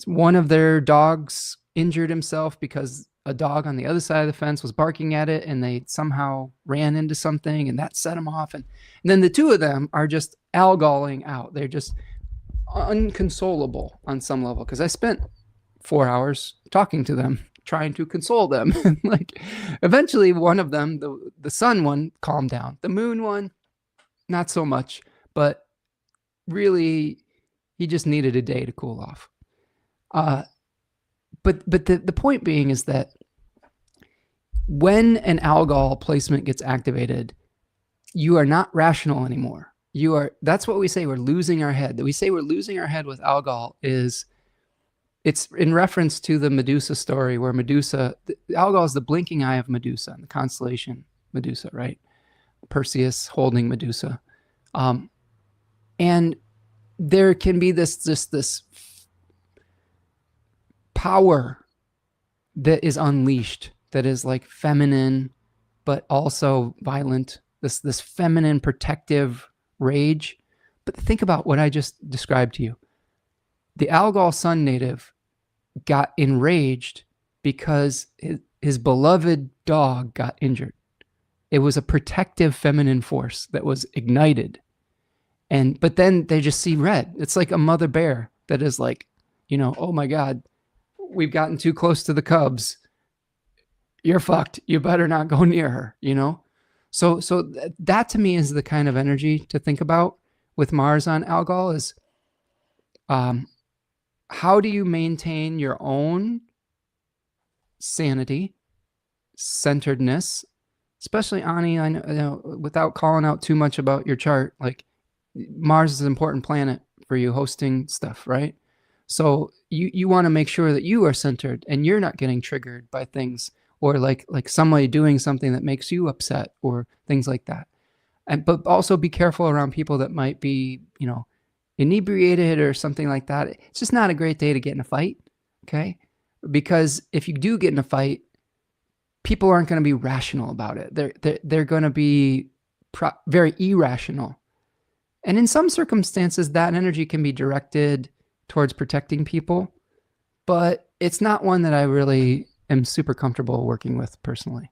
one of their dogs injured himself because a dog on the other side of the fence was barking at it, and they somehow ran into something, and that set them off. And then the 2 of them are just algoling out. They're just unconsolable on some level, because I spent 4 hours talking to them, trying to console them. Like eventually one of them, the sun one, calmed down. The moon one, not so much, but really he just needed a day to cool off. But the point being is that when an Algol placement gets activated, you are not rational anymore. That's what we say, we're losing our head. That we say we're losing our head with Algol it's in reference to the Medusa story, where Medusa, Algol is the blinking eye of Medusa, in the constellation Medusa, right? Perseus holding Medusa. And there can be this power that is unleashed, that is like feminine, but also violent, this feminine protective rage. But think about what I just described to you. The Algol sun native got enraged because his beloved dog got injured. It was a protective feminine force that was ignited. But then they just see red. It's like a mother bear that is like, oh my God, we've gotten too close to the cubs. You're fucked. You better not go near her, So that to me is the kind of energy to think about with Mars on Algol is, how do you maintain your own sanity, centeredness, especially Ani, I know, without calling out too much about your chart, like Mars is an important planet for you, hosting stuff, right? So you want to make sure that you are centered and you're not getting triggered by things, or like somebody doing something that makes you upset or things like that. But also be careful around people that might be, inebriated or something like that. It's just not a great day to get in a fight, okay? Because if you do get in a fight, people aren't going to be rational about it. They're going to be very irrational. And in some circumstances, that energy can be directed towards protecting people, but it's not one that I really am super comfortable working with personally.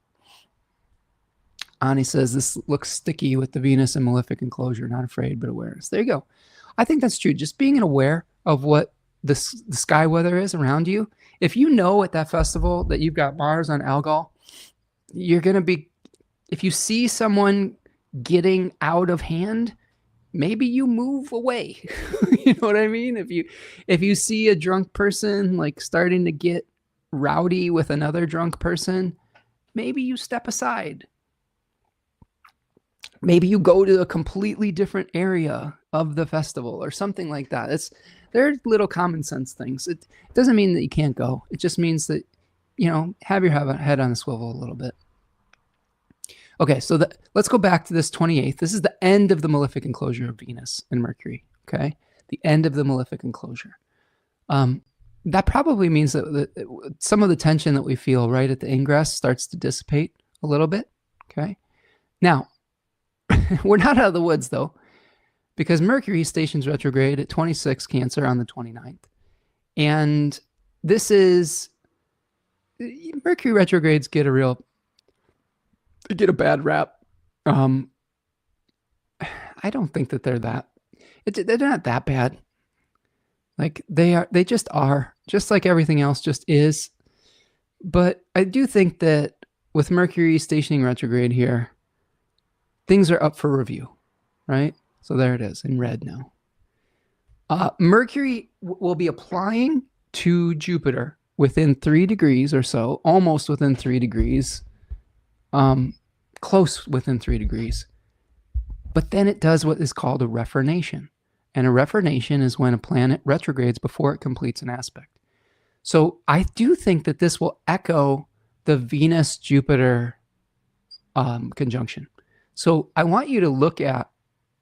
Ani says, this looks sticky with the Venus and malefic enclosure, not afraid, but awareness. There you go. I think that's true. Just being aware of what the sky weather is around you. If you know at that festival that you've got Mars on Algol, you're going to be, if you see someone getting out of hand, maybe you move away. You know what I mean? If you see a drunk person like starting to get rowdy with another drunk person, maybe you step aside. Maybe you go to a completely different area of the festival or something like that. They're little common sense things. It doesn't mean that you can't go. It just means that, have your head on a swivel a little bit. Okay, so let's go back to this 28th. This is the end of the malefic enclosure of Venus and Mercury, okay? The end of the malefic enclosure. That probably means that some of the tension that we feel right at the ingress starts to dissipate a little bit, okay? Now, we're not out of the woods, though, because Mercury stations retrograde at 26 Cancer on the 29th. And this is... Mercury retrogrades get a bad rap. I don't think that they're not that bad. Like they just are, just like everything else just is. But I do think that with Mercury stationing retrograde here, things are up for review, right? So there it is in red now. Mercury will be applying to Jupiter within 3 degrees or so, almost within 3 degrees, close within 3 degrees. But then it does what is called a reformation. And a reformation is when a planet retrogrades before it completes an aspect. So I do think that this will echo the Venus-Jupiter conjunction. So I want you to look at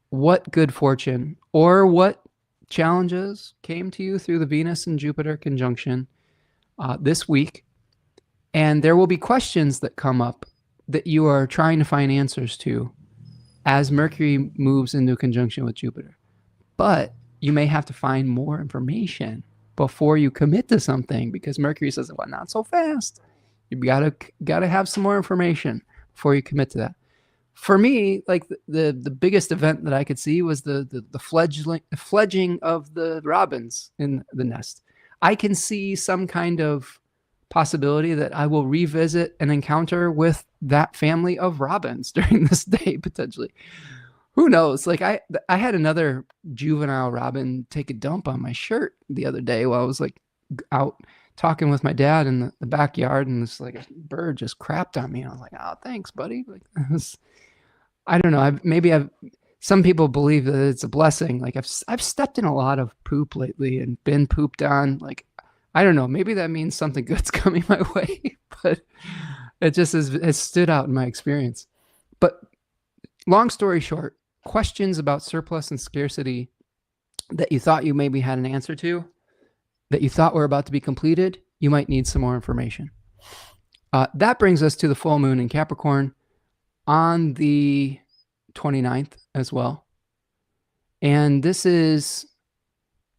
what good fortune or what challenges came to you through the Venus and Jupiter conjunction this week. And there will be questions that come up that you are trying to find answers to as Mercury moves into conjunction with Jupiter. But you may have to find more information before you commit to something, because Mercury says, well, not so fast. You gotta have some more information before you commit to that. For me, like the biggest event that I could see was the fledging of the robins in the nest. I can see some kind of possibility that I will revisit an encounter with that family of robins during this day, potentially. Who knows? Like I had another juvenile robin take a dump on my shirt the other day while I was like out talking with my dad in the backyard, and this like a bird just crapped on me. And I was like, oh, thanks, buddy. Like, I don't know. Some people believe that it's a blessing. Like I've stepped in a lot of poop lately and been pooped on. Like, I don't know. Maybe that means something good's coming my way, but it just has stood out in my experience. But long story short, questions about surplus and scarcity that you thought you maybe had an answer to, that you thought were about to be completed, you might need some more information. That brings us to the full moon in Capricorn on the 29th as well. And this is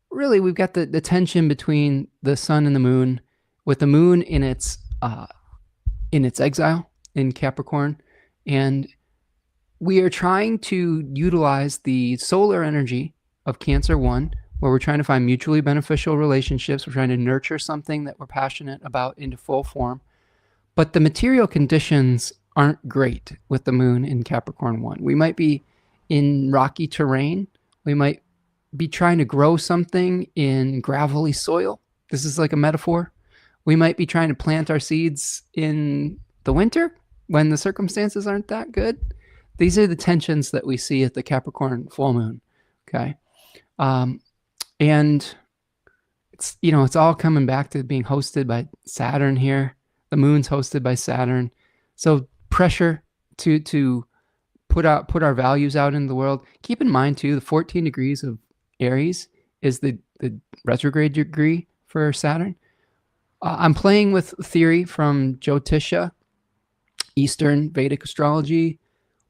really, we've got the tension between the sun and the moon, with the moon in its exile in Capricorn. And we are trying to utilize the solar energy of Cancer 1, where we're trying to find mutually beneficial relationships. We're trying to nurture something that we're passionate about into full form. But the material conditions aren't great with the moon in Capricorn 1. We might be in rocky terrain. We might be trying to grow something in gravelly soil. This is like a metaphor. We might be trying to plant our seeds in the winter when the circumstances aren't that good. These are the tensions that we see at the Capricorn full moon. Okay. And it's all coming back to being hosted by Saturn here. The moon's hosted by Saturn. So pressure to put our values out in the world. Keep in mind too, the 14 degrees of Aries is the retrograde degree for Saturn. I'm playing with theory from Jyotisha, Eastern Vedic astrology,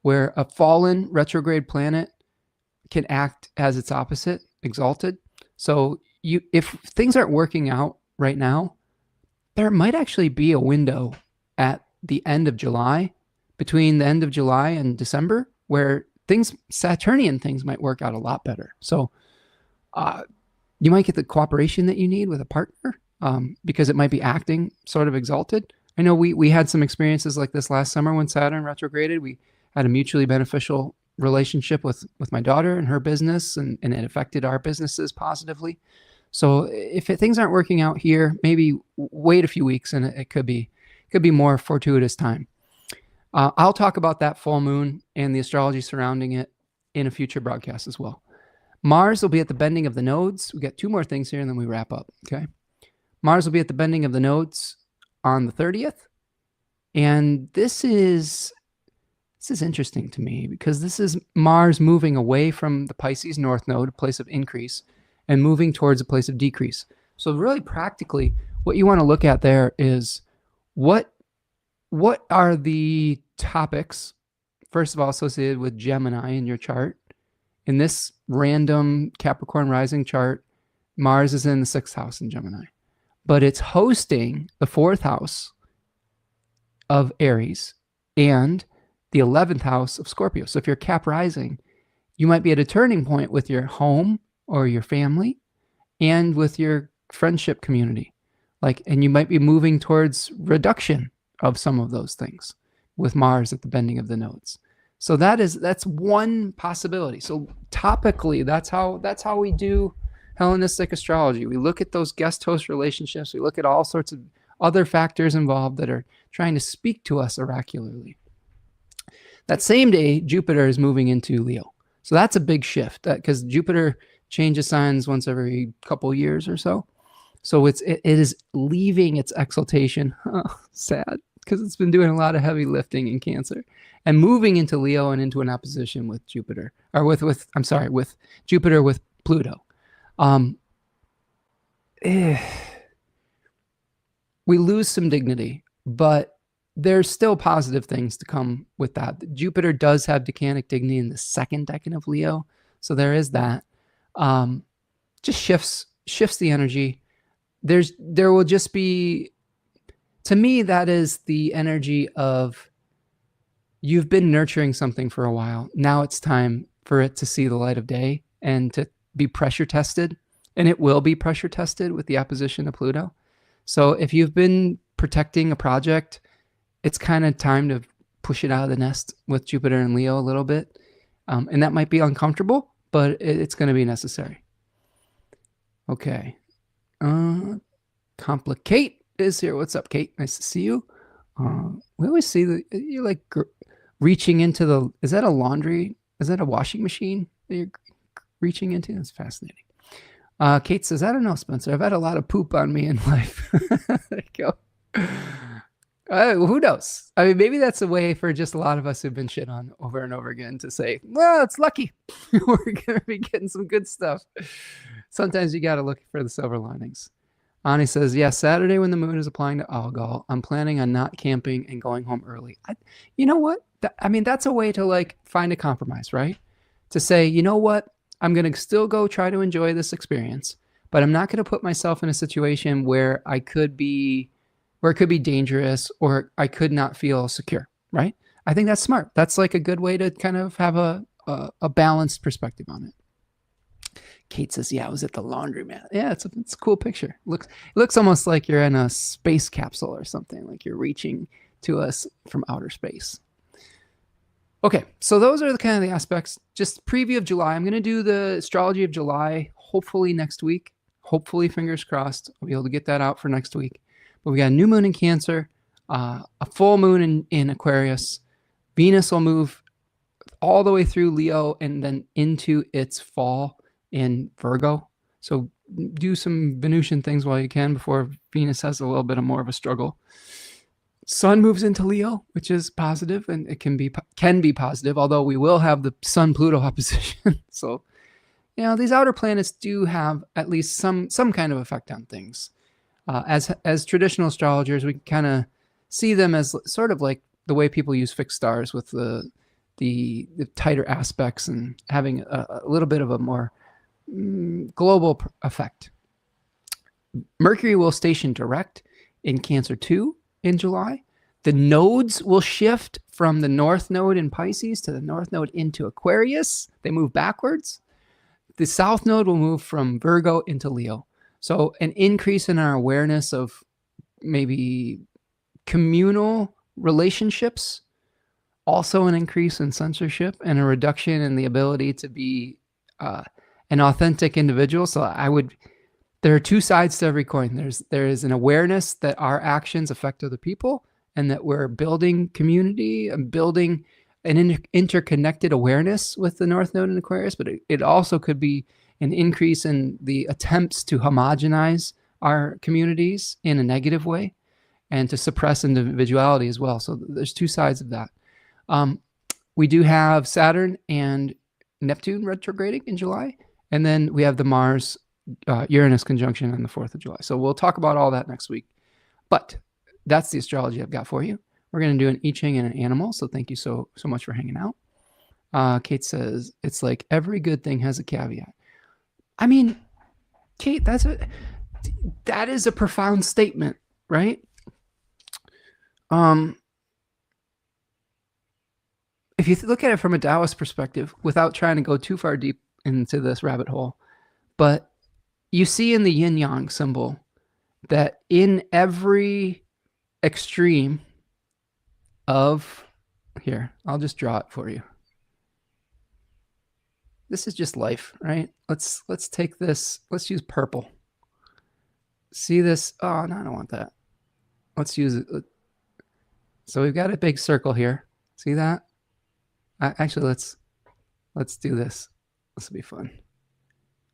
where a fallen retrograde planet can act as its opposite, exalted. So if things aren't working out right now, there might actually be a window at the end of July, between the end of July and December, where Saturnian things might work out a lot better. So you might get the cooperation that you need with a partner, because it might be acting sort of exalted. I know we had some experiences like this last summer when Saturn retrograded. We had a mutually beneficial relationship with my daughter and her business, and it affected our businesses positively. So if things aren't working out here, maybe wait a few weeks, and it could be more fortuitous time. I'll talk about that full moon and the astrology surrounding it in a future broadcast as well. Mars will be at the bending of the nodes. We got 2 more things here, and then we wrap up. Okay. Mars will be at the bending of the nodes on the 30th. And this is interesting to me, because this is Mars moving away from the Pisces North Node, a place of increase, and moving towards a place of decrease. So really practically, what you want to look at there is what are the topics, first of all, associated with Gemini in your chart. In this random Capricorn rising chart, Mars is in the 6th house in Gemini, but it's hosting the 4th house of Aries and the 11th house of Scorpio. So if you're Cap rising, you might be at a turning point with your home or your family and with your friendship community. And you might be moving towards reduction of some of those things with Mars at the bending of the nodes. So that's one possibility. So topically, that's how we do Hellenistic astrology. We look at those guest host relationships. We look at all sorts of other factors involved that are trying to speak to us oracularly. That same day, Jupiter is moving into Leo. So that's a big shift because Jupiter changes signs once every couple years or so. So it is leaving its exaltation. Oh, sad, because it's been doing a lot of heavy lifting in Cancer and moving into Leo and into an opposition with Jupiter, or with Jupiter with Pluto. We lose some dignity, but there's still positive things to come with that. Jupiter does have decanic dignity in the second decan of Leo, so there is that. Just shifts the energy. There will just be, to me, that is the energy of you've been nurturing something for a while. Now it's time for it to see the light of day and to be pressure tested, and it will be pressure tested with the opposition of Pluto. So if you've been protecting a project, it's kind of time to push it out of the nest with Jupiter and Leo a little bit. And that might be uncomfortable, but it's going to be necessary. Okay. Complicate is here. What's up, Kate? Nice to see you. We always see that you're like reaching into the, is that a laundry? Is that a washing machine that you're reaching into? That's fascinating. Kate says, I don't know, Spencer. I've had a lot of poop on me in life. There you go. Who knows? I mean, maybe that's a way for just a lot of us who've been shit on over and over again to say, well, it's lucky. We're going to be getting some good stuff. Sometimes you got to look for the silver linings. Ani says, yeah, Saturday when the moon is applying to Algol, I'm planning on not camping and going home early. You know what? I mean, that's a way to like find a compromise, right? To say, you know what? I'm going to still go try to enjoy this experience, but I'm not going to put myself in a situation where it could be dangerous or I could not feel secure, right? I think that's smart. That's like a good way to kind of have a balanced perspective on it. Kate says, yeah, I was at the laundromat. Yeah, it's a cool picture. It looks almost like you're in a space capsule or something, like you're reaching to us from outer space. Okay, so those are the kind of the aspects. Just preview of July. I'm going to do the astrology of July, hopefully next week. Hopefully, fingers crossed, I'll be able to get that out for next week. But we got a new moon in Cancer, a full moon in Aquarius. Venus will move all the way through Leo and then into its fall in Virgo. So do some Venusian things while you can before Venus has a little bit more of a struggle. Sun moves into Leo, which is positive, and it can be positive, although we will have the Sun-Pluto opposition. So, you know, these outer planets do have at least some kind of effect on things. As traditional astrologers, we kind of see them as sort of like the way people use fixed stars with the tighter aspects and having a little bit of a more global effect. Mercury will station direct in Cancer 2 in July. The nodes will shift from the North Node in Pisces to the North Node into Aquarius. They move backwards. The South Node will move from Virgo into Leo. So an increase in our awareness of maybe communal relationships, also an increase in censorship and a reduction in the ability to be an authentic individual. So there are two sides to every coin. There is an awareness that our actions affect other people and that we're building community and building an interconnected awareness with the North Node in Aquarius, but it also could be an increase in the attempts to homogenize our communities in a negative way and to suppress individuality as well. So there's two sides of that. We do have Saturn and Neptune retrograding in July, and then we have the Mars Uranus conjunction on the 4th of July. So we'll talk about all that next week. But that's the astrology I've got for you. We're going to do an I-Ching and an animal. So thank you so much for hanging out. Kate says, it's like every good thing has a caveat. I mean, Kate, that is a profound statement, right? If you look at it from a Taoist perspective, without trying to go too far deep into this rabbit hole, but you see in the yin yang symbol that in every extreme of, here, I'll just draw it for you. this is just life, right? Let's take this. Let's use purple. See this? Oh, no, I don't want that. Let's use it. So we've got a big circle here. See that? Actually, let's do this. This will be fun.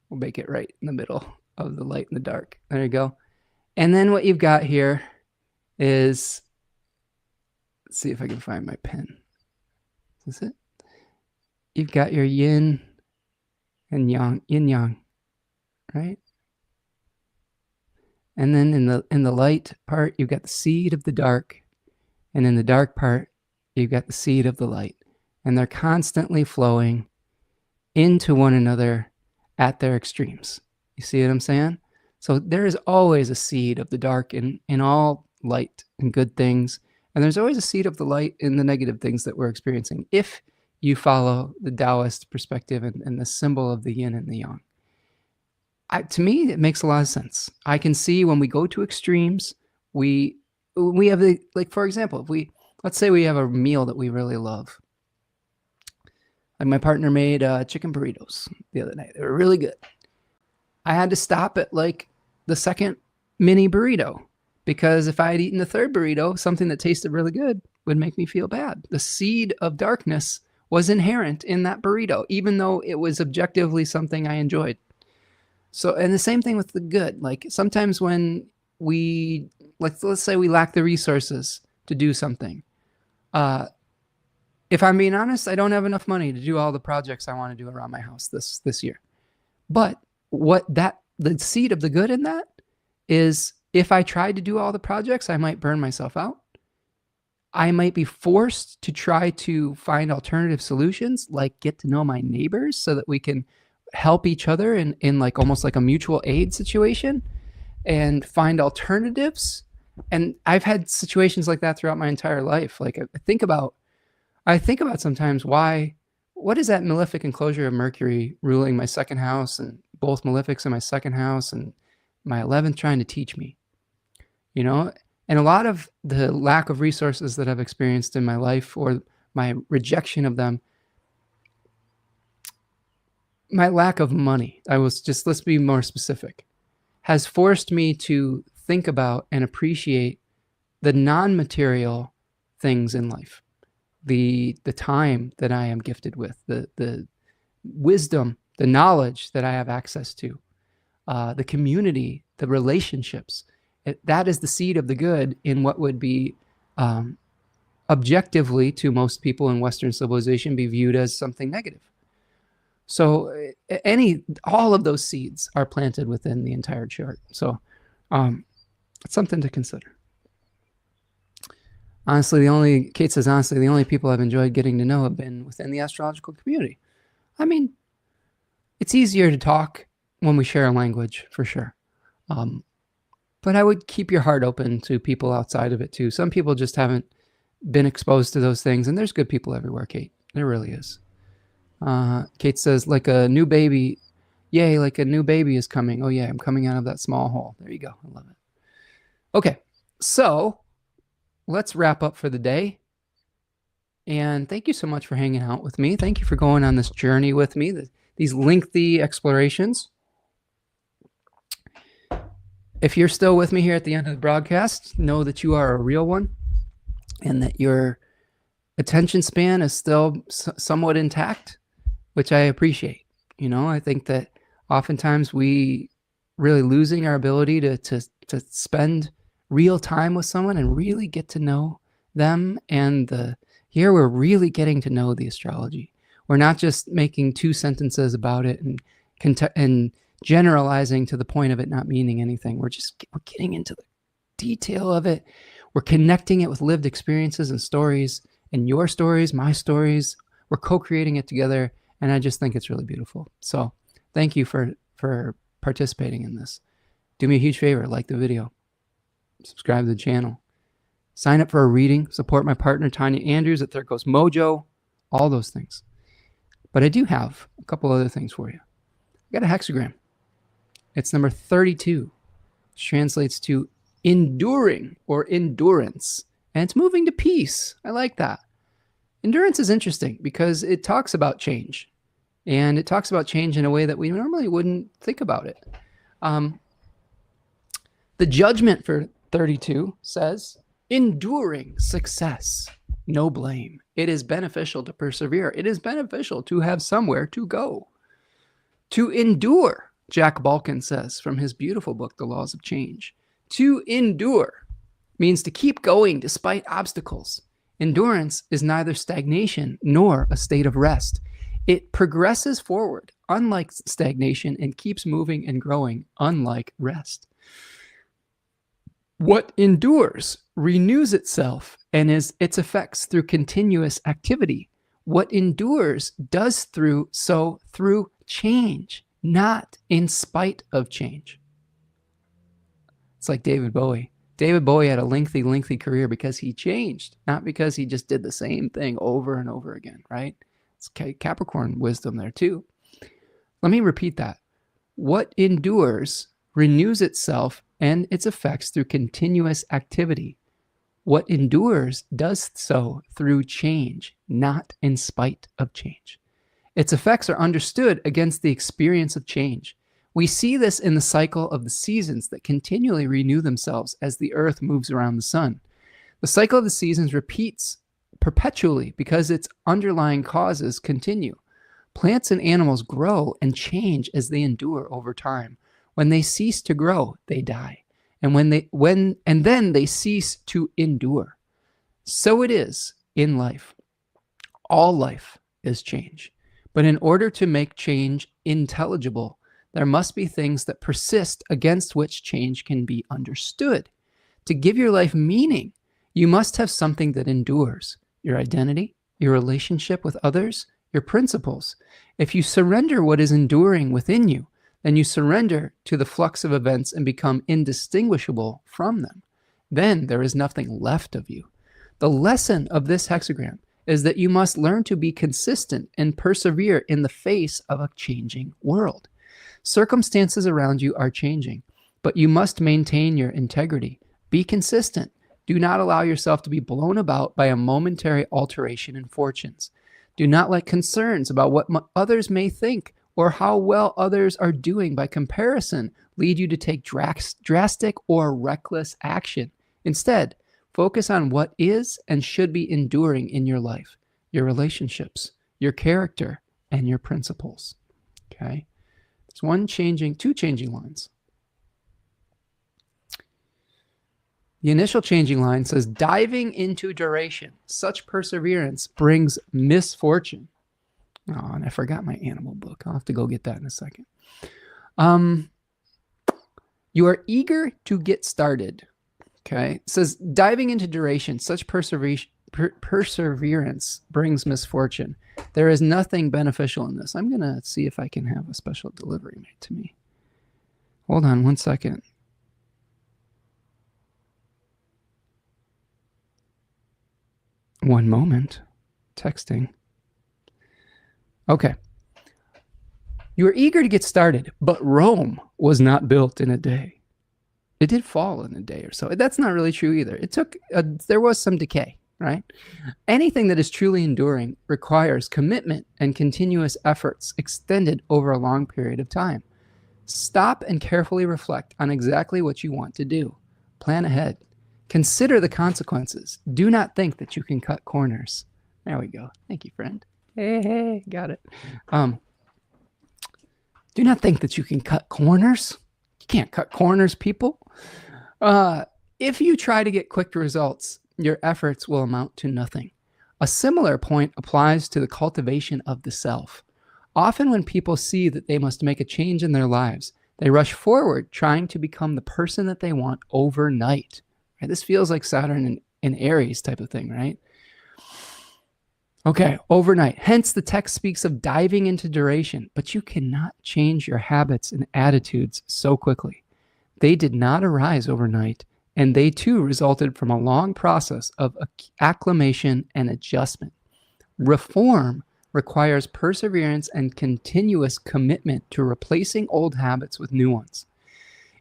We'll make it right in the middle of the light and the dark. There you go. And then what you've got here is, let's see if I can find my pen. Is this it? You've got your yin and yang, yin yang, right? And then in the light part, you've got the seed of the dark, and in the dark part, you've got the seed of the light, and they're constantly flowing into one another at their extremes. You see what I'm saying? So there is always a seed of the dark in all light and good things, and there's always a seed of the light in the negative things that we're experiencing, if you follow the Taoist perspective and the symbol of the yin and the yang. To me, it makes a lot of sense. I can see when we go to extremes, we have the, like, for example, if let's say we have a meal that we really love. Like my partner made chicken burritos the other night. They were really good. I had to stop at like the second mini burrito, because if I had eaten the third burrito, something that tasted really good would make me feel bad. The seed of darkness was inherent in that burrito, even though it was objectively something I enjoyed. So, and the same thing with the good. Like sometimes when we, let's say we lack the resources to do something. If I'm being honest, I don't have enough money to do all the projects I want to do around my house this year. But the seed of the good in that is, if I tried to do all the projects, I might burn myself out. I might be forced to try to find alternative solutions, like get to know my neighbors so that we can help each other in like almost like a mutual aid situation, and find alternatives. And I've had situations like that throughout my entire life. Like I think about sometimes what is that malefic enclosure of Mercury ruling my second house, and both malefics in my second house and my 11th trying to teach me, you know? And a lot of the lack of resources that I've experienced in my life, or my rejection of them, my lack of money, let's be more specific, has forced me to think about and appreciate the non-material things in life. The time that I am gifted with, the wisdom, the knowledge that I have access to, the community, the relationships. That is the seed of the good in what would be objectively, to most people in Western civilization, be viewed as something negative. So all of those seeds are planted within the entire chart. So it's something to consider. Honestly, Kate says, honestly, the only people I've enjoyed getting to know have been within the astrological community. I mean, it's easier to talk when we share a language, for sure. But I would keep your heart open to people outside of it too. Some people just haven't been exposed to those things, and there's good people everywhere, Kate. There really is. Kate says, like a new baby. Yay, like a new baby is coming. Oh yeah, I'm coming out of that small hole. There you go. I love it. Okay, so let's wrap up for the day. And thank you so much for hanging out with me. Thank you for going on this journey with me, these lengthy explorations. If you're still with me here at the end of the broadcast, know that you are a real one, and that your attention span is still somewhat intact, which I appreciate. You know, I think that oftentimes we really losing our ability to spend real time with someone and really get to know them. And here we're really getting to know the astrology. We're not just making 2 sentences about it and generalizing to the point of it not meaning anything. We're getting into the detail of it. We're connecting it with lived experiences and stories, and your stories, my stories. We're co-creating it together, and I just think it's really beautiful. So thank you for participating in this. Do me a huge favor, like the video, subscribe to the channel, sign up for a reading, support my partner Tanya Andrews at There Goes Mojo, all those things. But I do have a couple other things for you. I got a hexagram. It's number 32, which translates to enduring or endurance. And it's moving to peace. I like that. Endurance is interesting because it talks about change. And it talks about change in a way that we normally wouldn't think about it. The judgment for 32 says, enduring success, no blame. It is beneficial to persevere. It is beneficial to have somewhere to go. To endure, Jack Balkin says from his beautiful book, The Laws of Change. To endure means to keep going despite obstacles. Endurance is neither stagnation nor a state of rest. It progresses forward, unlike stagnation, and keeps moving and growing, unlike rest. What endures renews itself and is its effects through continuous activity. What endures does so through change, not in spite of change. It's like David Bowie. David Bowie had a lengthy career because he changed, not because he just did the same thing over and over again, right? It's Capricorn wisdom there too. Let me repeat that. What endures renews itself and its effects through continuous activity. What endures does so through change, not in spite of change. Its effects are understood against the experience of change. We see this in the cycle of the seasons that continually renew themselves as the earth moves around the sun. The cycle of the seasons repeats perpetually because its underlying causes continue. Plants and animals grow and change as they endure over time. When they cease to grow, they die. And then they cease to endure. So it is in life. All life is change. But in order to make change intelligible, there must be things that persist against which change can be understood. To give your life meaning, you must have something that endures: your identity, your relationship with others, your principles. If you surrender what is enduring within you, then you surrender to the flux of events and become indistinguishable from them. Then there is nothing left of you. The lesson of this hexagram is that you must learn to be consistent and persevere in the face of a changing world. Circumstances around you are changing, but you must maintain your integrity. Be consistent. Do not allow yourself to be blown about by a momentary alteration in fortunes. Do not let concerns about what others may think or how well others are doing by comparison lead you to take drastic or reckless action. Instead, focus on what is and should be enduring in your life, your relationships, your character, and your principles. Okay? There's two changing lines. The initial changing line says, diving into duration. Such perseverance brings misfortune. Oh, and I forgot my animal book. I'll have to go get that in a second. You are eager to get started. Okay. It says, diving into duration, such perseverance brings misfortune. There is nothing beneficial in this. I'm going to see if I can have a special delivery made to me. Hold on one second. One moment. Texting. Okay. You are eager to get started, but Rome was not built in a day. It did fall in a day or so. That's not really true either. There was some decay, right? Anything that is truly enduring requires commitment and continuous efforts extended over a long period of time. Stop and carefully reflect on exactly what you want to do. Plan ahead. Consider the consequences. Do not think that you can cut corners. There we go. Thank you, friend. Hey, got it. Do not think that you can cut corners. You can't cut corners, people. If you try to get quick results, your efforts will amount to nothing. A similar point applies to the cultivation of the self. Often when people see that they must make a change in their lives, they rush forward trying to become the person that they want overnight. Right? This feels like Saturn in Aries type of thing, right? Okay, overnight. Hence, the text speaks of diving into duration, but you cannot change your habits and attitudes so quickly. They did not arise overnight, and they too resulted from a long process of acclimation and adjustment. Reform requires perseverance and continuous commitment to replacing old habits with new ones.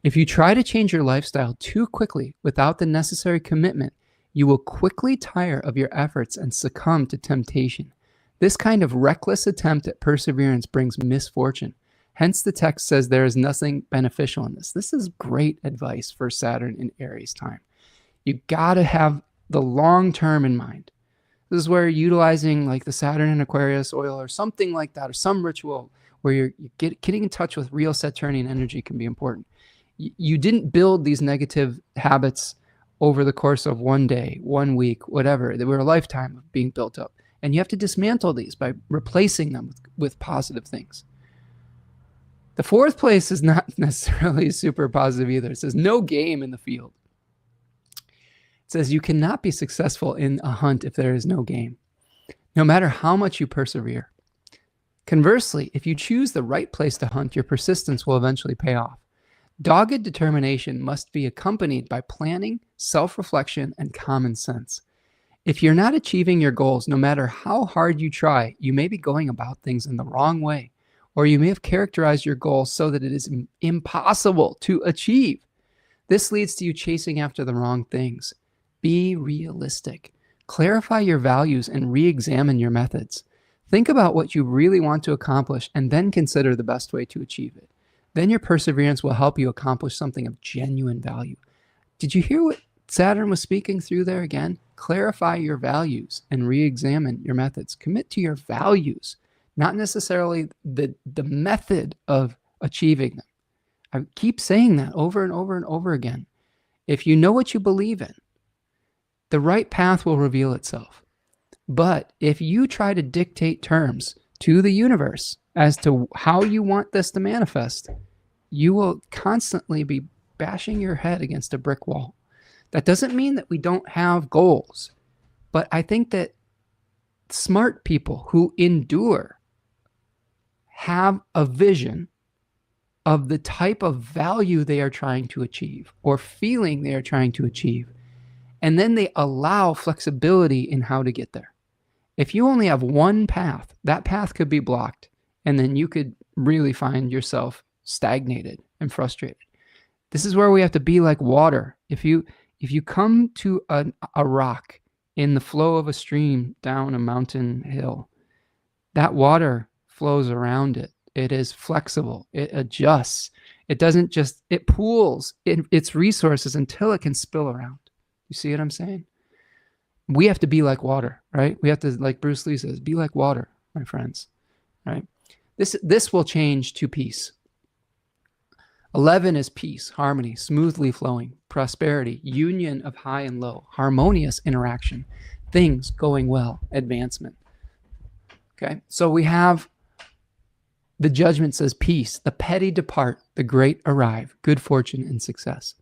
If you try to change your lifestyle too quickly without the necessary commitment, you will quickly tire of your efforts and succumb to temptation. This kind of reckless attempt at perseverance brings misfortune. Hence, the text says there is nothing beneficial in this. This is great advice for Saturn in Aries time. You got to have the long term in mind. This is where utilizing like the Saturn in Aquarius oil or something like that, or some ritual where you're getting in touch with real Saturnian energy can be important. You didn't build these negative habits over the course of one day, 1 week, whatever. They were a lifetime of being built up. And you have to dismantle these by replacing them with positive things. The fourth place is not necessarily super positive either. It says no game in the field. It says you cannot be successful in a hunt if there is no game, no matter how much you persevere. Conversely, if you choose the right place to hunt, your persistence will eventually pay off. Dogged determination must be accompanied by planning, self-reflection, and common sense. If you're not achieving your goals, no matter how hard you try, you may be going about things in the wrong way, or you may have characterized your goal so that it is impossible to achieve. This leads to you chasing after the wrong things. Be realistic. Clarify your values and re-examine your methods. Think about what you really want to accomplish and then consider the best way to achieve it. Then your perseverance will help you accomplish something of genuine value. Did you hear what Saturn was speaking through there again? Clarify your values and re-examine your methods. Commit to your values, not necessarily the method of achieving them. I keep saying that over and over and over again. If you know what you believe in, the right path will reveal itself. But if you try to dictate terms to the universe as to how you want this to manifest, you will constantly be bashing your head against a brick wall. That doesn't mean that we don't have goals, but I think that smart people who endure have a vision of the type of value they are trying to achieve or feeling they are trying to achieve, and then they allow flexibility in how to get there. If you only have one path, that path could be blocked, and then you could really find yourself stagnated and frustrated. This is where we have to be like water. If you come to a rock in the flow of a stream down a mountain hill, that water flows around it. It is flexible. It adjusts. It doesn't just, it pools its resources until it can spill around. You see what I'm saying? We have to be like water, right? We have to, like Bruce Lee says, be like water, my friends, right? This will change to peace. 11 is peace, harmony, smoothly flowing, prosperity, union of high and low, harmonious interaction, things going well, advancement. Okay, so we have the judgment says peace, the petty depart, the great arrive, good fortune and success.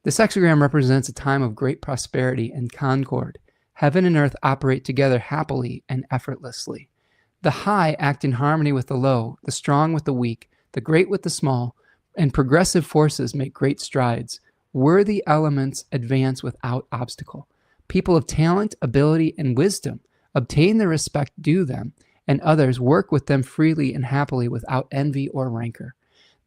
The sexagram represents a time of great prosperity and concord. Heaven and earth operate together happily and effortlessly. The high act in harmony with the low, the strong with the weak, the great with the small, and progressive forces make great strides. Worthy elements advance without obstacle. People of talent, ability, and wisdom obtain the respect due them, and others work with them freely and happily without envy or rancor.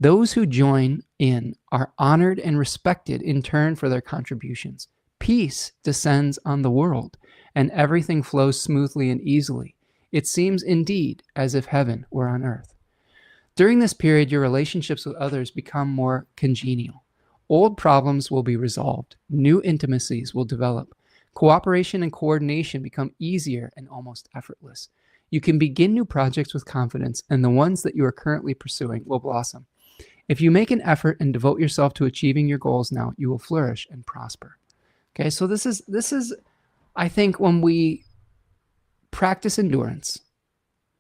Those who join in are honored and respected in turn for their contributions. Peace descends on the world, and everything flows smoothly and easily. It seems indeed as if heaven were on earth. During this period, your relationships with others become more congenial. Old problems will be resolved. New intimacies will develop. Cooperation and coordination become easier and almost effortless. You can begin new projects with confidence, and the ones that you are currently pursuing will blossom. If you make an effort and devote yourself to achieving your goals now, you will flourish and prosper. Okay, so this is, I think, when we practice endurance,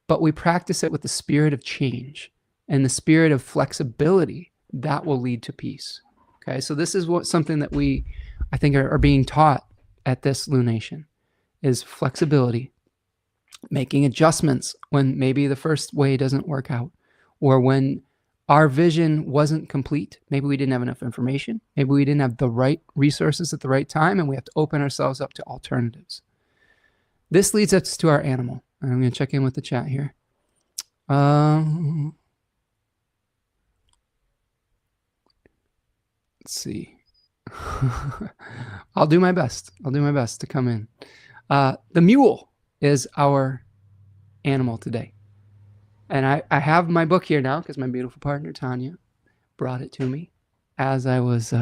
but we practice it with the spirit of change and the spirit of flexibility, that will lead to peace. Okay, so this is something that we, I think, are being taught at this lunation, is flexibility, making adjustments when maybe the first way doesn't work out, or when our vision wasn't complete. Maybe we didn't have enough information. Maybe we didn't have the right resources at the right time, and we have to open ourselves up to alternatives. This leads us to our animal. And I'm going to check in with the chat here. Let's see. I'll do my best. I'll do my best to come in. The mule is our animal today. And I have my book here now because my beautiful partner, Tanya, brought it to me as I was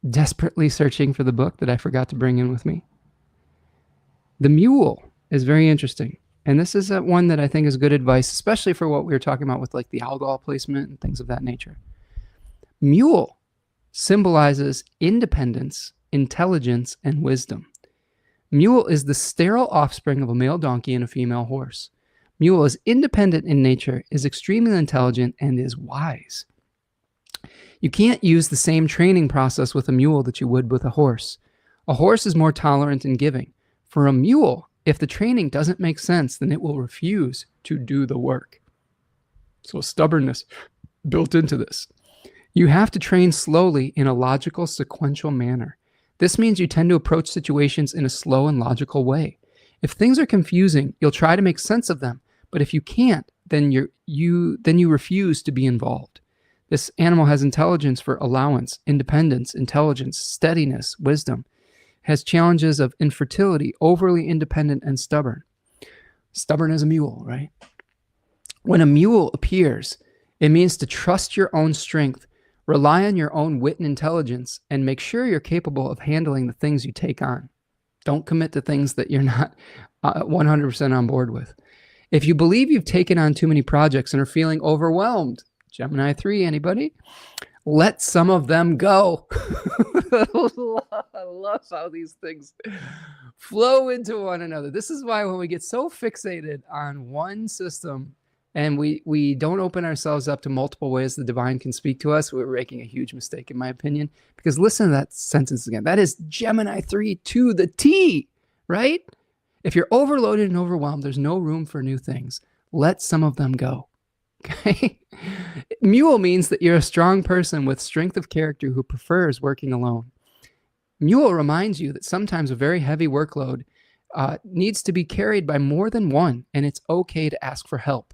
desperately searching for the book that I forgot to bring in with me. The mule is very interesting. And this is one that I think is good advice, especially for what we were talking about with like the algol placement and things of that nature. Mule symbolizes independence, intelligence, and wisdom. Mule is the sterile offspring of a male donkey and a female horse. Mule is independent in nature, is extremely intelligent, and is wise. You can't use the same training process with a mule that you would with a horse. A horse is more tolerant and giving. For a mule, if the training doesn't make sense, then it will refuse to do the work. So stubbornness built into this. You have to train slowly in a logical, sequential manner. This means you tend to approach situations in a slow and logical way. If things are confusing, you'll try to make sense of them, but if you can't, then you refuse to be involved. This animal has intelligence for allowance, independence, intelligence, steadiness, wisdom. Has challenges of infertility, overly independent, and stubborn. Stubborn as a mule, right? When a mule appears, it means to trust your own strength, rely on your own wit and intelligence, and make sure you're capable of handling the things you take on. Don't commit to things that you're not 100% on board with. If you believe you've taken on too many projects and are feeling overwhelmed, Gemini 3, anybody? Let some of them go. I love how these things flow into one another. This is why when we get so fixated on one system and we don't open ourselves up to multiple ways the divine can speak to us, we're making a huge mistake, in my opinion. Because listen to that sentence again. That is Gemini 3 to the T, right? If you're overloaded and overwhelmed, there's no room for new things. Let some of them go. Okay? Mule means that you're a strong person with strength of character who prefers working alone. Mule reminds you that sometimes a very heavy workload needs to be carried by more than one, and it's okay to ask for help.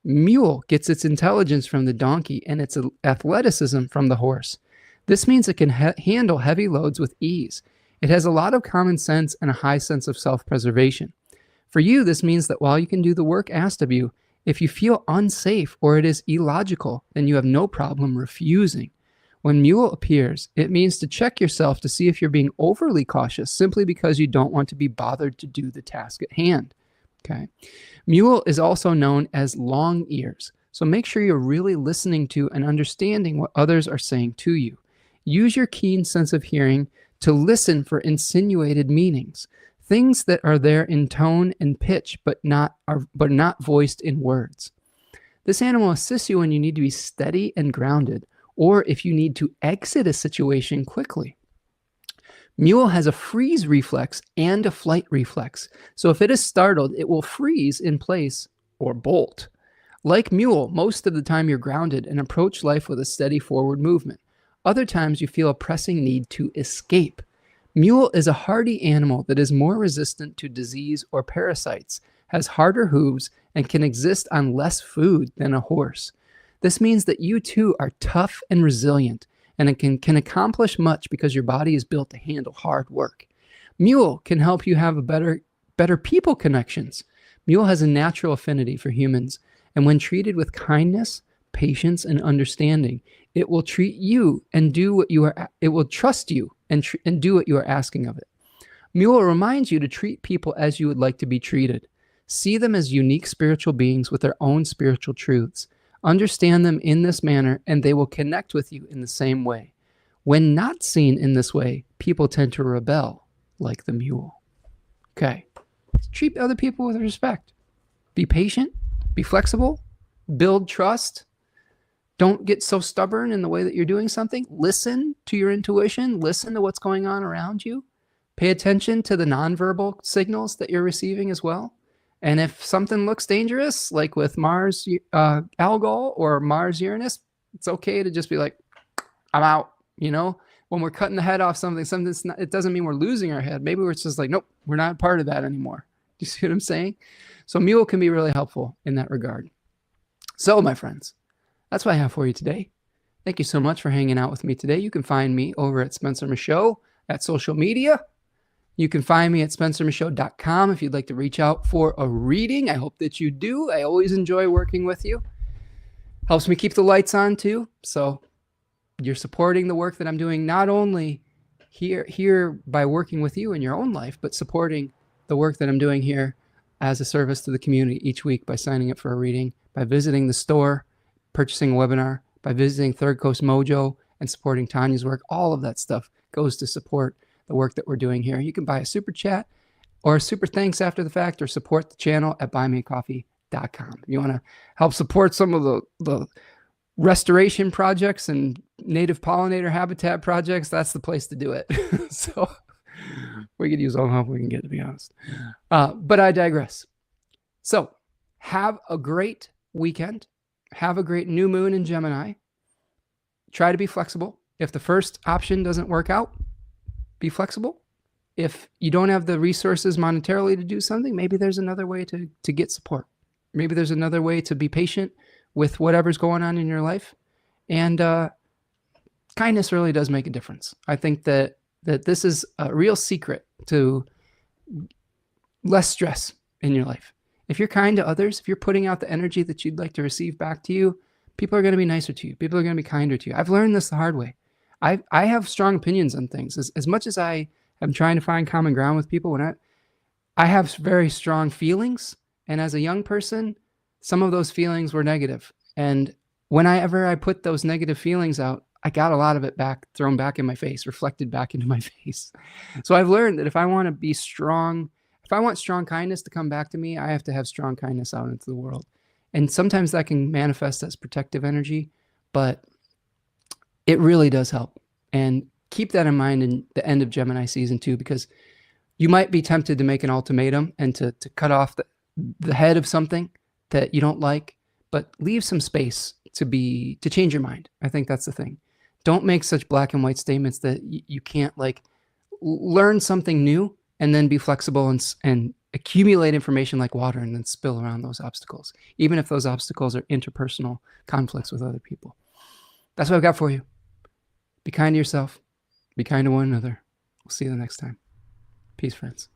Mule gets its intelligence from the donkey and its athleticism from the horse. This means it can handle heavy loads with ease. It has a lot of common sense and a high sense of self-preservation. For you, this means that while you can do the work asked of you, if you feel unsafe or it is illogical, then you have no problem refusing. When Mule appears, it means to check yourself to see if you're being overly cautious simply because you don't want to be bothered to do the task at hand. Okay. Mule is also known as long ears, so make sure you're really listening to and understanding what others are saying to you. Use your keen sense of hearing to listen for insinuated meanings. Things that are there in tone and pitch, but not voiced in words. This animal assists you when you need to be steady and grounded, or if you need to exit a situation quickly. Mule has a freeze reflex and a flight reflex, so if it is startled, it will freeze in place or bolt. Like Mule, most of the time you're grounded and approach life with a steady forward movement. Other times you feel a pressing need to escape. Mule is a hardy animal that is more resistant to disease or parasites, has harder hooves, and can exist on less food than a horse. This means that you too are tough and resilient, and it can accomplish much because your body is built to handle hard work. Mule can help you have better people connections. Mule has a natural affinity for humans, and when treated with kindness, patience, and understanding, it will treat you and do what you are. It will trust you and do what you are asking of it. Mule reminds you to treat people as you would like to be treated. See them as unique spiritual beings with their own spiritual truths. Understand them in this manner, and they will connect with you in the same way. When not seen in this way, people tend to rebel, like the mule. Okay. Treat other people with respect. Be patient. Be flexible. Build trust. Don't get so stubborn in the way that you're doing something. Listen to your intuition. Listen to what's going on around you. Pay attention to the nonverbal signals that you're receiving as well. And if something looks dangerous, like with Mars Algol or Mars Uranus, it's okay to just be like, I'm out. You know, when we're cutting the head off something's not, it doesn't mean we're losing our head. Maybe we're just like, nope, we're not part of that anymore. Do you see what I'm saying? So Mule can be really helpful in that regard. So my friends, that's what I have for you today. Thank you so much for hanging out with me today. You can find me over at Spencer Michaud at social media. You can find me at spencermichaud.com if you'd like to reach out for a reading. I hope that you do. I always enjoy working with you. Helps me keep the lights on too. So you're supporting the work that I'm doing, not only here by working with you in your own life, but supporting the work that I'm doing here as a service to the community each week by signing up for a reading, by visiting the store, purchasing a webinar, by visiting Third Coast Mojo and supporting Tanya's work. All of that stuff goes to support the work that we're doing here. You can buy a super chat or a super thanks after the fact, or support the channel at buymeacoffee.com. If you want to help support some of the restoration projects and native pollinator habitat projects, that's the place to do it. So we could use all the help we can get, to be honest. But I digress. So have a great weekend. Have a great new moon in Gemini. Try to be flexible. If the first option doesn't work out, be flexible. If you don't have the resources monetarily to do something, maybe there's another way to get support. Maybe there's another way to be patient with whatever's going on in your life. And kindness really does make a difference. I think that this is a real secret to less stress in your life. If you're kind to others, if you're putting out the energy that you'd like to receive back to you, people are going to be nicer to you. People are going to be kinder to you. I've learned this the hard way. I have strong opinions on things. As much as I am trying to find common ground with people, when I have very strong feelings. And as a young person, some of those feelings were negative. And whenever I put those negative feelings out, I got a lot of it back, thrown back in my face, reflected back into my face. So I've learned that if I want to be strong, if I want strong kindness to come back to me, I have to have strong kindness out into the world. And sometimes that can manifest as protective energy, but it really does help. And keep that in mind in the end of Gemini season 2, because you might be tempted to make an ultimatum and to cut off the head of something that you don't like, but leave some space to change your mind. I think that's the thing. Don't make such black and white statements that you can't learn something new and then be flexible and accumulate information like water and then spill around those obstacles, even if those obstacles are interpersonal conflicts with other people. That's what I've got for you. Be kind to yourself. Be kind to one another. We'll see you the next time. Peace, friends.